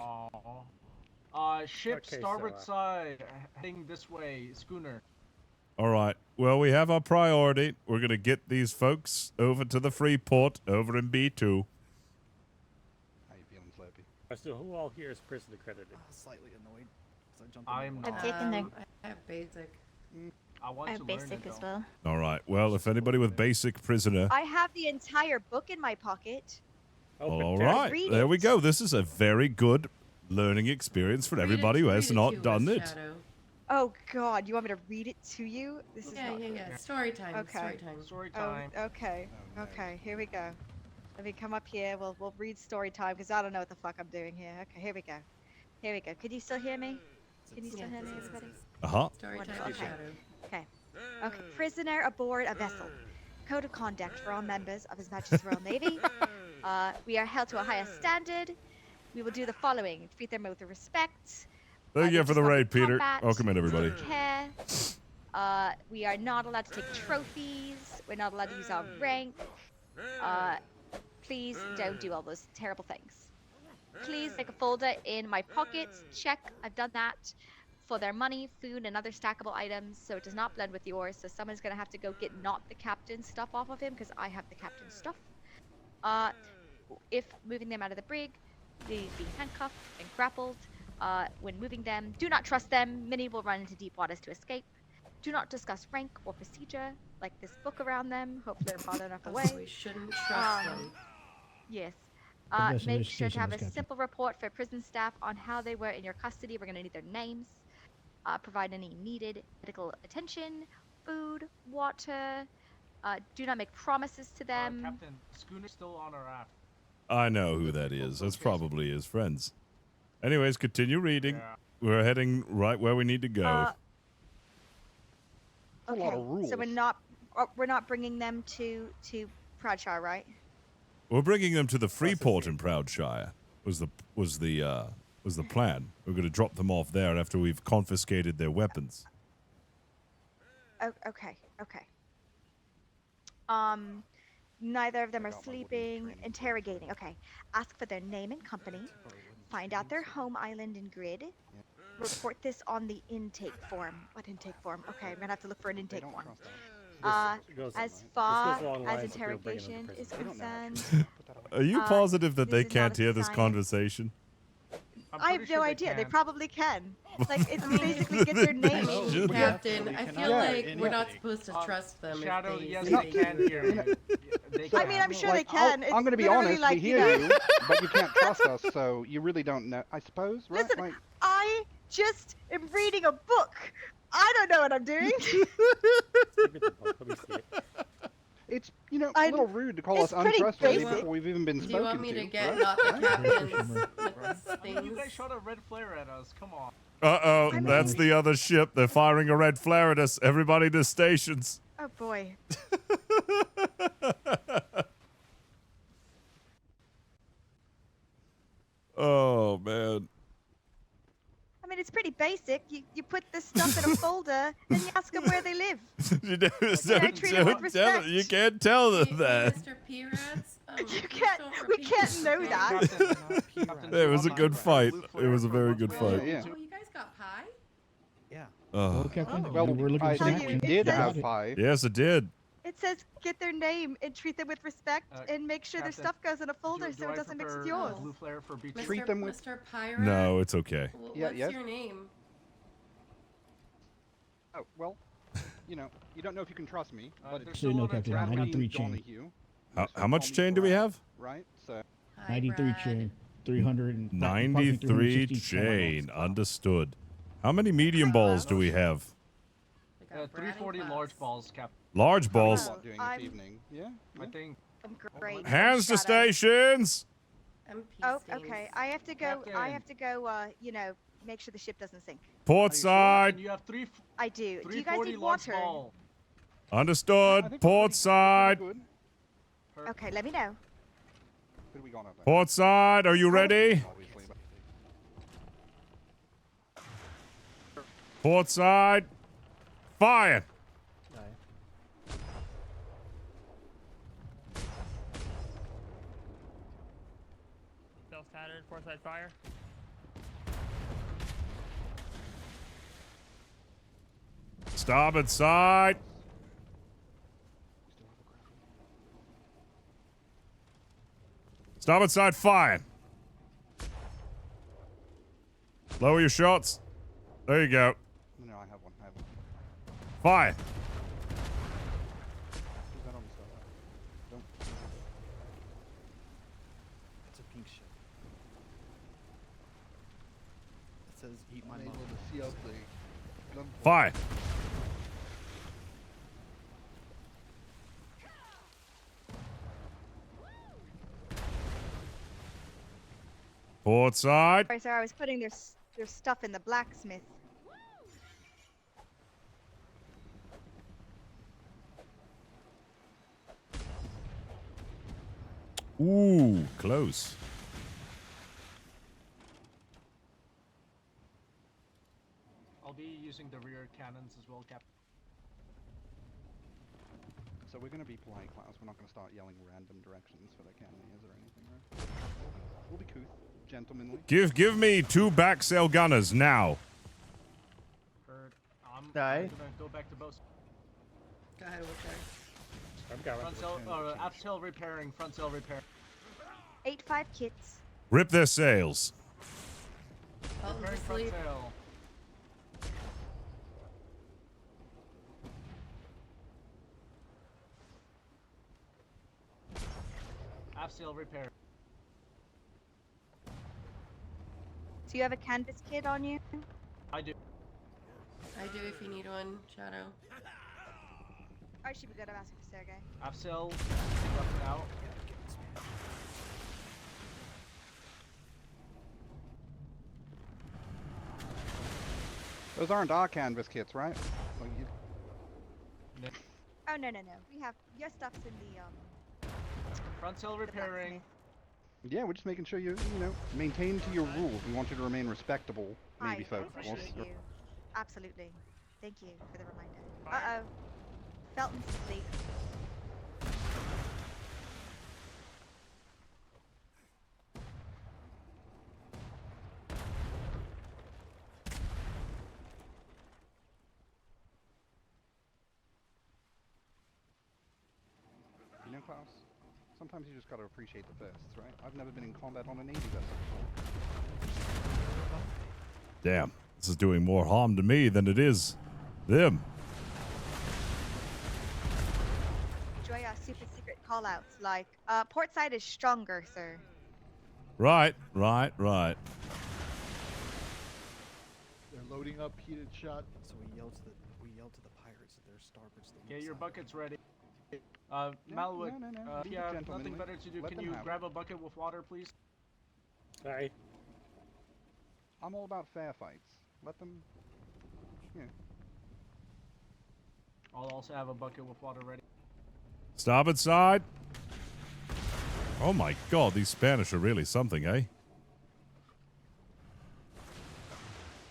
Ship Okay, starboard so, side, heading this way, schooner. All right. Well, we have our priority. We're going to get these folks over to the free port over in B2. How you feeling, Slappy? So who all here is prison accredited? Slightly annoyed. So I jumped I've taken the. I have basic. I have basic as well. All right. Well, if anybody with basic prisoner. I have the entire book in my pocket. All right. There we go. This is a very good learning experience for everybody who has not done it. Oh God, you want me to read it to you? This is not good. Yeah. Story time. Okay. Story time. Story time. Oh, okay. Okay. Here we go. Let me come up here. We'll read story time because I don't know what the fuck I'm doing here. Okay. Here we go. Here we go. Can you still hear me? Can you still hear me, everybody? Story Wonderful, time. okay. Okay. Okay. Prisoner aboard a vessel. Code of conduct for all members of His Majesty's Royal Navy. We are held to a higher standard. We will do the following: treat them with respect. Thank you for the raid, Peter. combat, Welcome in, everybody. Care. We are not allowed to take trophies. We're not allowed to use our rank. Please don't do all those terrible things. Please make a folder in my pockets. Check. I've done that. For their money, food, and other stackable items, so it does not blend with yours. So someone's gonna have to go get not the captain's stuff off of him because I have the captain's stuff. If moving them out of the brig, they need to be handcuffed and grappled. When moving them, do not trust them. Many will run into deep waters to escape. Do not discuss rank or procedure, like this book around them. Hopefully they're far enough away. We shouldn't trust them. Yes. Yes, Make it is sure to have a Captain. simple report for prison staff on how they were in your custody. We're going to need their names. Provide any needed medical attention, food, water. Do not make promises to them. Captain, schooner's still on our raft. I know who that is. That's probably his friends. Anyways, continue reading. Yeah. We're heading right where we need to go. A lot of rules. So we're not bringing them to Proudshire, right? We're bringing them to the free port in Proudshire. was the plan. We're going to drop them off there after we've confiscated their weapons. Oh, okay. Neither of them are sleeping. Interrogating. Okay. Ask for their name and company. Find out their home island and grid. Report this on the intake form. What intake form? Okay, I'm gonna have to look for an intake form. As far as interrogation is concerned, Are you positive that they this is not can't a hear this science. conversation? I have no idea. They probably can. Like, it's basically get their name. Captain, I feel like we're not supposed to trust them. Shadow, if yes, they they can hear you. I mean, I'm sure they can. It's I'm going to be literally honest, like, we hear you know. you, but you can't trust us, so you really don't know, I suppose, right? Listen, Like, I just am reading a book. I don't know what I'm doing. it's, you know, a little rude to call us untrustworthy before we've even been spoken to. Do you want me to get right? not the Right? captain's You guys shot a red flare at us. Come on. Uh-oh, that's the other ship. They're firing a red flare at us. Everybody to stations. Oh boy. Oh, man. I mean, it's pretty basic. You put this stuff in a folder, then you ask them where they live. You don't, treat them with don't tell respect. you can't tell them that. Mr. P-Rats? You can't. We can't know that. It was a good fight. It was a very good fight. Yeah. Oh, you guys got pie? Yeah. Oh. Well, we were looking for some I action. did says- have pie. Yes, it did. It says get their name and treat them with respect and make sure their Captain, stuff goes in a folder do so I it doesn't mix with prepare yours. blue flare for beach? Treat them with- Mr. Pirate? No, it's okay. What's your name? Oh, well, you know, you don't know if you can trust me, but it's So no, Captain, Bradley 93 chain. Donahue. How much chain do we have? Right, so... 93 chain, 300 and 93 360 chain. Understood. How many medium balls do we have? 340 large balls, Captain. Large balls. Doing I'm- this evening. Yeah. I think. I'm great. Hands to Shadow. stations. Oh, okay. I have to go. You know, make sure the ship doesn't sink. Port side. You have I do. Do you guys 340 need large water? ball. Understood. Port side. Okay, let me know. Who do we got up there? Port side. Are you ready? Obviously, but... Port side. Fire. Sails tattered, port side fire. Starboard side. Starboard side fire. Lower your shots. There you go. No, I have one. Fire. Put that on the side. Don't... It's a pink ship. It says eat my Unable mom. to see out the gun. Fire. Port side. Sorry, sir. I was putting their stuff in the blacksmith. Ooh, close. I'll be using the rear cannons as well, Captain. So we're going to be polite, class. We're not going to start yelling random directions for their cannoniers or anything, right? We'll be couth, gentlemanly. Give me 2 back sail gunners now. Heard. I'm Aye. gonna go back to both. Go ahead, Witcher. I'm going Front sail, aft sail repairing, front sail repair. 8-5 kits. Rip their sails. Oh, Repairing front sleep. sail. Aft sail repair. Do you have a canvas kit on you? I do. I do if you need one, Shadow. I should be good. I'm asking for Sergey. Aft sail left out. Those aren't our canvas kits, right? Well, you... Oh no. We have your stuff's in the Front sail repairing. Yeah, we're just making sure you maintain to your rules. We want you to remain respectable, maybe, I folk. Of course. appreciate you. Absolutely. Thank you for the reminder. Uh-oh. Felton's asleep. You know, Klaus, sometimes you just gotta appreciate the firsts, right? I've never been in combat on a Navy vessel before. Damn, this is doing more harm to me than it is them. Enjoy our super secret callouts like, port side is stronger, sir. Right. They're loading up heated shot. So we yelled to the pirates that their starboard's the Get your buckets ready. No, Malwick, no. if you Leave it have gentlemanly. nothing better to do, Let can them you have it. grab a bucket with water, please? Aye. I'm all about fair fights. Let them. Yeah. I'll also have a bucket with water ready. Starboard side. Oh my god, these Spanish are really something, eh?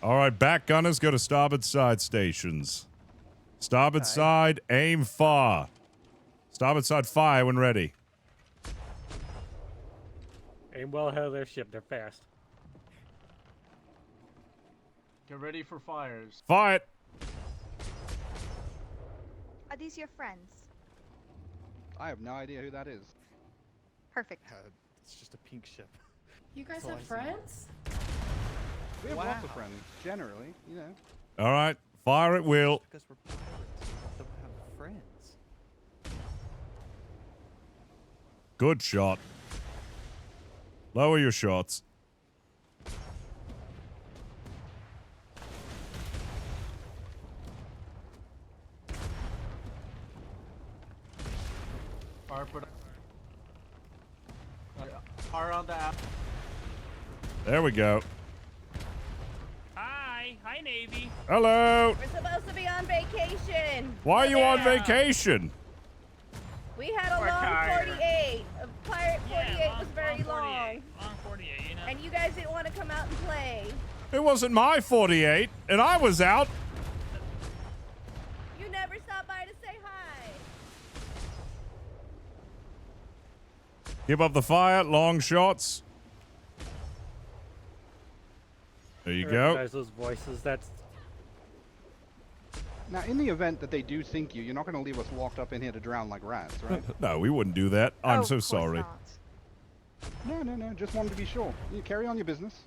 Alright, back gunners, go to starboard side stations. Starboard side, aim far. Starboard side, fire when ready. Aim well ahead of their ship. They're fast. Get ready for fires. Fire it! Are these your friends? I have no idea who that is. Perfect. It's just a pink ship. You guys That's all have I see. friends? We have lots of Wow. friends, generally, you know. Alright, fire at will. Because we're pirates. We don't have friends. Good shot. Lower your shots. Fire put. Fire on the app. There we go. Hi, Navy. Hello. We're supposed to be on vacation. Why are you on Yeah. vacation? We had a We're long tired. 48. Pirate 48 Yeah, was very long. 48. Long 48, you know. And you guys didn't want to come out and play. It wasn't my 48, and I was out. You never stopped by to say hi. Keep up the fire, long shots. There you go. Recognize those voices. That's Now, in the event that they do sink you, you're not going to leave us locked up in here to drown like rats, right? No, we wouldn't do that. Oh, I'm of so course sorry. not. No. Just wanted to be sure. You carry on your business.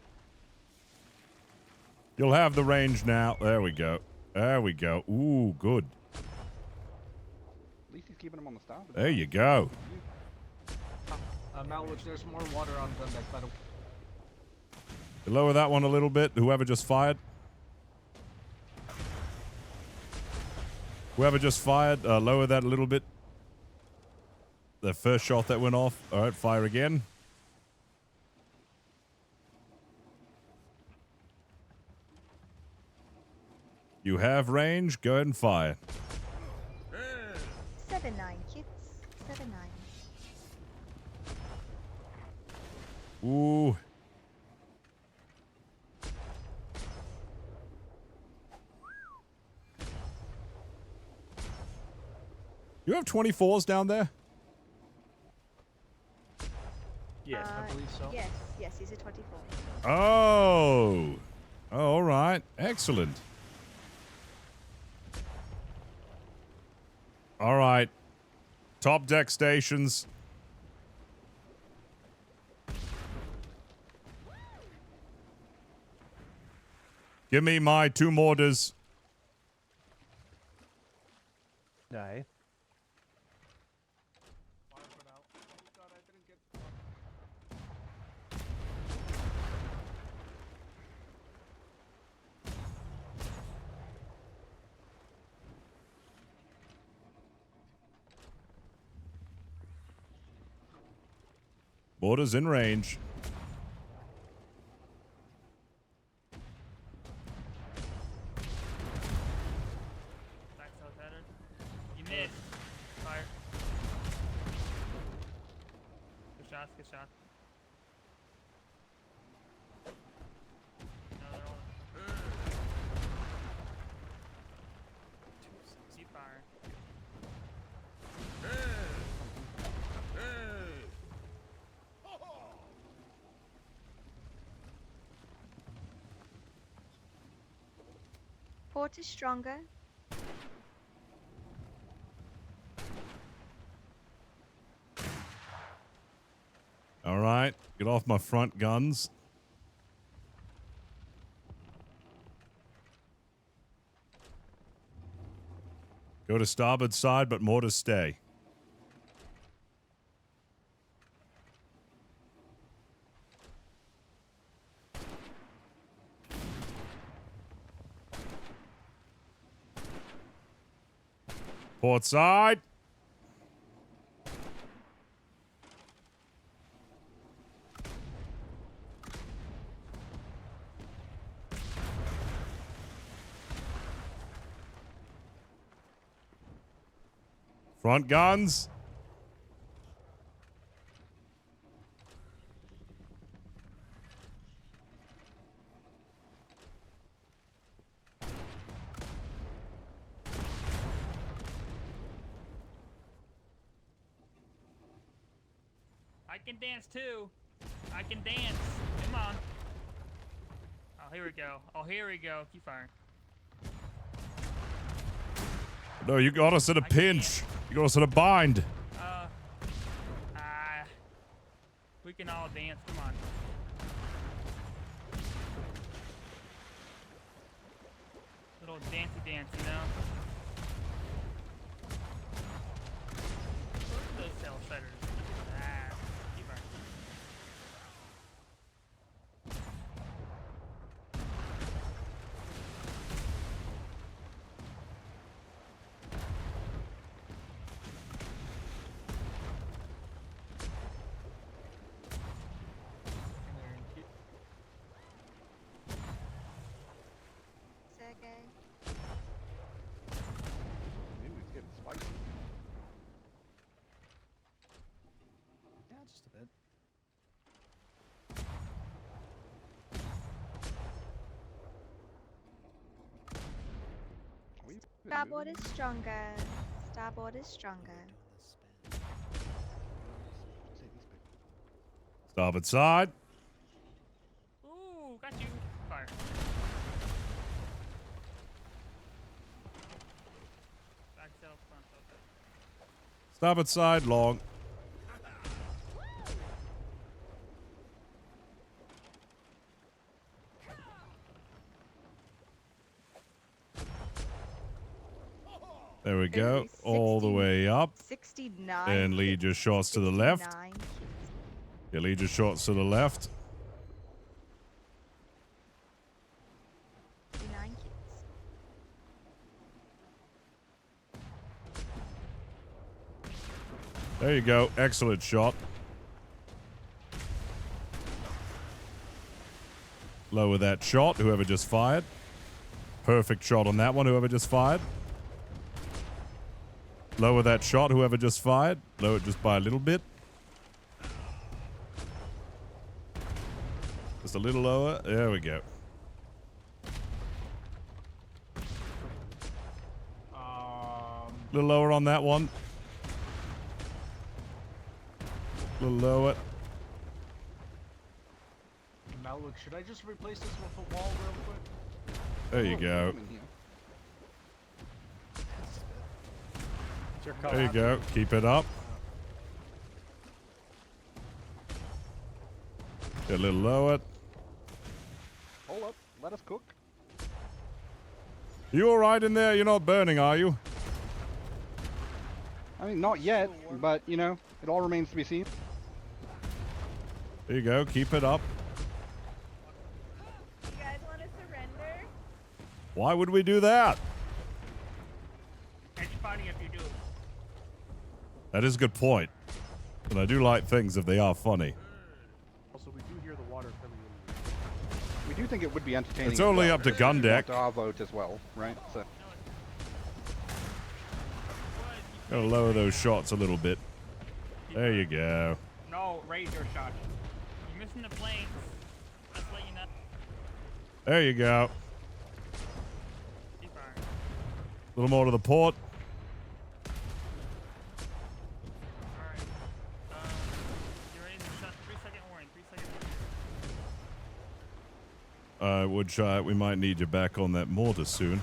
You'll have the range now. There we go. There we go. Ooh, good. At least he's keeping them on the starboard. There you go. Malwich, there's more water on gun deck, by the way. Lower that one a little bit. Whoever just fired. Whoever just fired, lower that a little bit. The first shot that went off. All right, fire again. You have range. Go ahead and fire. 7-9, kids. 7-9. Ooh. You have 24s down there? yes. I believe so. Yes, he's a 24. Oh. Oh, all right. Excellent. All right. Top deck stations. Give me my 2 mortars. Aye. Mortars in range. Back south headed. You missed. Fire. Good shot, good shot. Port is stronger. All right, get off my front guns. Go to starboard side, but more to stay. Port side. Front guns. I can dance too. I can dance. Come on. Oh, here we go. Oh, here we go. Keep firing. No, you got us in a pinch. You got us in a bind. We can all dance. Come on. Little dancey dance, you know? Where are those cell setters? Keep firing. Maybe it's getting spicy. Yeah, just a bit. Starboard is stronger. Starboard is stronger. Starboard side. Ooh, got you. Fire. Back sail, front sail. Starboard side, long. There we go. All the way up. 69. And lead your shots to the left. 69. Yeah, lead your shots to the left. 69 kids. There you go. Excellent shot. Lower that shot, whoever just fired. Perfect shot on that one, whoever just fired. Lower that shot, whoever just fired. Lower it just by a little bit. Just a little lower. There we go. A little lower on that one. A little lower. Maluk, should I just replace this with a wall real quick? There you go. There you go. Keep it up. Get a little lower. Hold up. Let us cook. You all right in there? You're not burning, are you? I mean, not yet, but, you know, it all remains to be seen. There you go. Keep it up. You guys want to surrender? Why would we do that? It's funny if you do. That is a good point. And I do like things if they are funny. Also, we do hear the water coming in. We do think it would be entertaining. It's only up to gun deck. To our vote as well, right? So. Gotta lower those shots a little bit. There you go. No, raise your shot. You're missing the planes. Just let you know. There you go. Keep firing. A little more to the port. Which we might need you back on that mortar soon.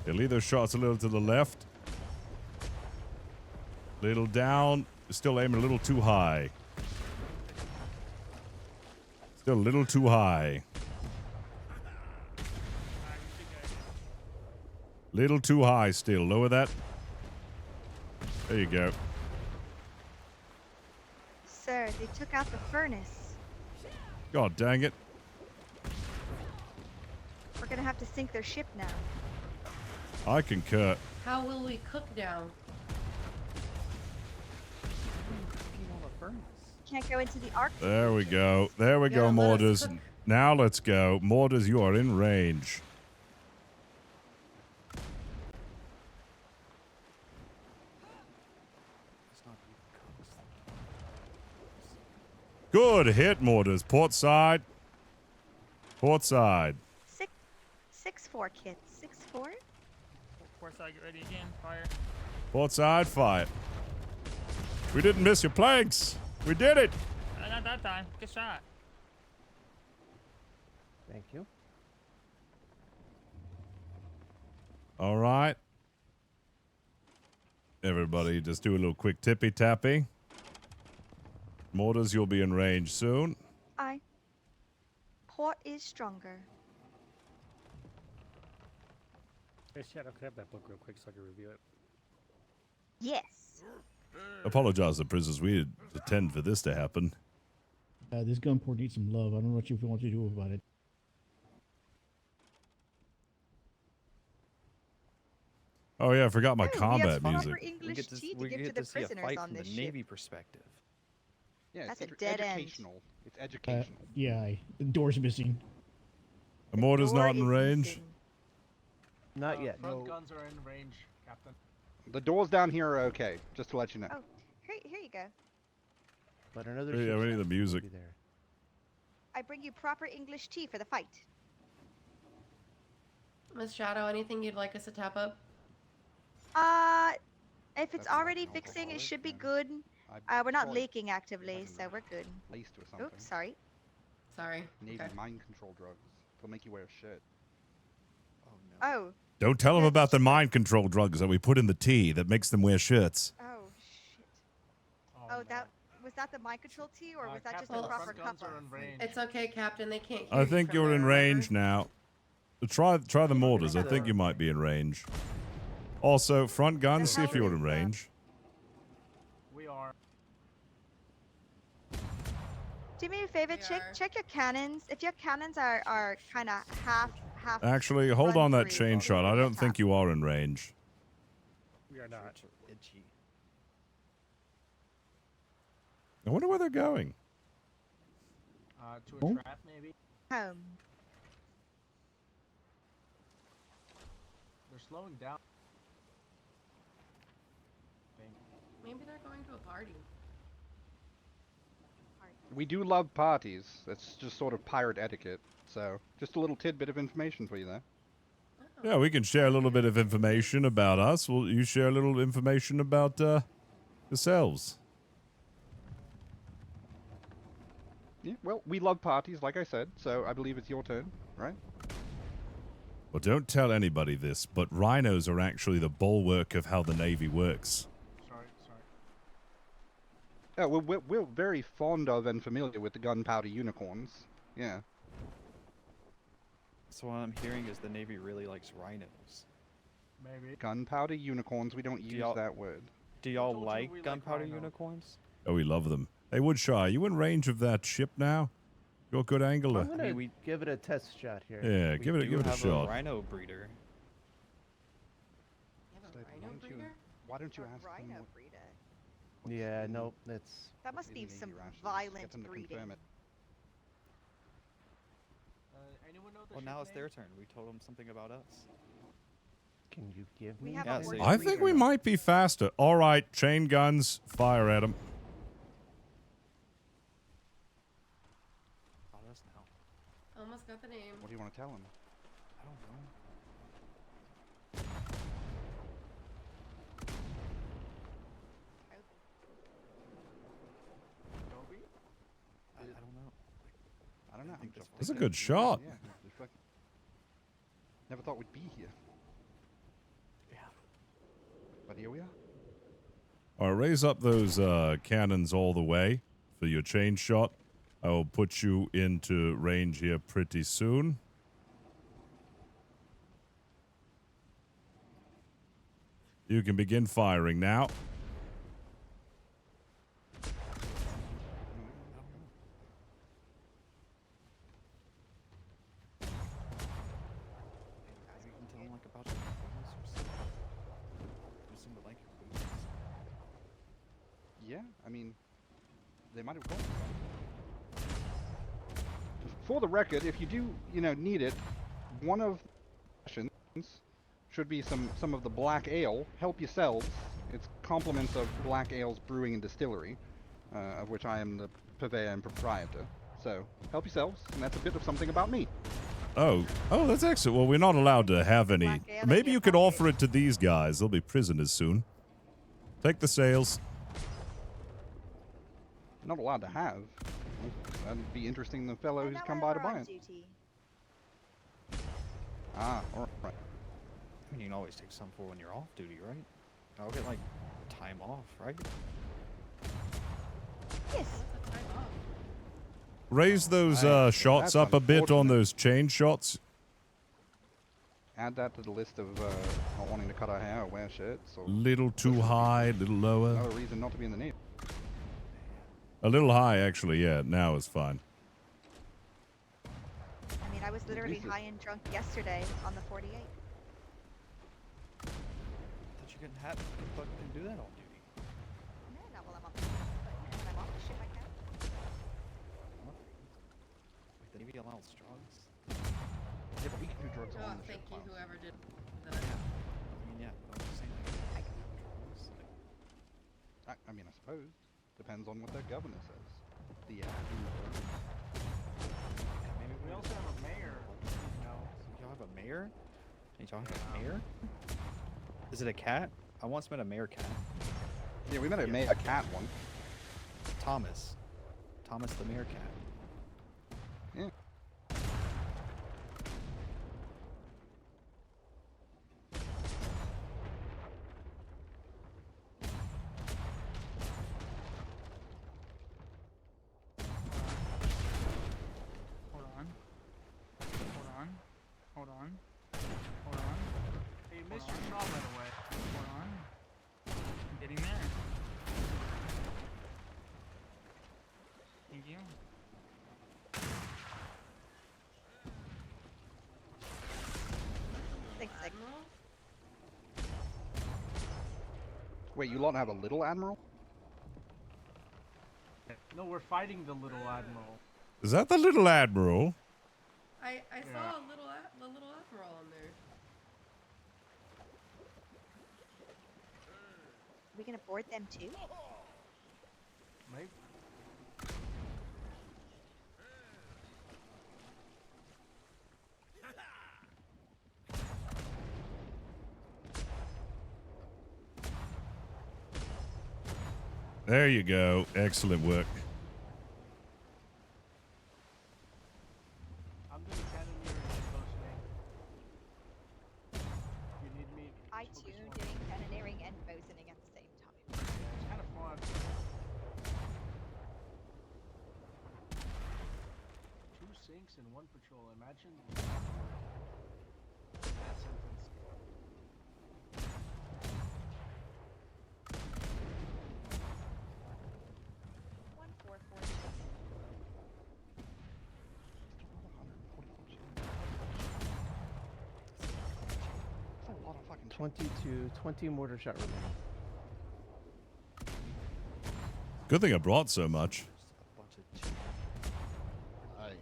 Yeah, leave those shots a little to the left. Little down. Still aiming a little too high. Still a little too high. Little too high still. Lower that. There you go. Sir, they took out the furnace. God dang it. We're gonna have to sink their ship now. I concur. How will we cook now? Can't go into the arc. There we go. There we go, let us Mortars. cook. Now let's go. Mortars, you are in range. Good hit, Mortars. Port side. Port side. 6-4, kids. 6-4. Force side, get ready again. Fire. Port side, fire. We didn't miss your planks. We did it. Not that time. Good shot. Thank you. All right. Everybody, just do a little quick tippy tappy. Mortars, you'll be in range soon. Aye. Port is stronger. Hey, Shadow, can I have that book real quick so I can review it? Yes. Apologize to prisoners. We didn't intend for this to happen. This gun port needs some love. I don't know what you want to do about it. Oh yeah, I forgot my Oh, we have combat proper music. English tea to we give get to the to see a prisoners fight on from the this Navy ship. perspective. Yeah, That's it's a dead end. educational. It's educational. Yeah, the door's missing. The mortar's door not in is range. missing. Not yet. Front guns are in range, Captain. The doors down here are okay, just to let you know. Oh, here you go. But another Yeah, ship's we need the not music. gonna be there. I bring you proper English tea for the fight. Miss Shadow, anything you'd like us to tap up? If it's That's already not fixing, it alcoholic, should be yeah. good. I We're not thought leaking actively, wasn't so we're good. laced with something. Oops, sorry. Sorry. Navy Okay. mind control drugs. They'll make you wear shit. Oh, Don't tell them about the mind control drugs that we put in the tea that makes them wear shirts. oh, shit. Oh, that was that the mind control tea, or was that just a Captain, proper front guns cuppa? are in range. It's okay, Captain. They can't hear I you think from you're there, in remember? range now. Try the mortars. I think you might be in range. Also, front guns, see if you're in range. We are. Do me a favor, check your cannons. If your cannons are kind of half. Actually, hold on that run-through, chain then shot. I we'll don't attack. think you are in range. We are not. Itchy. I wonder where they're going. To a Oh. trap, maybe. Home. They're slowing down. Maybe they're going to a party. We do love parties. It's just sort of pirate etiquette. So, just a little tidbit of information for you there. Yeah, we can share a little bit of information about us. Will you share a little information about yourselves? Yeah, well, we love parties, like I said, so I believe it's your turn, right? Well, don't tell anybody this, but rhinos are actually the bulwark of how the Navy works. Sorry. Oh, well, we're very fond of and familiar with the gunpowder unicorns. Yeah. So what I'm hearing is the Navy really likes rhinos. Maybe. Gunpowder unicorns, we don't use y'all- that word. Do y'all told you like we like gunpowder rhino. unicorns? Oh, we love them. Hey, Woodshy, are you in range of that ship now? You got good angle. I'm there? gonna we- give it a test shot here. Yeah, We give it do a have shot. rhino breeder. You have a Slade, rhino breeder? Why don't you A ask them rhino what- breeder. Yeah, nope, that's... That must in be the some rations? Get violent them to breeding. confirm it. Anyone know the Well, ship now it's name? their turn. We told them something about us. Can you give We me... have Yeah, a so horse I breeder think we now. might be faster. All right, chain guns, fire at them. About us now. Almost got the name. What do you want to tell them? I don't know. I don't know. I don't know. think I'm just That's a thinking. good shot. Yeah, just fucking- Never thought we'd be here. Here we are. All right, raise up those cannons all the way for your chain shot. I will put you into range here pretty soon. You can begin firing now. Yeah, I mean, they might have gone. For the record, if you do, need it, one of the sessions should be some of the black ale. Help yourselves. It's compliments of Black Ale's Brewing and Distillery, of which I am the purveyor and proprietor. So, help yourselves, and that's a bit of something about me. Oh, that's excellent. Well, we're not allowed to have any. Maybe you could offer it to these guys. They'll be prisoners soon. Take the sales. Not allowed to have. That'd be interesting, the fellow who's come by to buy it. Ah, alright. I mean, you can always take some for when you're off duty, right? I'll get, like, time off, right? Yes. Raise those shots up a bit on those chain shots. Add that to the list of not wanting to cut our hair or wear shirts. Or Little too high, little lower. another reason not to be in the Navy. A little high, actually, yeah. Now is fine. I mean, I was literally high and drunk yesterday on the 48. Thought you couldn't fucking do that on duty. No, not while I'm on the ship, but when I'm off the ship, I can. Wait, the Navy allows drugs? Yeah, but we can do drugs on the ship. Thank you, whoever did that. I mean, yeah, but I'm just saying, like, I mean, I suppose. Depends on what their governor says. maybe We also have a mayor. Y'all have a mayor? Y'all have a mayor? Is it a cat? I once met a mayor cat. Yeah, we met a mayor cat one. Thomas. Thomas the mayor cat. Yeah. Hold on. Hey, Mr. Shaw, by the way. Hold on. I'm getting there. Thank you. Thanks, Nick. Wait, you lot have a little admiral? No, we're fighting the little admiral. Is that the little admiral? I saw the little admiral on there. Are we gonna board them too? Maybe. There you go. Excellent work. I'm doing cannoneer and bosuning. You need me? I too doing cannoneering and bosuning at the same time. Yeah, it's kind of fun. 2 sinks and 1 patrol. Imagine that sentence. That's a lot of fucking 20 mortar shot remaining. Good thing I brought so much. Aye.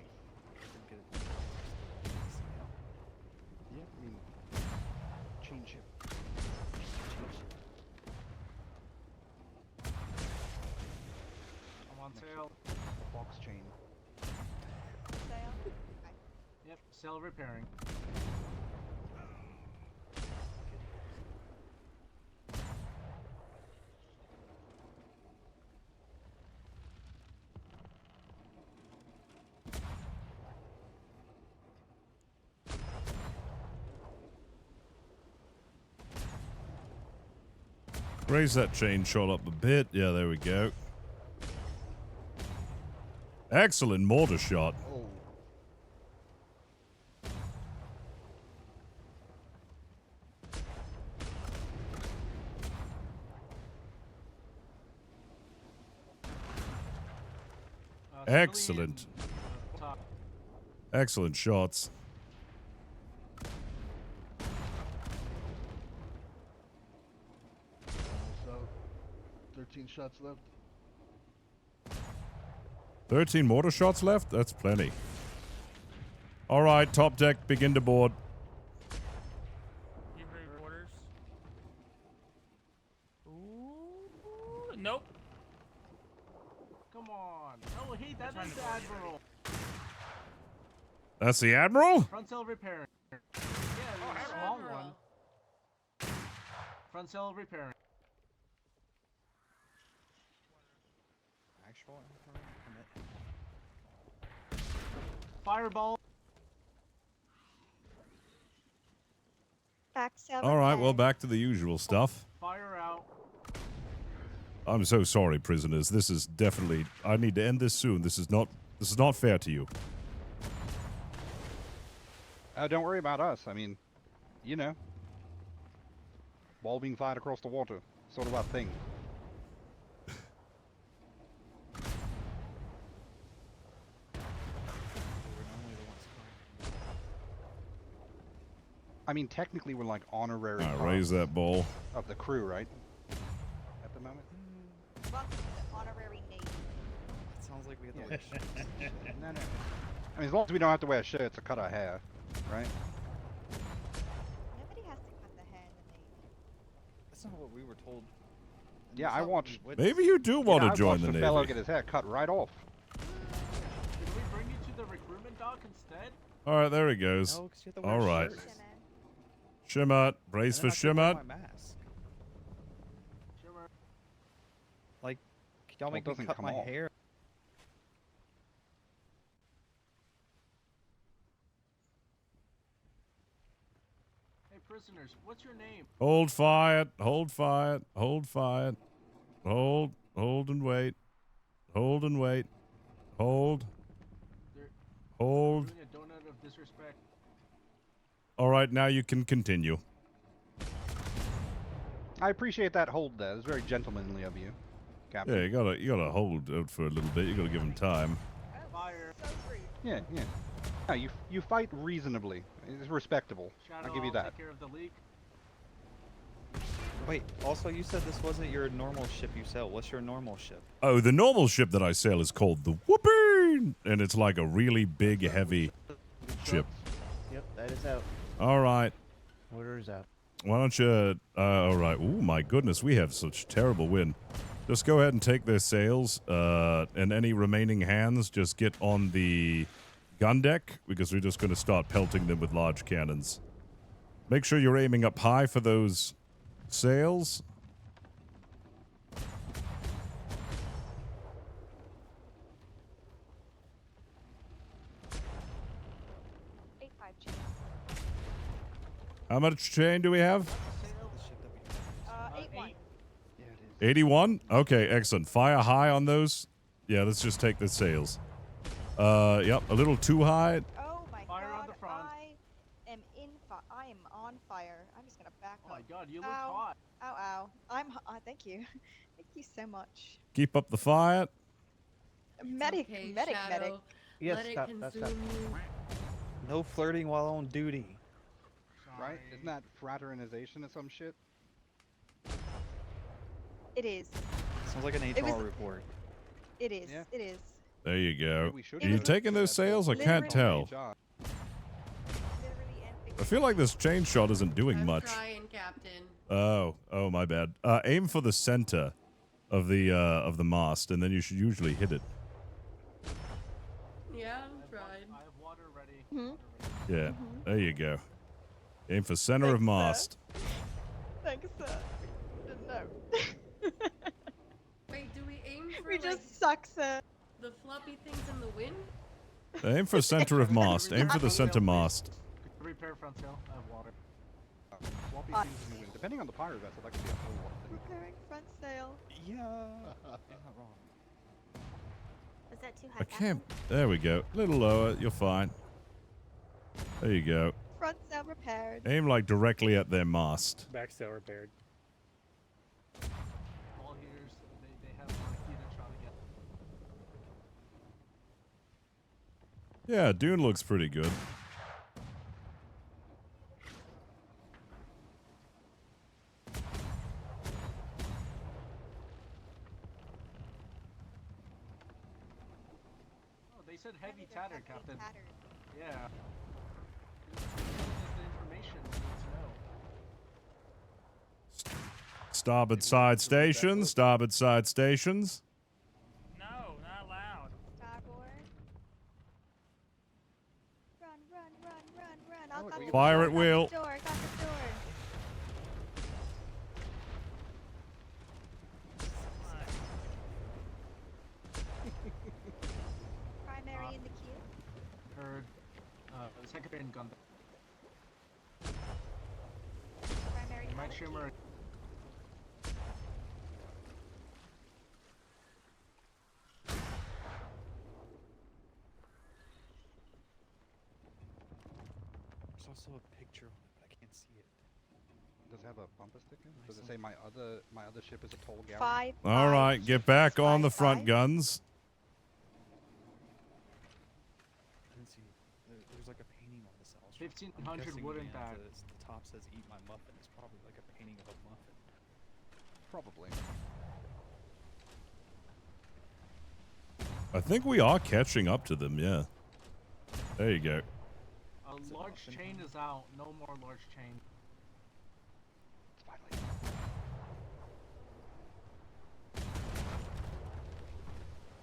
Yeah, I mean, chain ship. I'm on sale. Box chain. Sale? Yep, sale repairing. Raise that chain shot up a bit. Yeah, there we go. Excellent mortar shot. Oh. Excellent. Excellent shots. So, 13 shots left. 13 mortar shots left? That's plenty. All right, top deck, begin to board. Give her orders. Ooh, nope. Come on. Oh, hey, that is the Admiral. That's the Admiral? Front sail repairing. Yeah, the small one. Front sail repairing. Actual Fireball. Back 7. All right, well, back to the usual stuff. Fire out. I'm so sorry, prisoners. This is definitely... I need to end this soon. This is not fair to you. Don't worry about us. I mean, you know. Ball being fired across the water. Sort of our thing. I mean, technically we're like honorary All right, raise that ball. of the crew, right? At the moment? Welcome to the honorary Navy. Sounds like we have to Yeah. wear shirts. No. I mean, as long as we don't have to wear shirts or cut our hair, right? Nobody has to cut the hair in the Navy. That's not what we were told. And Yeah, that's I not what watched. we Maybe you do want to join the a fellow Navy. get his hair cut right off. Did we bring you to the recruitment dock instead? All right, there he goes. No, 'cause you have to wear All right. shirts. Shimmer, brace for And then I have to Shimmer. wear my mask. Like, can y'all Well, make it me doesn't cut come my off. hair? Hey, prisoners, what's your name? Hold fire, hold fire, hold fire. Hold and wait. Hold and wait. Hold. They're Hold. doing a donut of disrespect. All right, now you can continue. I appreciate that hold there. It's very gentlemanly of you, Captain. Yeah, you gotta hold out for a little bit. You gotta give him time. Fire. Yeah. Yeah, you fight reasonably. It's respectable. Shadow, I'll give you I'll that. take care of the leak. Wait, also you said this wasn't your normal ship you sail. What's your normal ship? Oh, the normal ship that I sail is called the Whooping, and it's like a really big, heavy ship. Yep, that is out. All right. Order is out. Why don't you... all right. Oh, my goodness. We have such terrible wind. Just go ahead and take their sails, and any remaining hands just get on the gun deck, because we're just going to start pelting them with large cannons. Make sure you're aiming up high for those sails. How much chain do we have? 8-1. 81? Okay, excellent. Fire high on those. Yeah, let's just take the sails. Yep, a little too high. Oh my Fire on god, the front. I am I am on fire. I'm just gonna back Oh up. my god, you look Ow. hot. Ow. Thank you. Thank you so much. Keep up the fire. Medic. Yes, Let it stop, consume stop. you. No flirting while on duty. Right? Isn't that fraternization or some shit? It is. Sounds like an It was- HR report. It is. Yeah. It is. There you go. We should Are you do that. taking those sails? I can't tell. John. I feel like this chain shot isn't doing I'm much. trying, Captain. Oh, my bad. Aim for the center of the mast, and then you should usually hit it. Yeah, I'm trying. I have water ready. Mm-hmm. Yeah, there you go. Aim for center of mast. Thanks, sir. Didn't know. Wait, do we aim for We like, just suck, sir. the floppy things in the wind? Aim for center of mast. Aim for the center mast. Repair front sail. I have water. Floppy Uh, seems to win. Depending on the pirate vessel, that could be a whole lot of things. Repairing front sail. Yeah. You're not wrong. Was that too high? I can't. There we go. A little lower. You're fine. There you go. Front sail repaired. Aim like directly at their mast. Back sail repaired. All here's they have Marquita trying to get. Yeah, Dune looks pretty good. Oh, they said heavy tatter, Captain. Yeah. This is the information we need to know. Starboard side stations. Starboard side stations. No, not allowed. Starboard. Run. I'll got the Fire door, at will. Got the door. Primary in the queue. Heard. Secondary and gun. Primary. Mike Shimmer. There's also a picture on it, but I can't see it. Does it have a bumper sticker? Does it say my other ship is a tall galley? 5. All right, get back on the front 5. guns. I didn't see. There's like a painting on this house. 1500 wooden bag. The top says "Eat my muffin." It's probably like a painting of a muffin. Probably. I think we are catching up to them. Yeah. There you go. A large chain is out. No more large chain.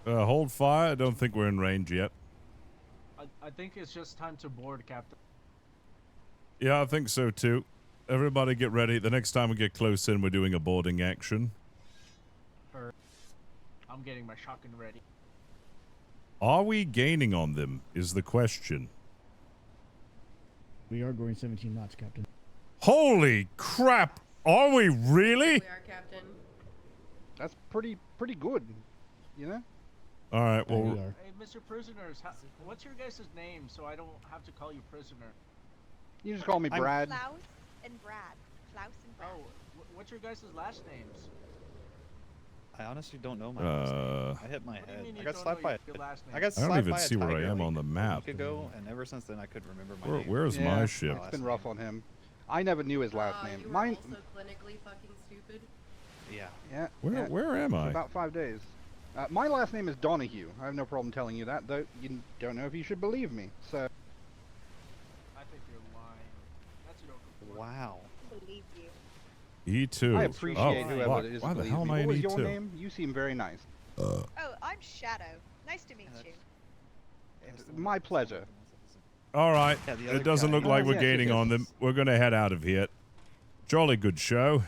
Hold fire. I don't think we're in range yet. I think it's just time to board, Captain. Yeah, I think so too. Everybody get ready. The next time we get close in, we're doing a boarding action. Heard. I'm getting my shotgun ready. Are we gaining on them is the question. We are going 17 knots, Captain. Holy crap! Are we really? We are, Captain. That's pretty good, you know? All right, well, Hey, Mr. Prisoners, what's your guys' name so I don't have to call you prisoner? You just call me Brad. Klaus and Brad. Klaus and Brad. Oh, what's your guys' last names? I honestly don't know my last name. I hit my What do you head. mean I you got don't slapped know by your last name? I got I slapped don't even by a see where I tiger, am like, on the a map. week ago, and ever since then I couldn't remember my name. Where's Yeah, my ship? It's been rough on him. I never knew his last name. You were Mine. also clinically fucking stupid. Yeah. Yeah. Where am I? About 5 days. My last name is Donahue. I have no problem telling you that, though you don't know if you should believe me. So. I think you're lying. That's an Wow. Believe you. E2. I appreciate whoever fuck. it is. Why that the believes hell am me. I in What was E2? your name? You seem very nice. Oh, I'm Shadow. Nice to meet you. My pleasure. All right. Yeah, the other It doesn't guy- look like Oh, we're yes, gaining yes, on them. We're going to head out of here. Jolly good show.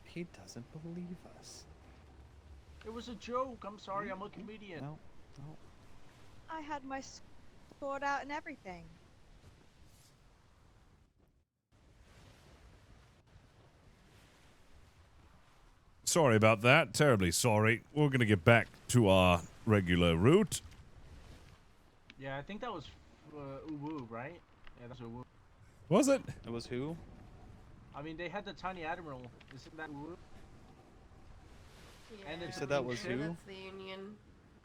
He doesn't believe us. It was a joke. I'm sorry. I'm a comedian. No. I had my sword out and everything. Sorry about that. Terribly sorry. We're going to get back to our regular route. Yeah, I think that was Uwu, right? Yeah, that's Uwu. Was it? It was who? I mean, they had the tiny admiral. Isn't that Uwu? Yeah, And You said that was who? That's the Union.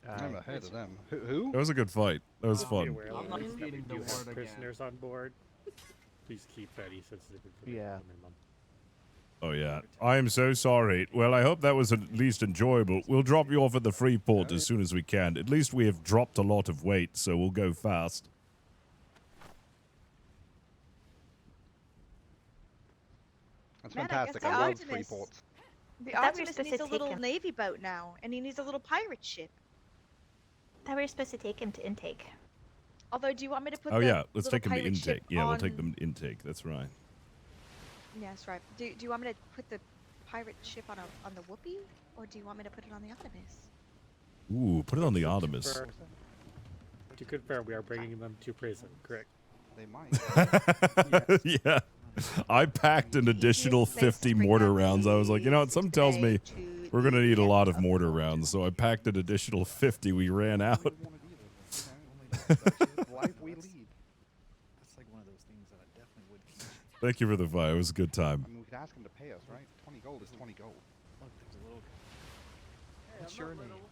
I've never heard of them. Who? That was a good fight. That was Be fun. aware, I'm not ladies, that we feeding the do have word again. prisoners on board. Please keep very sensitive information Yeah. to minimum. Oh, yeah. I am so sorry. Well, I hope that was at least enjoyable. We'll drop you off at the free port as soon as we can. At least we have dropped a lot of weight, so we'll go fast. That's Man, I fantastic. guess I the love free Optimus- ports. The I thought we were Optimus supposed needs to a take little him. navy boat now, and he needs a little pirate ship. Thought we were supposed to take him to intake. Although, do you want me to put Oh, the yeah. Let's little take them to pirate ship intake. Yeah, we'll take on- them to intake. That's right. Yeah, that's right. Do you want me to put the pirate ship on the Whoopee, or do you want me to put it on the Optimus? Ooh, put it on the Artemis. To confirm, we are bringing them to prison, correct? They might. Yeah. I packed an additional 50 mortar rounds. I was like, you know what? Something tells me we're going to need a lot of mortar rounds. So I packed an additional 50. We ran out. Life we lead. That's like one of those things that I definitely would teach. Thank you for the fight. It was a good time. I mean, we could ask him to pay us, right? 20 gold is 20 gold. Look, there's a little guy. Hey, What's I'm your not name? little.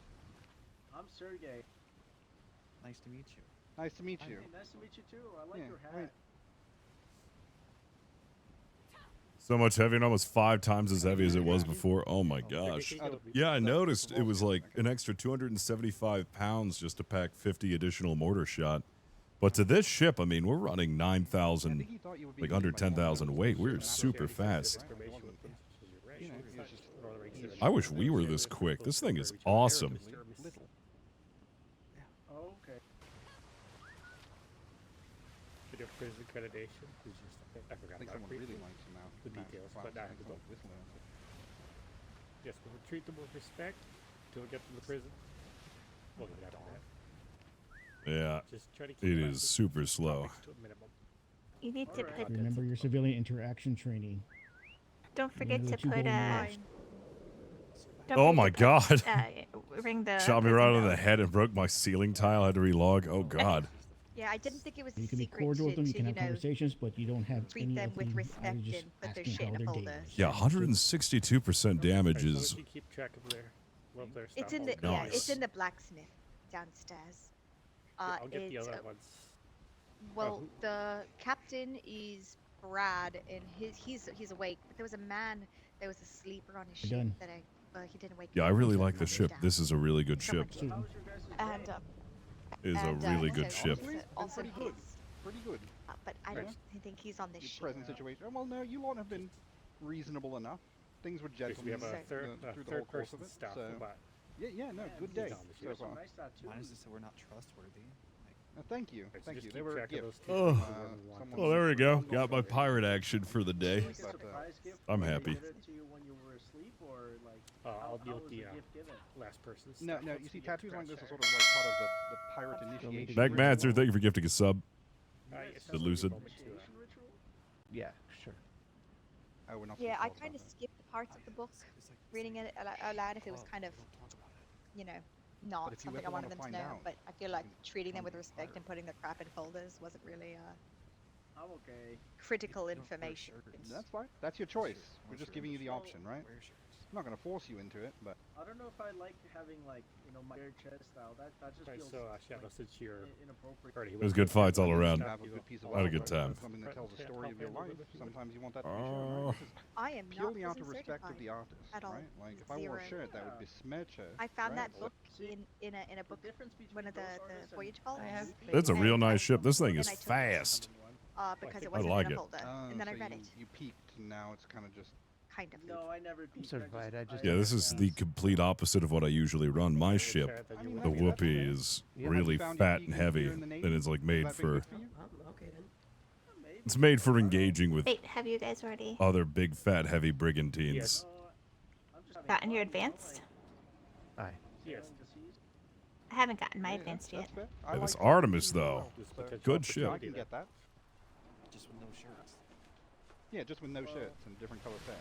I'm Sergey. Nice to meet you. Nice to meet you. Hey, nice to meet you too. I like Yeah, your hat. right. So much heavy, and almost 5 times as heavy as it was before. Oh my gosh. Yeah, I noticed it was like an extra 275 pounds just to pack 50 additional mortar shot. But to this ship, I mean, we're running 9,000, like under 10,000 weight. We're super fast. I wish we were this quick. This thing is awesome. Oh, okay. Video prison accreditation. I forgot I think about someone really likes him out. the details, but I have to go. Yes, we will treat them with respect until we get to the prison. Well, we got all that. Yeah, Just try to keep it my is super slow. to a minimum. You need to put. Remember your civilian interaction training. Don't forget Remember to the two put golden rules. don't Oh forget my to god. ring the. Shot me prison right on bell. the head and broke my ceiling tile. I had to relog. Oh god. Yeah, I didn't think it was You can be secret cordial with them, you to can you have know, conversations, but you don't have treat any them of with the respect others just and put their asking shit how in a their day folder. was. Yeah, 162% damage As long as is you keep track of their welfare It's stuff, in the I'll yeah, get it's it. in the blacksmith downstairs. I'll get the It's, other ones. well, the captain is Brad, and he's awake. But there was a man that was a sleeper on his ship Done. that he didn't wake Yeah, up. I really so like the he ship. down. This is a really good ship. And It is a and, really good ship. Also pretty good. his, Pretty good. but I don't Yeah. think he's on this The ship. present situation. Well, no, you lot have been reasonable enough. Things were Because we gentlemen have a third, through the whole course person of it. staff, So, but yeah, no, good he's day on the so ship. far. Mine is just that we're not trustworthy. Thank you, so thank just you. keep They were a track of gift. those two Oh. things and then we want them. Well, there we go. Got my pirate action for the day. I'm happy. Did it to you when you were asleep, or like? I'll deal how with was the gift given? last person. No, no. You see, tattoos like this are sort of like part of the pirate initiation. Mac Manser, thank you for gifting a sub. Yes, The Lucid. Yeah, sure. Oh, we're not. Yeah, I kind of skipped parts of the book, reading it out loud if it was kind of, you know, But not if you something I ever wanted wanna them to find know. out, But I feel like treating them with respect and putting their crap in folders wasn't really I'm okay. critical information. That's fine. That's your choice. We're just giving you the option, right? I'm not gonna force you into it, but I don't know if I like having like my bare chest style. That just Alright, feels so Shadow, since you're inappropriate. already It was good fights all around. have a good piece of I had a good art, time. something that tells a story of your life. Sometimes you want that to be Oh. shown. Right? This is I am not purely out of prison respect of certified the artist, at all. right? Like if I wore a Zero. shirt, that would besmirch her. I found right? that book in a book, one of the voyage vaults. It's a real nice ship. This thing And is I took it, fast. because it I wasn't like in a it. folder, and then I So read you, it. you peaked, and now it's kind of just. Kind of. No, I never. I'm certified. I just Yeah, this is the complete opposite of what I usually run. My ship, the Whoopee, is really fat and heavy, and it's like made for. Okay then. It's made for engaging with Wait, have you guys already other big, fat, heavy brigantines. gotten your advanced? Aye. Yes. I haven't gotten my advanced yet. Yeah, this Artemis, though, good ship. I can get that. Just with no shirts. Yeah, just with no shirts and different color sails.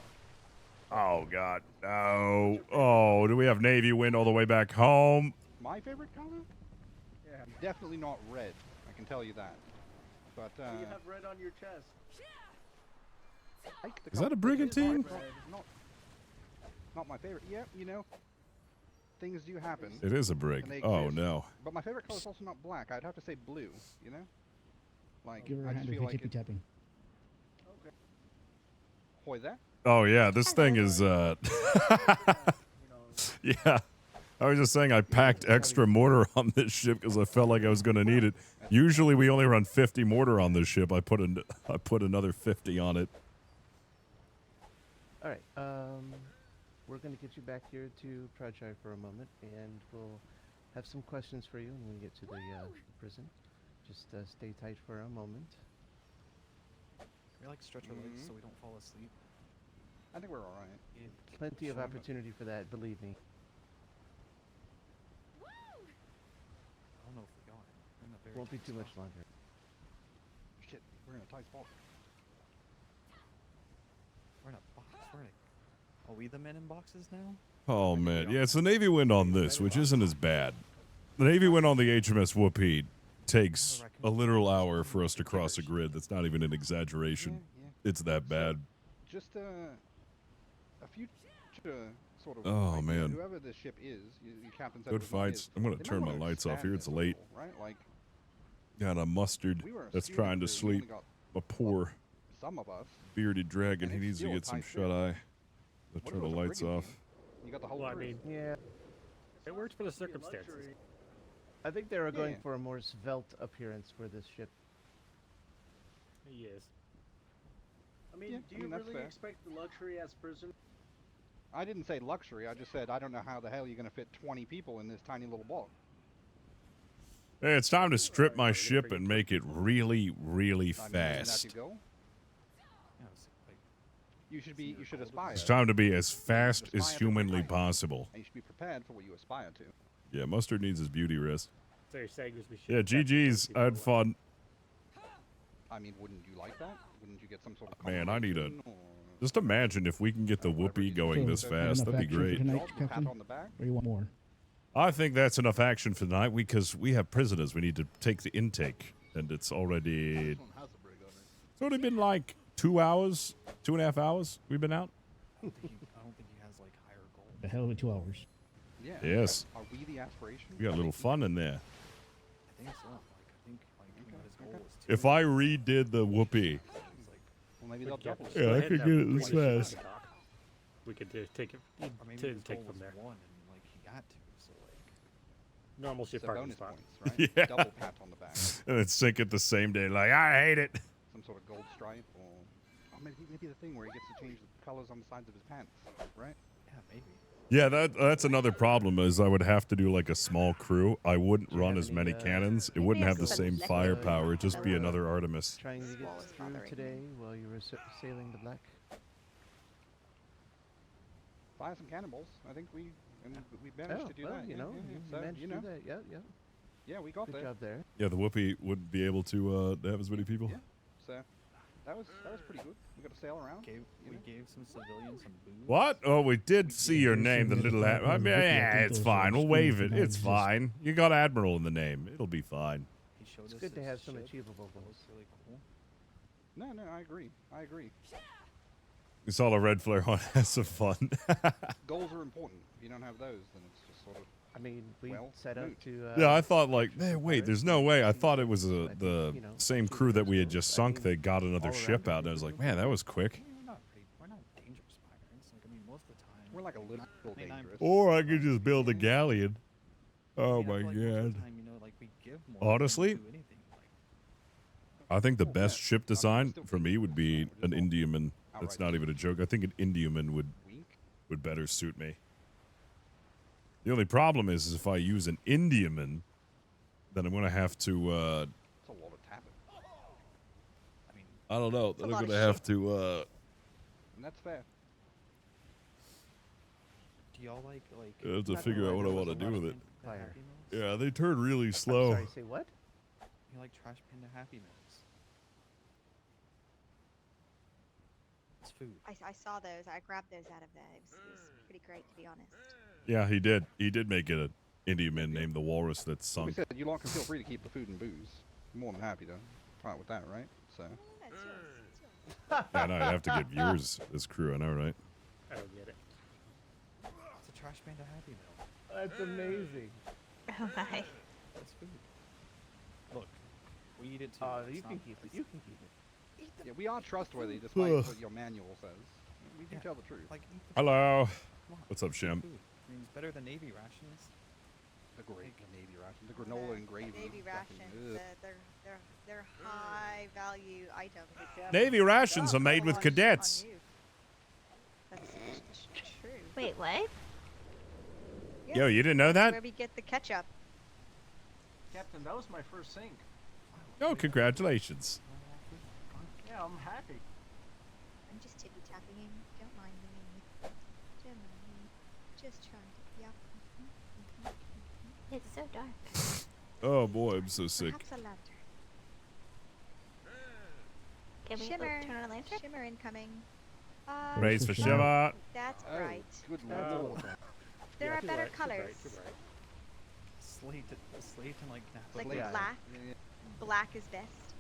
Oh God, no! Oh, do we have Navy wind all the way back home? My favorite color? Yeah, definitely not red. I can tell you that. But You have red on your chest. I like the Is that color, a but it is brigantine? not my favorite. Yeah, you know, things do happen. It is a brig. and they Oh exist. no! But my favorite color is also not black. I'd have to say blue. You know, like Give her a I hand just if feel you're like tippy tapping. Hoy that. Oh yeah, this thing is yeah. I was just saying I packed extra mortar on this ship because I felt like I was going to need it. Usually we only run 50 mortar on this ship. I put another 50 on it. All right. We're going to get you back here to Projai for a moment, and we'll have some questions for you when we get to the prison. Just stay tight for a moment. Can we like stretch our legs so we don't fall asleep? I think we're all right. Plenty of opportunity for that, believe me. I don't know if we are. We're in the very Won't be deep too much spot. longer. We're in a tight spot. We're in a box. Are we the men in boxes now? Oh man, yeah, it's the Navy wind on this, which isn't as bad. The Navy wind on the HMS Whoopee takes a literal hour for us to cross a grid. That's not even an exaggeration. It's that bad. Just a future sort of. Oh, idea. man. Whoever this ship is, your captain said Good it was not fights. his, I'm gonna they might turn my wanna lights off expand here. It's this a late. little, right? Like Got a mustard we were a that's student trying to crew, we only sleep. got A poor some of us. bearded dragon. And He it's needs to still a get some tight shut ship. eye. Let's What turn the about the lights brigantine? off. You got the whole Well, I crew. mean, Yeah. it worked for the circumstances. I think they were going Yeah. for a more svelte appearance for this ship. Yes. I mean, Yeah, do I you mean, that's really fair. expect the luxury as prison? I didn't say luxury. I just said I don't know how the hell you're going to fit 20 people in this tiny little box. Hey, it's time to strip my ship and make it really, really I mean, isn't that fast. your goal? You should aspire. It's time to be as You should fast aspire as to humanly great heights, possible. And you should be prepared for what you aspire to. Yeah, Mustard needs his beauty rest. So you're saying we should Yeah, GG's. I had fun. I mean, wouldn't you like that? Wouldn't you get some sort of Man, I need a. compensation or Just imagine if we can get the whoopee going this So, fast. enough That'd be action for great. tonight, Dog, pat Captain? on the back? Or you want more? I think that's enough action for tonight because we have prisoners. We need to take the intake, and it's already. This one has a brig on it. It's only been like 2 hours, 2.5 hours. We've been out. I don't think he has like higher goal. A hell of a 2 hours. Yeah. Yes. Are we the aspiration? We got a little fun in there. I think so. Like I think his goal was If I redid the whoopee, Well, maybe they'll double. yeah, I could get it this fast. We could take it. Or maybe to his take goal from was there. 1 and like he got to. So like Normal ship So parking bonus spot. points, right? Yeah. Double pat on the back. And then sink it the same day. Like, I hate it. Some sort of gold stripe or maybe the thing where he gets to change the colors on the sides of his pants, right? yeah, maybe. Yeah, that's another problem is I would have to do like a small crew. I wouldn't Do you run have as any, many cannons. It Maybe wouldn't a have the couple same left firepower. It'd just be over. another Artemis. Trying to This get wall is through bothering today me. while you were sailing the black. Fire some cannonballs. I think we managed to do that. You yeah, know, yeah, you so, managed you to know, do that. Yeah, yeah. yeah, we got Good there. job there. Yeah, the whoopee wouldn't be able to have as many people. Yeah. So that was pretty good. We got to sail around. We gave some civilians some booze. What? Oh, we did see your name, the little. I mean, yeah, it's fine. We'll waive it. It's fine. You got Admiral in the name. It'll be fine. He showed It's us good to his have some ship. achievable That was goals. really cool. No, I agree. We saw a red flare on. Have some fun. Goals are important. If you don't have those, then it's just sort of. I mean, we Well, set out moot. to. Yeah, I thought like, hey, wait, pirates, there's no way. I thought it was I the think, you know, same achieve crew that those we had goals. just I sunk. mean, They got another all ship around out, and I was like, people man, that was quick. We're not dangerous pirates. Like I mean, most of the time. We're like a little 99% dangerous. Or I could just build a galleon. Oh I mean, I my feel like most of the god. time, you know, like we give more than we Honestly, do anything. I think the Oh, best yeah. ship I mean, design still for keep me it would be just an all Indiaman. That's outright not even a joke. I think an Indiaman would weak. better suit me. The only problem is if I use an Indiaman, then I'm gonna have to. It's a lot of tapping. I mean, I don't know. a Then lot I'm of gonna have shit. to. And that's fair. do y'all like? I have to Not figure gonna out what I lie, want to there do was with a it. lot of Fire. Yeah, they turn really I'm slow. sorry, say what? You like Trash Panda Happy Meals? It's food. I saw those. I grabbed those out of there. It was pretty great, to be honest. Yeah, he did. He did make it an Indiaman named the Walrus that We sunk. said you lot can feel free to keep the food and booze. More than happy to part with that, right? So. That's yours. Yeah, no, I'd have to get viewers. This crew, I know, right? I don't get it. It's a Trash Panda Happy Meal. That's amazing. Oh my. That's food. Look, we eat it too. You It's can not- keep it. You can keep it. Yeah, we are trustworthy despite Ugh. what your manual says. We do Yeah. tell the truth. Like, eat the Hello. Come on, What's up, eat Shem? food. I mean, it's better than Navy rations. The great Navy ration. The granola and gravy. Navy fucking rations. ugh. They're high value items. Navy rations are made with On- cadets. on you. That's true. Wait, what? Yo, you didn't know that? Where we get the ketchup. Captain, that was my first sink. Oh, congratulations. Yeah, I'm happy. I'm just tippy tapping him. Don't mind me. Don't mind me. Just trying to. Yeah. It's so dark. Oh boy, I'm so sick. Perhaps a lantern. Can we Shimmer. turn on a lantern? Shimmer incoming. Raise for Shimmer. That's Oh, bright. good That's lord. all. There Yeah, are you're better right, you're right, colors. you're right. Slate and like Like Slate. black. Yeah, yeah. Black is best.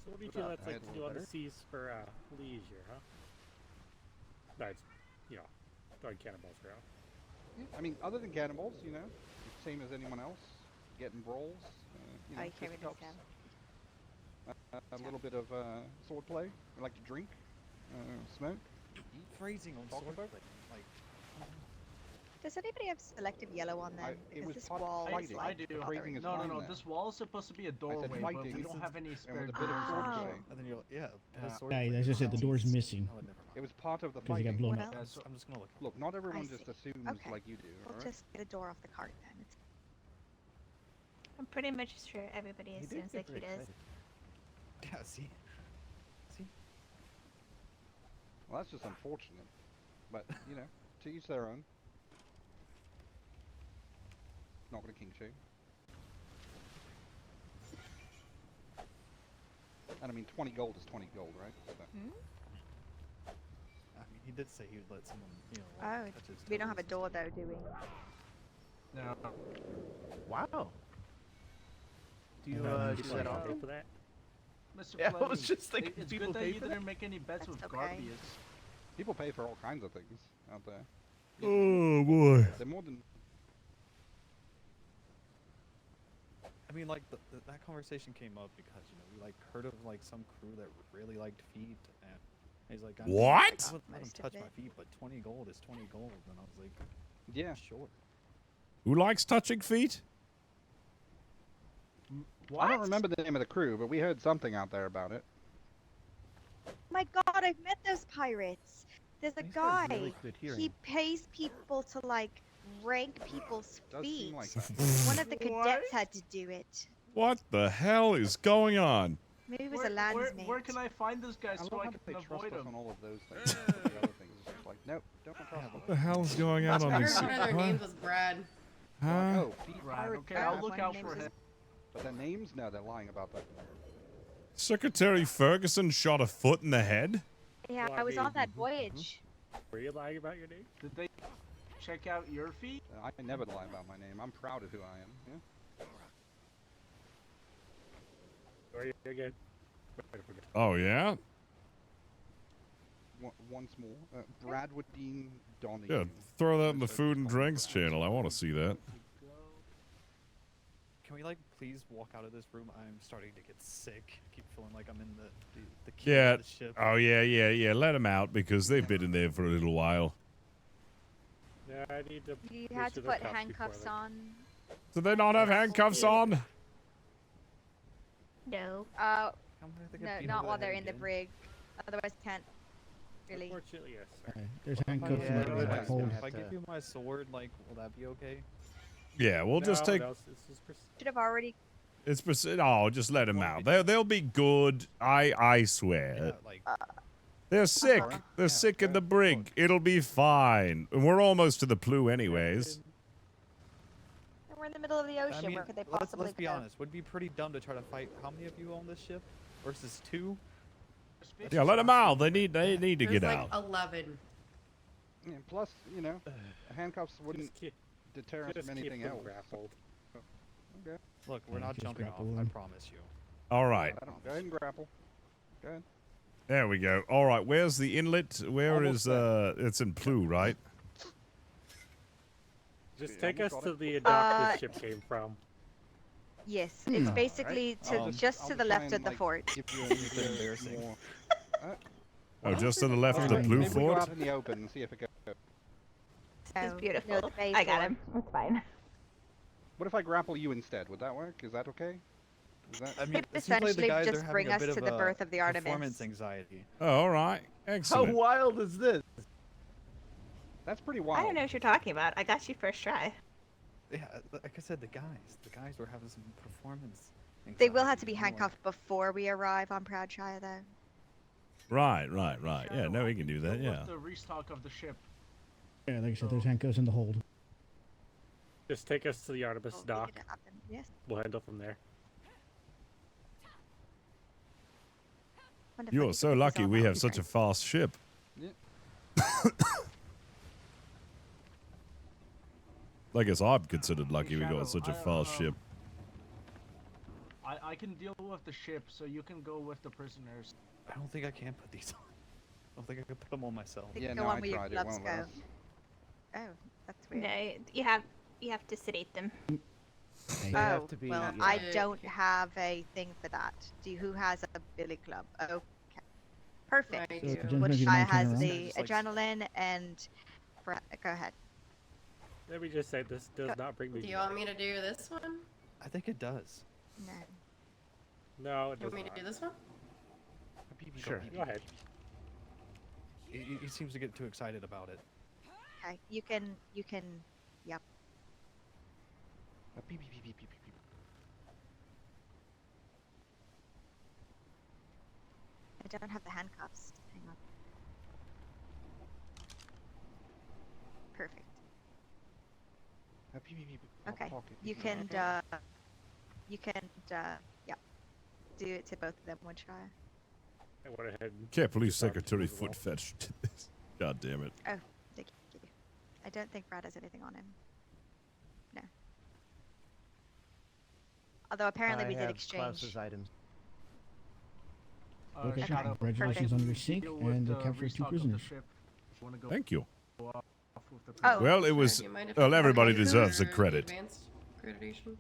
So what do you feel that's like That's to do on the better. seas for leisure, huh? That's, you know, throwing cannonballs around. I mean, other than cannonballs, you know, same as anyone else, getting brawls, you know, Oh, you can't just read helps. this down. A little bit of sword play. I like to drink, smoke. Phrasing on Talk sword about? play, like. Does anybody have selective yellow on them? It Because was this part of wall is fighting. I like do. The phrasing is No, fine no. there. This wall is supposed to be a doorway, but fighting. we don't have any And spare with a bit of doors. sword Oh. play. And then you're yeah. Yeah. sword Yeah, play. as I said, the door's missing. Oh, never mind. It was part of the Because it got fighting. blown What up. else? I'm just gonna look. Look, not everyone I just see. assumes Okay. like you do, We'll alright? just get a door off the cart then. It's I'm pretty much sure everybody You did assumes get like he very does. excited. Yeah, see? Well, that's just unfortunate. But, you know, to each their own. Not gonna king shame. And I mean, 20 gold is 20 gold, right? So. I mean, he did say he would let someone, you know, Oh, touch his we don't have a toes. door though, do we? No. Wow. Do you Yeah, do people that like often? Pay for that? Mr. Yeah, I Fleming, was just thinking, it's people good that pay you for didn't make any bets That's with okay. Garbius. People pay for all kinds of things out there. Oh boy. They're more than... I mean, like, that conversation came up because, you know, we, like, heard of, like, some crew that really liked feet, and he's like, I What? I wouldn't let him Most of touch it. my feet, but 20 gold is 20 gold, and I was like, Yeah. sure. Who likes touching feet? I don't remember the name of the crew, but we heard something out there about it. Oh my god, I've met those pirates. There's a He's got guy. really good hearing. He pays people to like rank people's Does feet. seem like that. One of the cadets had to do it. What the hell is going on? Maybe it was a landsmate. Where can I find this guy I so love I how can they trust avoid us him? on all of those things. The other things is just like, nope, don't trust us. What the hell's going on I on heard these? one of their What? names was Brad. Huh? Oh, Pete Right, Pirate okay, Cat. I'll look One out name for was- him. But their names? No, they're lying about that. Secretary Ferguson shot a foot in the head? Yeah, Well, I was on that Mm-hmm. voyage. Were you lying about your name? Did they check out your feet? I never lie about my name. I'm proud of who I am. Yeah. Or you again? Wait, I forget. Oh yeah? Once more, Bradwood Dean Donahue. Yeah, throw that in the food and drinks channel. I want to see that. Can we, like, please walk out of this room? I'm starting to get sick. I keep feeling like I'm in the key Yeah. of the ship. Oh yeah. Let them out because they've been in there for a little while. Yeah, I need to. You make had to sure they're put cuffed handcuffs before on. Do they not have handcuffs on? No. How am I gonna No, beat not over while the they're head in the again? brig. Otherwise, can't really. Unfortunately, yes. Sir. Okay, there's handcuffs Yeah, and if everything. I- Hold. if I give you my sword, like, will that be okay? Yeah, we'll just take. No, it's just Should have already. It's oh, just let them out. They'll be good. I swear. Yeah, like, They're sick. Uh-huh. They're sick in the brig. It'll be fine. And we're almost to the Plu anyways. We're in the middle of the ocean. I mean, Where could they let's possibly be go? honest. Would be pretty dumb to try to fight. How many of you on this ship? Versus 2? Yeah, let them out. They need to There's get like out. 11. Yeah, plus, you know, handcuffs wouldn't Just keep, deter us just from keep anything them else. grappled. Okay. Look, we're Yeah, not just jumping off. grapple I them. promise you. All right. I don't. Go ahead and grapple. Go ahead. There we go. All right. Where's the inlet? Where Almost is it's in Plu, right? Just Yeah, take us almost to got the dock this Uh, ship came from. Yes, it's basically to I'll just I'll to the try left and, of the like, fort. Give you a Bit little bit embarrassing. more. Oh, just to the left of the Maybe Plu Maybe we go fort? out in the open and see if it goes. It's No, beautiful. no, the bay I got floor. him. It's fine. What if I grapple you instead? Would that work? Is that okay? Is that? I mean, Could it seems like the essentially guys just are having bring a us bit to of the a birth of the Artemis. performance anxiety. Oh, all right. How Excellent. wild is this? That's pretty I wild. don't know what you're talking about. I got you first try. Yeah, like I said, the guys were having some performance They will have to be handcuffed before we arrive on Proudshire, though. Right. Yeah, no, we can do that. Yeah. With the restock of the ship. Yeah, like I said, there's handcuffs in the hold. Just take us to the Artemis dock. Yes. We'll handle from there. You are so lucky we have such a fast ship. I guess I'm considered lucky we got such a fast ship. I can deal with the ship, so you can go with the prisoners. I don't think I can put these on. I don't think I can put them on myself. Yeah, no, I tried. It won't let us. Oh, that's weird. No, you have to sedate them. Oh, well, I don't have a thing for that. Who has a billy club? Okay. Perfect. Woodshire has the adrenaline and... Go ahead. Let me just say, this does not bring me Do you want me to do this one? I think it does. No. No, it You does want me not. to do this one? Sure. Go ahead. He seems to get too excited about it. Okay, you can, yep. I don't have the handcuffs. Hang on. Perfect. Okay, you can, yep. Do it to both of them, Woodshire. I went ahead and... Can't believe Secretary Footfetch did this. God damn it. Oh, thank you. I don't think Brad has anything on him. No. Although apparently we did exchange. Klaus's items. Okay, Shadow. congratulations on your sink and the capture of 2 prisoners. Thank you. Oh. Well, it was. Well, everybody deserves the credit. Advanced accreditation?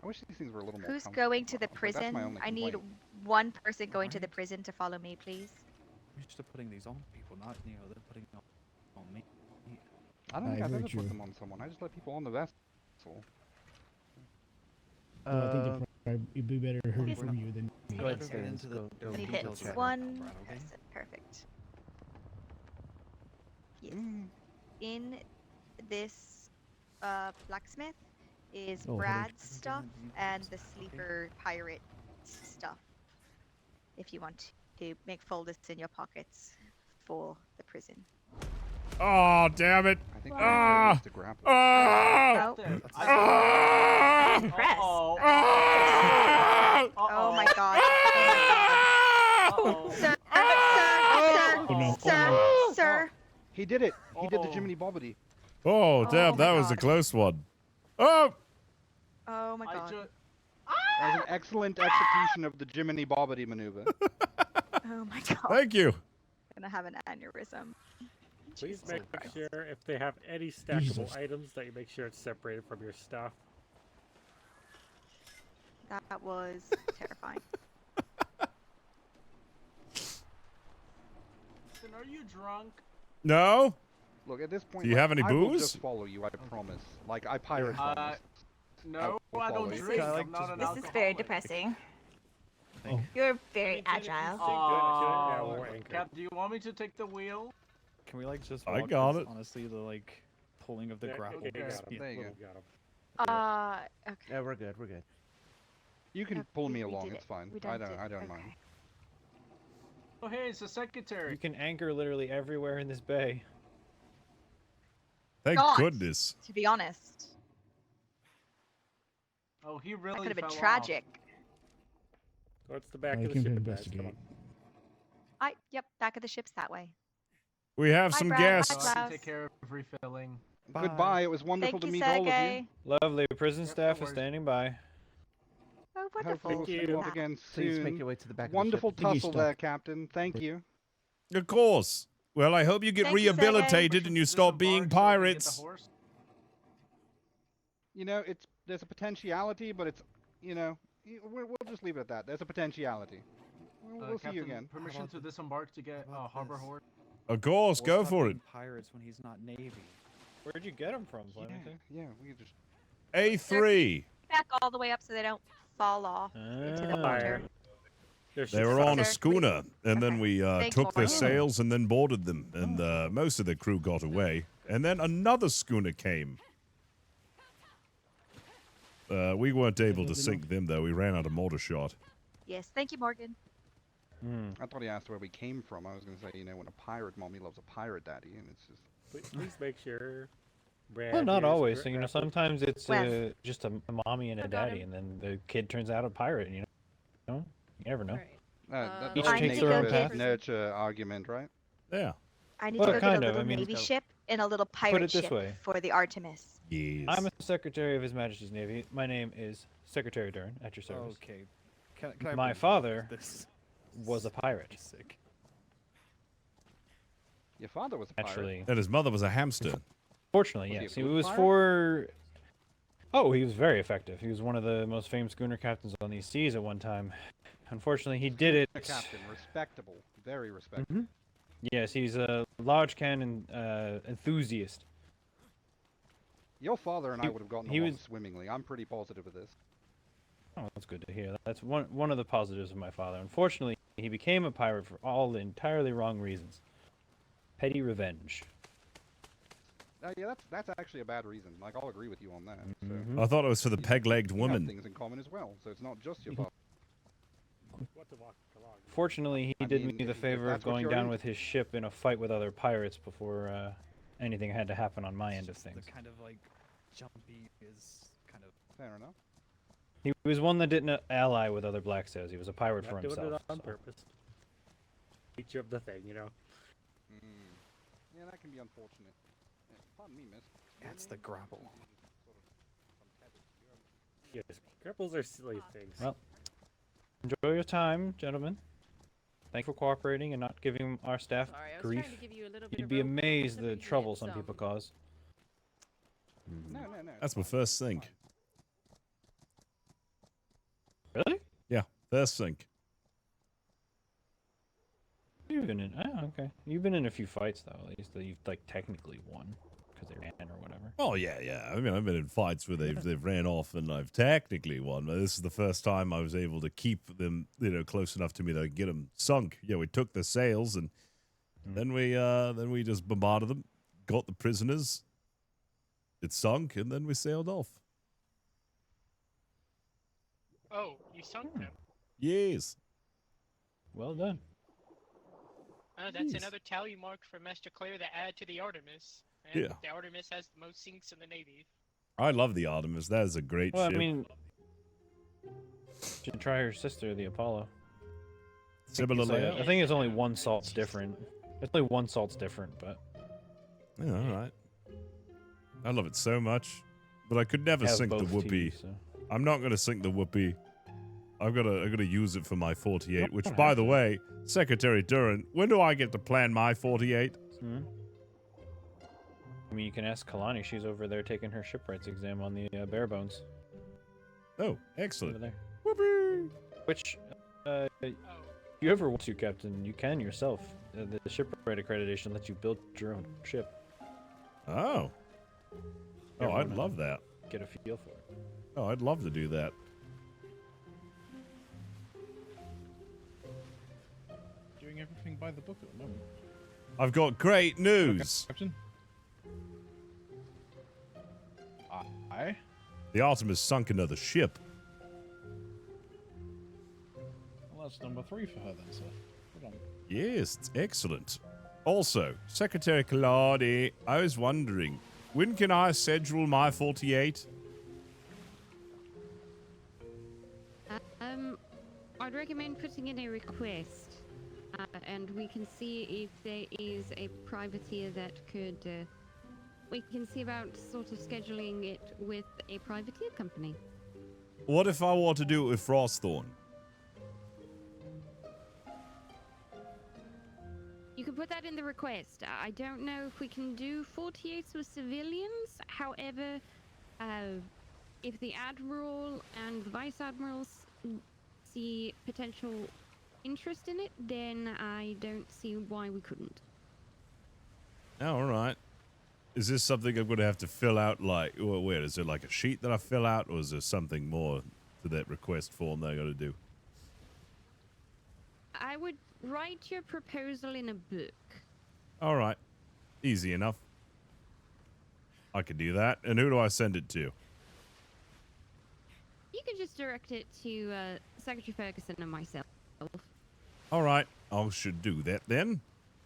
I wish these things were a little more Who's comfortable. going to the But that's my prison? only I need complaint. one person going to the prison to follow me, please. I'm used to putting these on people, not they're putting them on me. I don't think I've very ever true. put them on someone. I just let people on the vessel. I think it'd be better heard Yes. from you than me. Go ahead, Let's get Stans. into the- Go And he detail hits check. one okay? person. Perfect. Yes. In this blacksmith is Oh, Brad's stuff and the sleeper pirate stuff. If you want to make folders in your pockets for the prison. Oh, damn it. I think Ah! to grapple. Ah! Oh. Ah! Press. Ah! Oh my god. Oh my god. Sir, no. sir. He did it. He did the Jiminy Bobbity. Oh, damn, my that was a God. close one. Oh! Oh my god. That was an excellent execution of the Jiminy Bobbity maneuver. Oh my god. Thank you. I'm gonna have an aneurysm. Please Jesus make Christ. sure if they have any stackable Jesus. items that you make sure it's separated from your stuff. That was terrifying. Are you drunk? No? Look, at this point, Do you have any I will booze? just follow you, I promise. Like, I pirate promise. No, will I follow don't you. drink. I like I'm not an This is very alcoholic. depressing. Oh. You're very agile. Yeah, we're anchored. Cap, do you want me to take the wheel? Can we like just I walk got this? it. Honestly, the like pulling of the Yeah, grapple okay, makes got me him. a There you little- Got him. Okay. Yeah, we're good. We're good. You can Okay, pull me we along, did it's it. fine. We I done don't did- mind. okay. Oh, hey, it's the secretary. You can anchor literally everywhere in this bay. Thank God. goodness. To be honest, Oh, he that really could have been fell off. tragic. What's the back I of the came to ship, guys? Come investigate. on. Yep, back of the ship's that way. We have Bye, some Brad. guests. Bye, I can Klaus. take care of refilling. Bye. Goodbye, it was wonderful Thank to you, meet all of you. Sergey. Lovely. Prison Yep, no staff is worries. standing by. Oh, wonderful. Hopefully we'll see Thank you you. up again Please soon. make your way to the back Wonderful of the ship. Thingy tussle stuck. there, Captain. Thank you. Of course. Well, I hope you get Thank you, Sergey. rehabilitated and you stop being pirates. You know, there's a potentiality, but it's, you know, we'll just leave it at that. There's a potentiality. We'll see you Captain, again. Permission to disembark to get harbor horse. Of course, We'll go stop for it. being Pirates when he's not Navy. Where'd you get him from, Flemington? Yeah, we just. A3. Back all the way up so they don't fall off into the water. They were on a Sir, schooner, and then we Thanks, took their Morgan. sails and then boarded them, and most of the crew got away. And then another schooner came. We weren't able to Moving sink them, though. We ran out of mortar shot. Yes, thank you, Morgan. I thought he asked where we came from. I was going to say, you know, when a pirate mommy loves a pirate daddy, and it's just... Please make sure. Brad Well, not is always. You know, grappled. sometimes it's Well, just a mommy and a about daddy, and then the kid turns out a pirate. You know, you never know. Right. Each That's takes nature their own versus path. nurture argument, right? Yeah. I need Well, to go kind get a of. little I mean, navy so- ship and a little Put pirate it this ship way. for the Artemis. Yes. I'm a Secretary of His Majesty's Navy. My name is Secretary Dern, at your service. Okay. Can I My bring father this? was a pirate. Sick. Your father was a pirate. Actually, And his mother was a hamster. fortunately, Was he a yes. He good was pirate? for. Oh, he was very effective. He was one of the most famous schooner captains on these seas at one time. Unfortunately, he did it. A captain, respectable, very respectable. Mhm. Yes, he's a large cannon enthusiast. Your father and I would have gotten he along was- swimmingly. I'm pretty positive of this. Oh, that's good to hear. That's one of the positives of my father. Unfortunately, he became a pirate for all the entirely wrong reasons. Petty revenge. Yeah, that's actually a bad reason. Like, I'll agree with you on that. So. Mhm. I thought it was for the peg-legged We have woman. things in common as well, so it's not just your father. Fortunately, he I did mean, me the if favor of that's what going you're down into. with his ship in a fight with other pirates before anything had to happen on my end of things. The kind of like jumpy is kind of fair enough. He was one that didn't ally with other black sails. He was a pirate for Not doing himself. it on so. purpose. Feature of the thing, you know. Yeah, that can be unfortunate. Yeah, pardon me, miss. That's the grapple. Yes, grapples are silly things. Well, enjoy your time, gentlemen. Thank you for cooperating and not giving our staff Sorry, I was grief. trying to give you a little bit You'd of be rope, but for amazed some the reason trouble it's, some people cause. No. That's my first sink. Really? Yeah, first sink. You've been in. Oh, okay. You've been in a few fights though. At least that you've like technically won because they ran or whatever. Oh yeah. I mean, I've been in fights where they've ran off and I've technically won. But this is the first time I was able to keep them, close enough to me that I could get them sunk. Yeah, we took the sails and then we just bombarded them, got the prisoners. It sunk and then we sailed off. Oh, you sunk them. Yes. Well done. Oh, that's Jeez. another tally mark for Master Claire to add to the Artemis. And Yeah. the Artemis has the most sinks in the Navy. I love the Artemis. That is a great Well, ship. I mean, you should try her sister, the Apollo. Similarly, I think it's only one salt's different. It's only one salt's different, but yeah, all right. I love it so much, but I could never Has sink the both Whoopee. teams, so. I'm not gonna sink the Whoopee. I'm gonna use it for my 48. Which, don't by have the to. way, Secretary Duran, when do I get to plan my 48? Hmm? I mean, you can ask Kalani. She's over there taking her shipwrights exam on the bare bones. Oh, excellent. Over there. Whoopee! Which, if you ever want to, Captain, you can yourself. The shipwright accreditation lets you build your own ship. Oh. Oh, Everyone I'd love that. Get a feel for it. Oh, I'd love to do that. Doing everything by the book at the moment. I've got great news. Captain. Aye. The Artemis sunk another ship. Well, that's number 3 for her then, sir. Hold on. Yes, it's excellent. Also, Secretary Kalani, I was wondering, when can I schedule my 48? I'd recommend putting in a request, and we can see if there is a privateer that could. We can see about sort of scheduling it with a privateer company. What if I want to do it with Frostthorn? You can put that in the request. I don't know if we can do 48s with civilians. However, if the admiral and the vice admirals see potential interest in it, then I don't see why we couldn't. Oh, all right. Is this something I'm going to have to fill out, like, well, wait, is there like a sheet that I fill out, or is there something more to that request form that I got to do? I would write your proposal in a book. All right. Easy enough. I can do that. And who do I send it to? just direct it to Secretary Ferguson and myself. All right, I should do that then.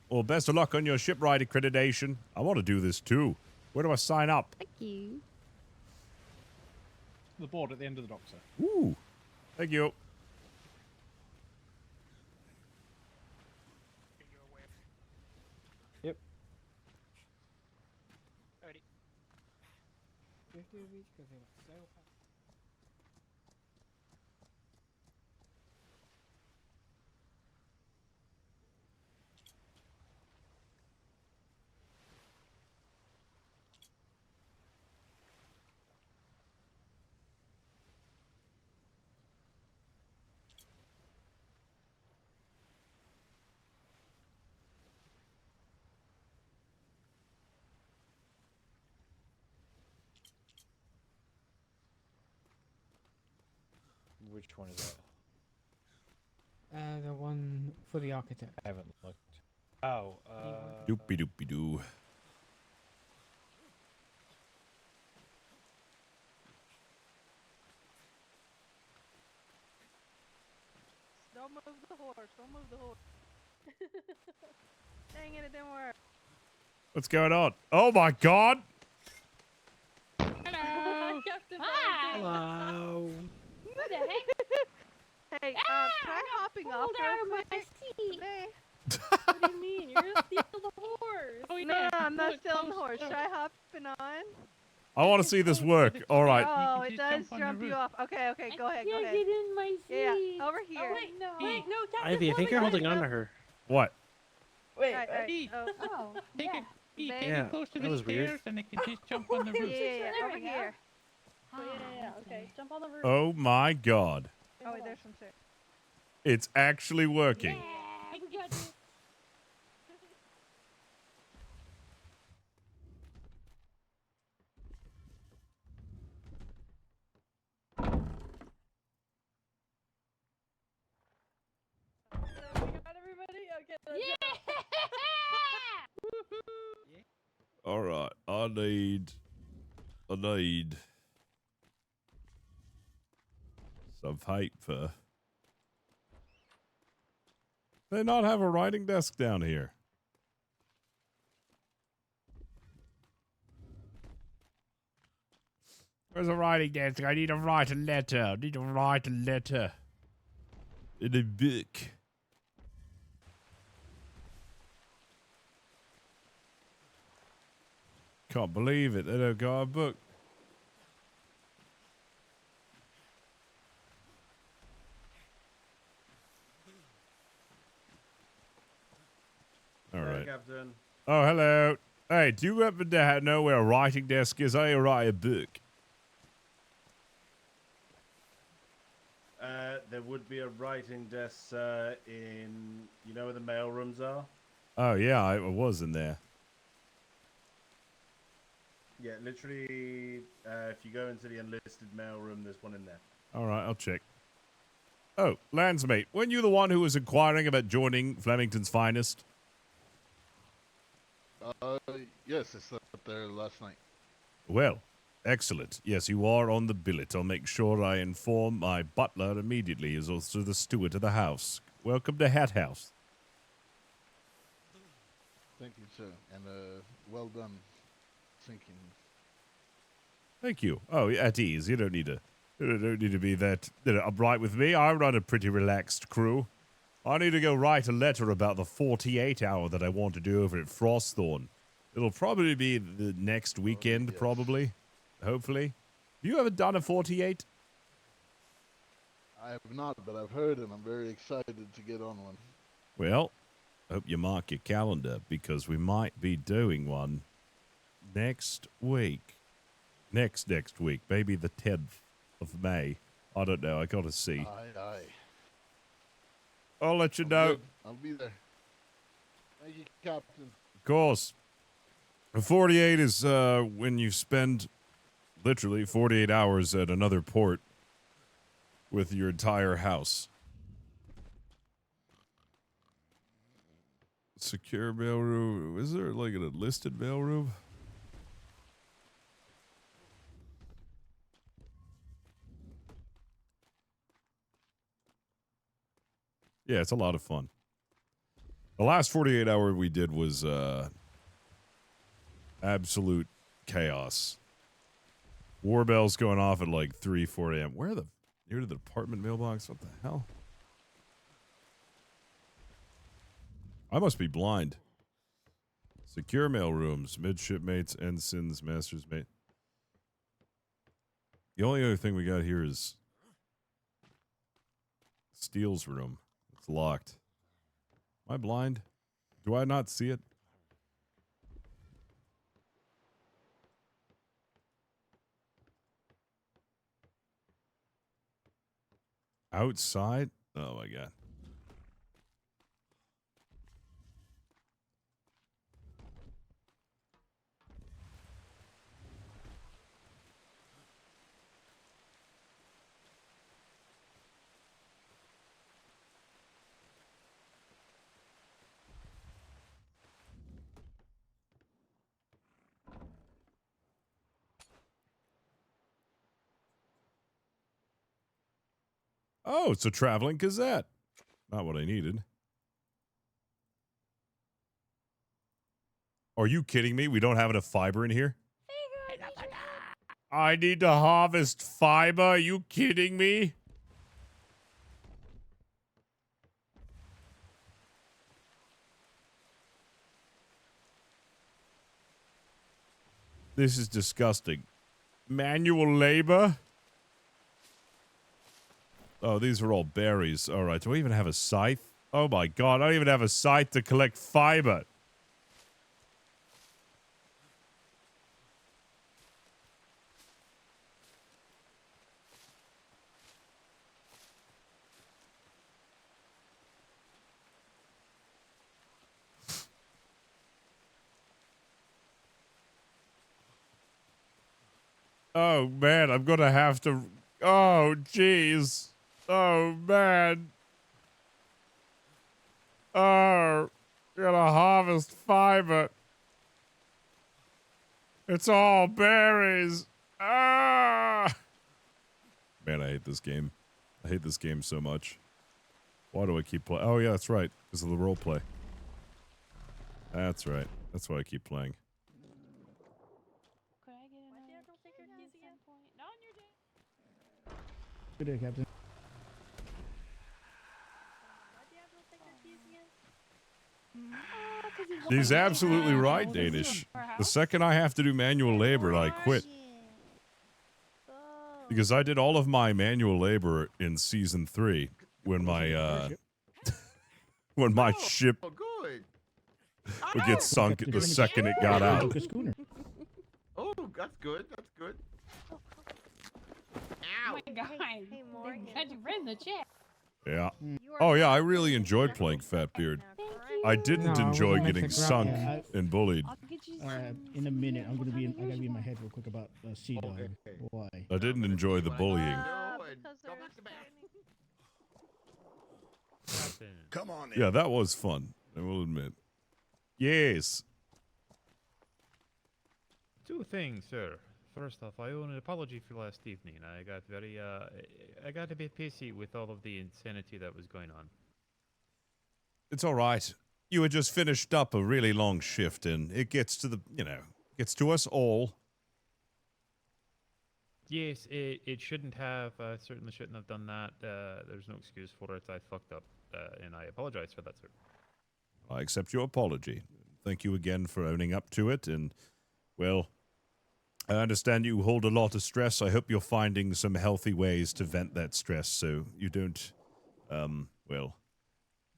Well, best of luck on your shipwright accreditation. I want to do this too. Where do I sign up? Thank you. The board at the end of the dock, sir. Ooh, thank you. Yep. Which one is that? The one for the architect. I haven't looked. Oh, Doopy doopy doo. Don't move the horse. Don't move the horse. Dang it, it didn't work. What's going on? Oh my God! Hello. Hello. What the heck? Hey, try hopping off real quick. What do you mean? You're gonna steal the horse. Oh, no, I'm not stealing the horse. Try hopping on. I want to see this work. All right. Oh, it does jump you off. Okay, okay, go ahead, go ahead. Get in my seat. Yeah, over here. Oh, wait, no, Captain Ivy, I think you're Flemington. holding on to her. What? Wait, Right. Oh, Take yeah. it. Get Yeah, close to that the was weird. stairs, and it can just jump on the roof. Yeah, There over we go. here. Yeah, okay. Jump on the roof. Oh my God! Oh, wait, there's some stairs. It's actually working. Yeah, we got you. We got everybody? Okay, let's go. All right. I need some paper. They not have a writing desk down here. Where's a writing desk? I need to write a letter. I need to write a letter. In a book. Can't believe it. They don't got a book. All right. Captain. Oh, hello. Hey, do you happen to know where a writing desk is? I write a book. There would be a writing desk in, you know where the mail rooms are? Oh, yeah, I was in there. Yeah, literally, if you go into the enlisted mail room, there's one in there. All right, I'll check. Oh, Landsmate, weren't you the one who was inquiring about joining Flemington's Finest? Yes, I slept there last night. Well, excellent. Yes, you are on the billet. I'll make sure I inform my butler immediately, as also the steward of the house. Welcome to Hat House. Thank you, sir, and well done thinking. Thank you. Oh, at ease. You don't need to be that upright with me. I run a pretty relaxed crew. I need to go write a letter about the 48-hour that I want to do over at Frostthorn. It'll probably be the next weekend, yes. probably. Hopefully. You ever done a 48? I have not, but I've heard, and I'm very excited to get on one. Well, hope you mark your calendar, because we might be doing one next week. Next week. Maybe the 10th of May. I don't know. I gotta see. Aye. I'll let you know. Good. I'll be there. Thank you, Captain. Of course. A 48 is when you spend literally 48 hours at another port with your entire house. Secure mailroom. Is there like an enlisted mailroom? Yeah, it's a lot of fun. The last 48 hour we did was absolute chaos. War bells going off at like 3, 4 a.m. Where the near to the apartment mailbox? What the hell? I must be blind. Secure mail rooms, midshipmates, ensigns, master's mate. The only other thing we got here is Steele's room. It's locked. Am I blind? Do I not see it? Outside? Oh my god. Oh, it's a traveling gazette. Not what I needed. Are you kidding me? We don't have enough fiber in here? I need to harvest fiber. Are you kidding me? This is disgusting. Manual labor? Oh, these are all berries. All right. Do I even have a scythe? Oh my god, I don't even have a scythe to collect fiber. Oh man, I'm gonna have to. Oh jeez. Oh man. Oh, gotta harvest fiber. It's all berries. Ah. Man, I hate this game. I hate this game so much. Why do I keep playing? Oh yeah, that's right. Because of the role play. That's right. That's why I keep playing. Good day, Captain. He's absolutely right, Danish. The second I have to do manual labor, I quit. Because I did all of my manual labor in season 3 when my when my ship would get sunk the second it got out. Oh, that's good. That's good. Oh my god. Hey, glad you read in the chat. Yeah. Oh yeah, I really enjoyed playing Fatbeard. I didn't enjoy getting sunk and bullied. In a minute, I gotta be in my head real quick about Sea Dog. Why? I didn't enjoy the bullying. Come on in. Yeah, that was fun, I will admit. Yes. Two things, sir. First off, I owe an apology for last evening. I got a bit pissy with all of the insanity that was going on. It's all right. You had just finished up a really long shift, and it gets to the, gets to us all. Yes, it shouldn't have. Certainly shouldn't have done that. There's no excuse for it. I fucked up, and I apologize for that, sir. I accept your apology. Thank you again for owning up to it, and, well, I understand you hold a lot of stress. I hope you're finding some healthy ways to vent that stress so you don't, well,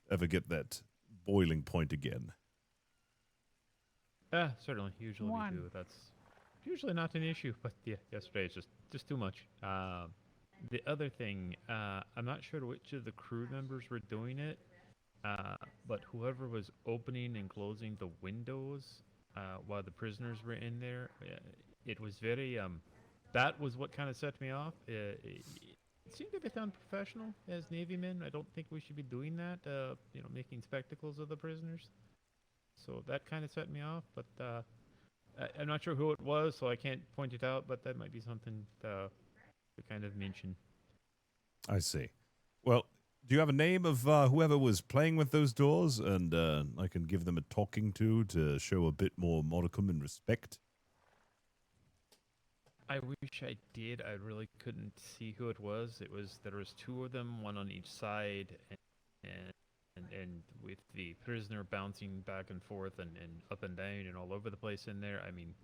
ever get that boiling point again. Certainly. Usually we do. That's usually not an issue, but yeah, yesterday it's just too much. The other thing, I'm not sure which of the crew members were doing it, but whoever was opening and closing the windows while the prisoners were in there, it was very, that was what kind of set me off. It seemed a bit unprofessional as Navy men. I don't think we should be doing that, making spectacles of the prisoners. So that kind of set me off, but I'm not sure who it was, so I can't point it out, but that might be something to kind of mention. I see. Well, Do you have a name of whoever was playing with those doors, and I can give them a talking to show a bit more modicum and respect? I wish I did. I really couldn't see who it was. There was two of them, one on each side, and with the prisoner bouncing back and forth and up and down and all over the place in there. I mean,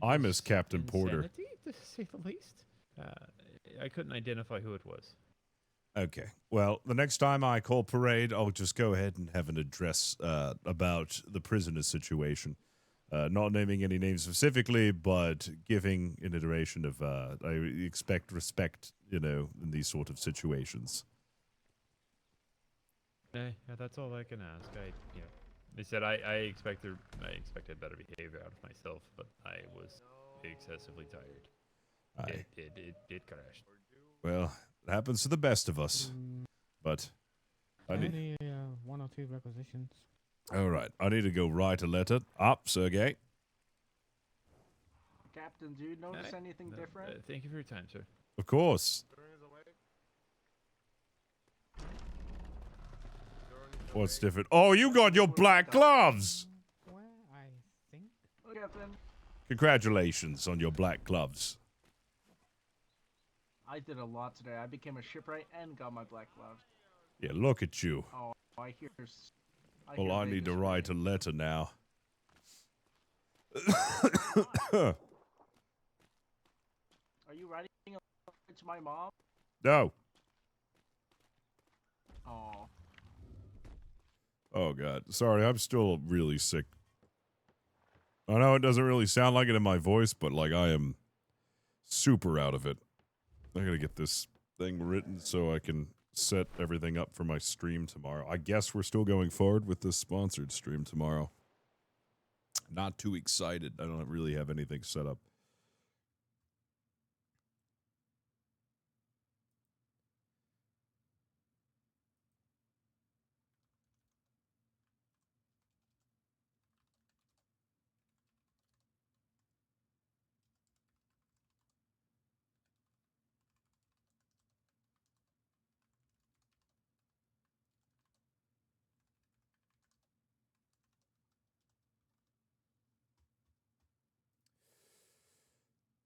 I was miss Captain Porter. insanity, to say the least. I couldn't identify who it was. Okay. Well, the next time I call parade, I'll just go ahead and have an address about the prisoner situation. Not naming any names specifically, but giving an iteration of I expect respect, in these sort of situations. Yeah, that's all I can ask. They said I expected better behavior out of myself, but I was excessively tired. It crashed. Well, it happens to the best of us. But I need. Any one or two requisitions? All right, I need to go write a letter. Up, Sergey. Captain, do you notice anything different? Thank you for your time, sir. Of course. What's different? Oh, you got your black gloves. Well, I think. Oh, Captain. Congratulations on your black gloves. I did a lot today. I became a shipwright and got my black gloves. Yeah, look at you. Oh, I hear. Well, I need to write a letter now. Are you writing a letter to my mom? No. Oh. Oh, God. Sorry, I'm still really sick. I know it doesn't really sound like it in my voice, but, I am super out of it. I gotta get this thing written so I can set everything up for my stream tomorrow. I guess we're still going forward with this sponsored stream tomorrow. Not too excited. I don't really have anything set up.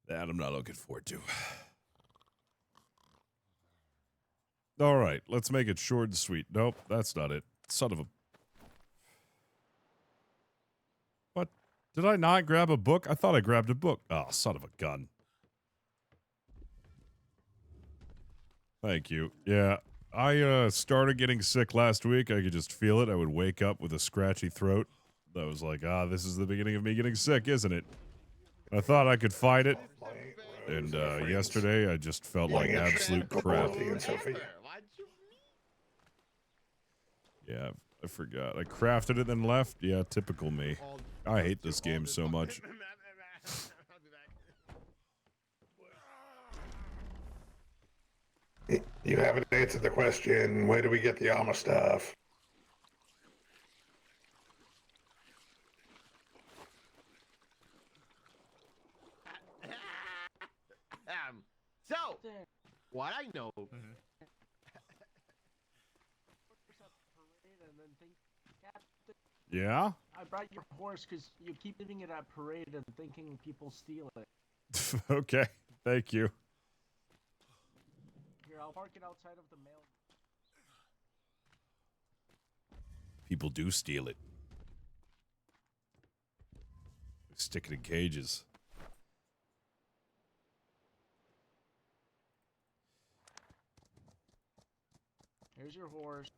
That I'm not looking forward to. All right, let's make it short and sweet. Nope, that's not it. Son of a... What? Did I not grab a book? I thought I grabbed a book. Oh, son of a gun. Thank you. Yeah, I started getting sick last week. I could just feel it. I would wake up with a scratchy throat. I was like, this is the beginning of me getting sick, isn't it? I thought I could fight it. And yesterday, I just felt like absolute crap. Yeah, I forgot. I crafted it then left. Yeah, typical me. I hate this game so much. You haven't answered the question, where do we get the armor stuff? So, what I know. Yeah? I brought your horse because you keep leaving it at parade and thinking people steal it. Okay, thank you. Here, I'll park it outside of the mail. People do steal it. They stick it in cages. Here's your horse.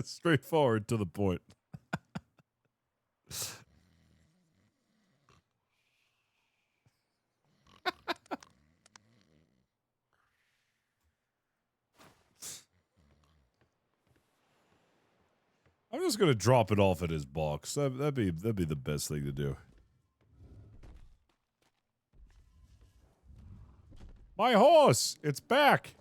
Straightforward to the point. I'm just gonna drop it off at his box. That'd be the best thing to do. My horse! It's back!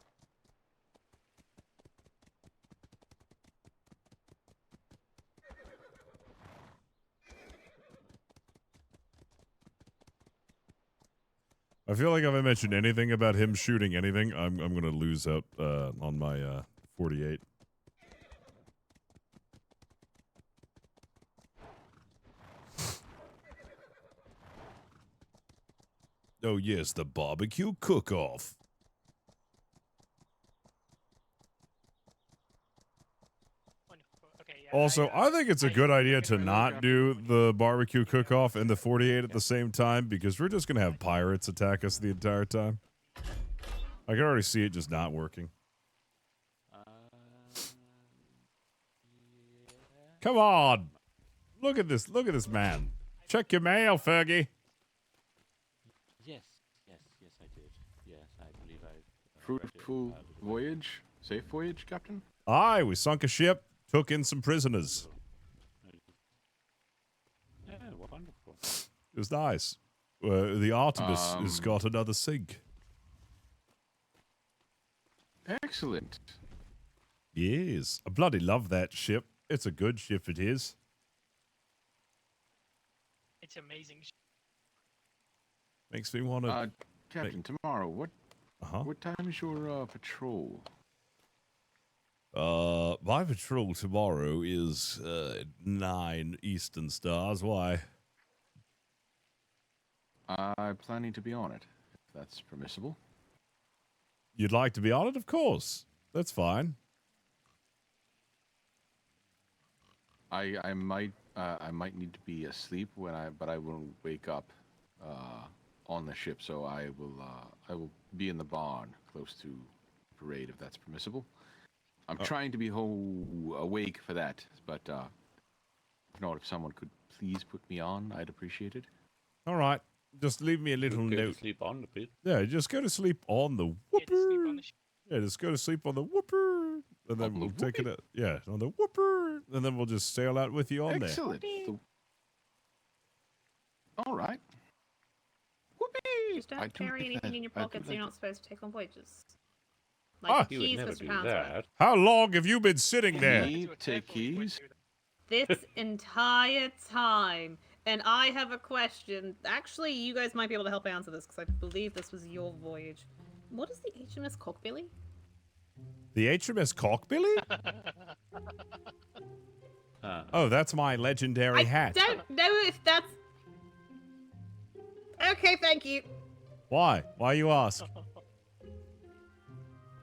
I feel like if I mention anything about him shooting anything, I'm gonna lose out on my 48. Oh yes, the barbecue cook-off. Also, I think it's a good idea to not do the barbecue cook-off and the 48 at the same time, because we're just going to have pirates attack us the entire time. I can already see it just not working. Come on! Look at this man. Check your mail, Fergie. Yes, I did. Yes, I believe I... Fruitful voyage? Safe voyage, Captain? Aye, we sunk a ship. Took in some prisoners. Yeah, wonderful. It was nice. The Artemis has got another sink. Excellent. Yes. I bloody love that ship. It's a good ship, it is. It's amazing. Makes me want to... Captain, tomorrow, what time is your patrol? My patrol tomorrow is 9 Eastern Stars. Why? I'm planning to be on it, if that's permissible. You'd like to be on it? Of course. That's fine. I might need to be asleep but I will wake up on the ship, so I will be in the barn close to parade if that's permissible. I'm trying to be awake for that, but if not, if someone could please put me on, I'd appreciate it. All right. Just leave me a little Go note. to sleep on the pit. Yeah, just go to sleep on the whooper. Yeah, just go to sleep on the whooper. And then we'll take it out. Yeah, on the whooper. And then we'll just sail out with you on Excellent. All right. Just don't carry anything in your pockets you're not supposed to take on voyages. Ah. Like keys, Mr. Poundsworth. How long have you been sitting there? Take keys. This entire time. And I have a question. Actually, you guys might be able to help answer this, because I believe this was your voyage. What is the HMS Cockbilly? The HMS Cockbilly? Oh, that's my legendary hat. I don't know if that's... Okay, thank you. Why? Why you ask?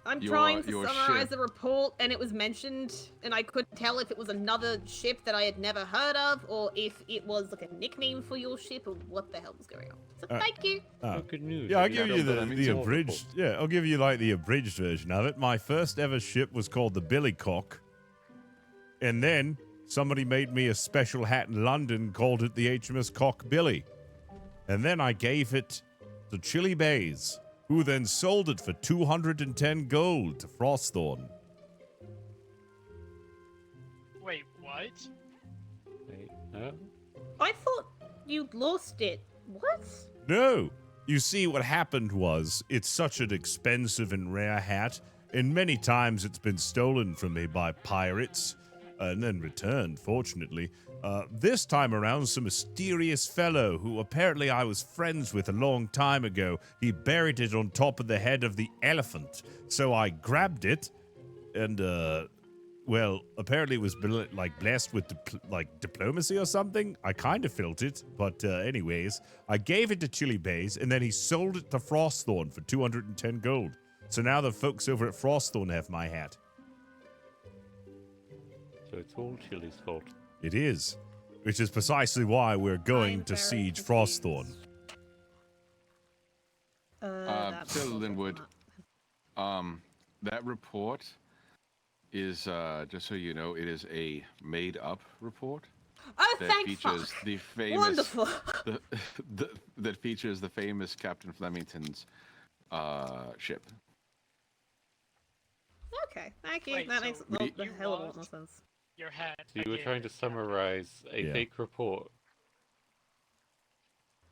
I'm trying to summarize the report, and it was mentioned, and I couldn't tell if it was another ship that I had never heard of, or if it was like a nickname for your ship, or what the hell was going on. So thank you. Good news. Yeah, I'll give you the abridged. Yeah, I'll give you like the abridged version of it. My first ever ship was called the Billy Cock, and then somebody made me a special hat in London, called it the HMS Cock Billy, and then I gave it to Chili Bays, who then sold it for 210 gold to Frostthorn. Wait, what? Wait, no. I thought you'd lost it. What? No. You see, what happened was, it's such an expensive and rare hat, and many times it's been stolen from me by pirates, and then returned, fortunately. This time around, some mysterious fellow who apparently I was friends with a long time ago, he buried it on top of the head of the elephant. So I grabbed it, and, well, apparently it was blessed with diplomacy or something. I kind of felt it, but anyways, I gave it to Chili Bays, and then he sold it to Frostthorn for 210 gold. So now the folks over at Frostthorn have my hat. So it's all Chili's fault. It is, which is precisely why we're going to siege Frostthorn. So Linwood, that report is just so you know, it is a made-up report. Oh, that thank features fuck. the famous Wonderful. that features the famous Captain Flemington's ship. Okay, thank you. Wait, that so makes we- a hell of a lot more sense. Your hat. So you were again. trying to summarize a Yeah. fake report.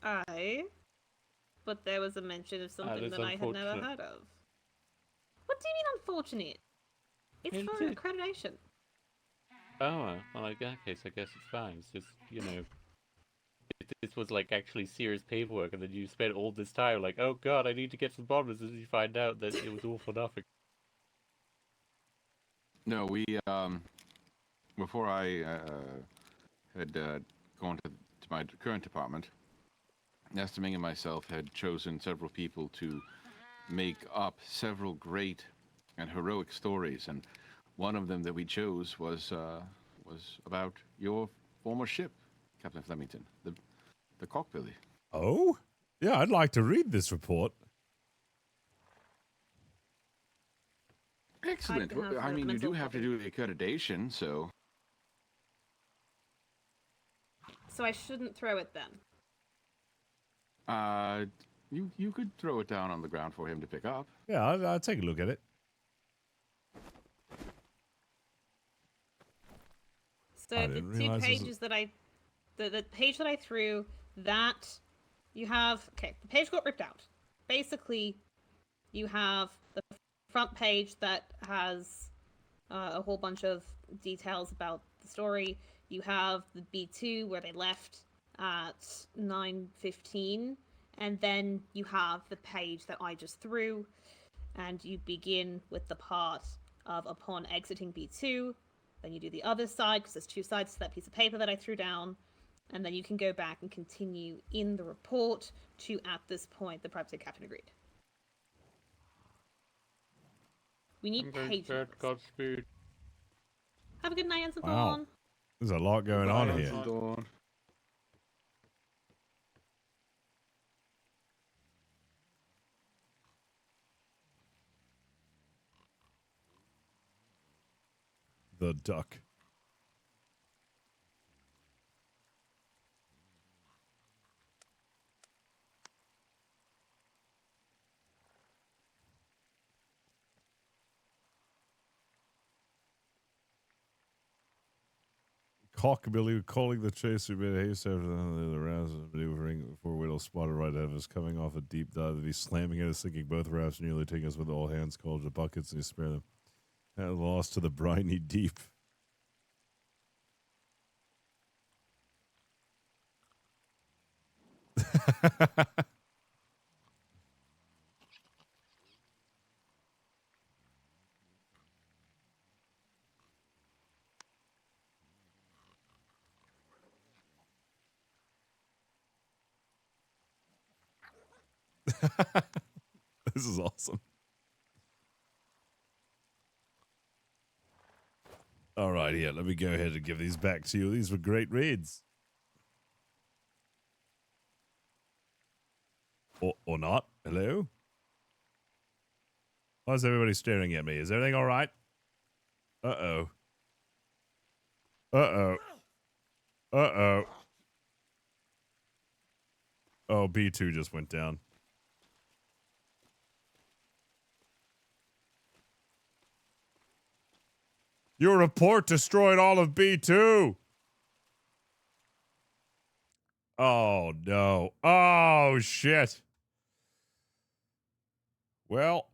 But there was a mention of something that's that I had never unfortunate. heard of. What do you mean unfortunate? It's It's for a- accreditation. Oh, well, in that case, I guess it's fine. It's just, you know, if this was like actually serious paperwork, and then you spent all this time like, oh god, I need to get some bombers, and you find out that it was all for nothing. No, we before I had gone to my current department, Nestaming and myself had chosen several people to make up several great and heroic stories, and one of them that we chose was about your former ship, Captain Flemington, the Cockbilly. Oh? Yeah, I'd like to read this report. Excellent. I have Well, I mean, you mental do have to do the accreditation, so So I shouldn't throw it then. you could throw it down on the ground for him to pick up. Yeah, I'll take a look at it. So I the didn't two realize this was- pages that the page that I threw, that you have, okay, the page got ripped out. Basically, you have the front page that has a whole bunch of details about the story. You have the B2 where they left at 9:15, and then you have the page that I just threw, and you begin with the part of upon exiting B2. Then you do the other side, because there's two sides to that piece of paper that I threw down. And then you can go back and continue in the report to, at this point, the private captain agreed. We need page numbers. Godspeed. Have a good night, Ensign Wow. Thorn. There's a lot going on here. Dawn. The duck. Cockbilly calling the chase we made haste after the rafts maneuvering before Whittle spotted right ahead of us coming off a deep dive. He's slamming at us, sinking both rafts, nearly taking us with all hands called to buckets, and he spared them. At lost to the briny deep. This is awesome. All right, here, let me go ahead and give these back to you. These were great reads. Or not. Hello? Why is everybody staring at me? Is everything all right? Uh-oh. Uh-oh. Uh-oh. Oh, B2 just went down. Your report destroyed all of B2. Oh, no. Oh, shit. Well,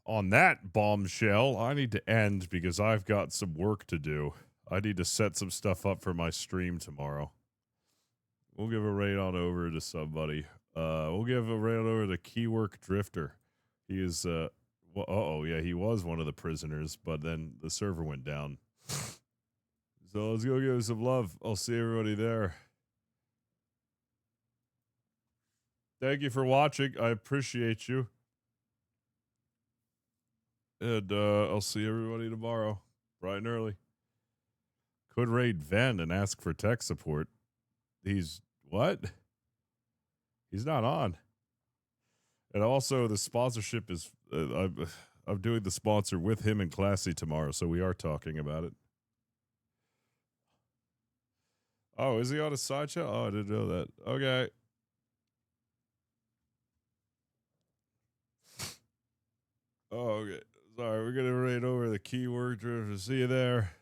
on that bombshell, I need to end because I've got some work to do. I need to set some stuff up for my stream tomorrow. We'll give a raid on over to somebody. We'll give a raid over to Keywork Drifter. He is, well, uh-oh, yeah, he was one of the prisoners, but then the server went down. So let's go give him some love. I'll see everybody there. Thank you for watching. I appreciate you. And I'll see everybody tomorrow, bright and early. Could raid Ven and ask for tech support. He's what? He's not on. And also, the sponsorship is I'm doing the sponsor with him and Classy tomorrow, so we are talking about it. Oh, is he on a sideshow? Oh, I didn't know that. Okay. Oh, okay. Sorry, we're gonna read over the keyword. See you there.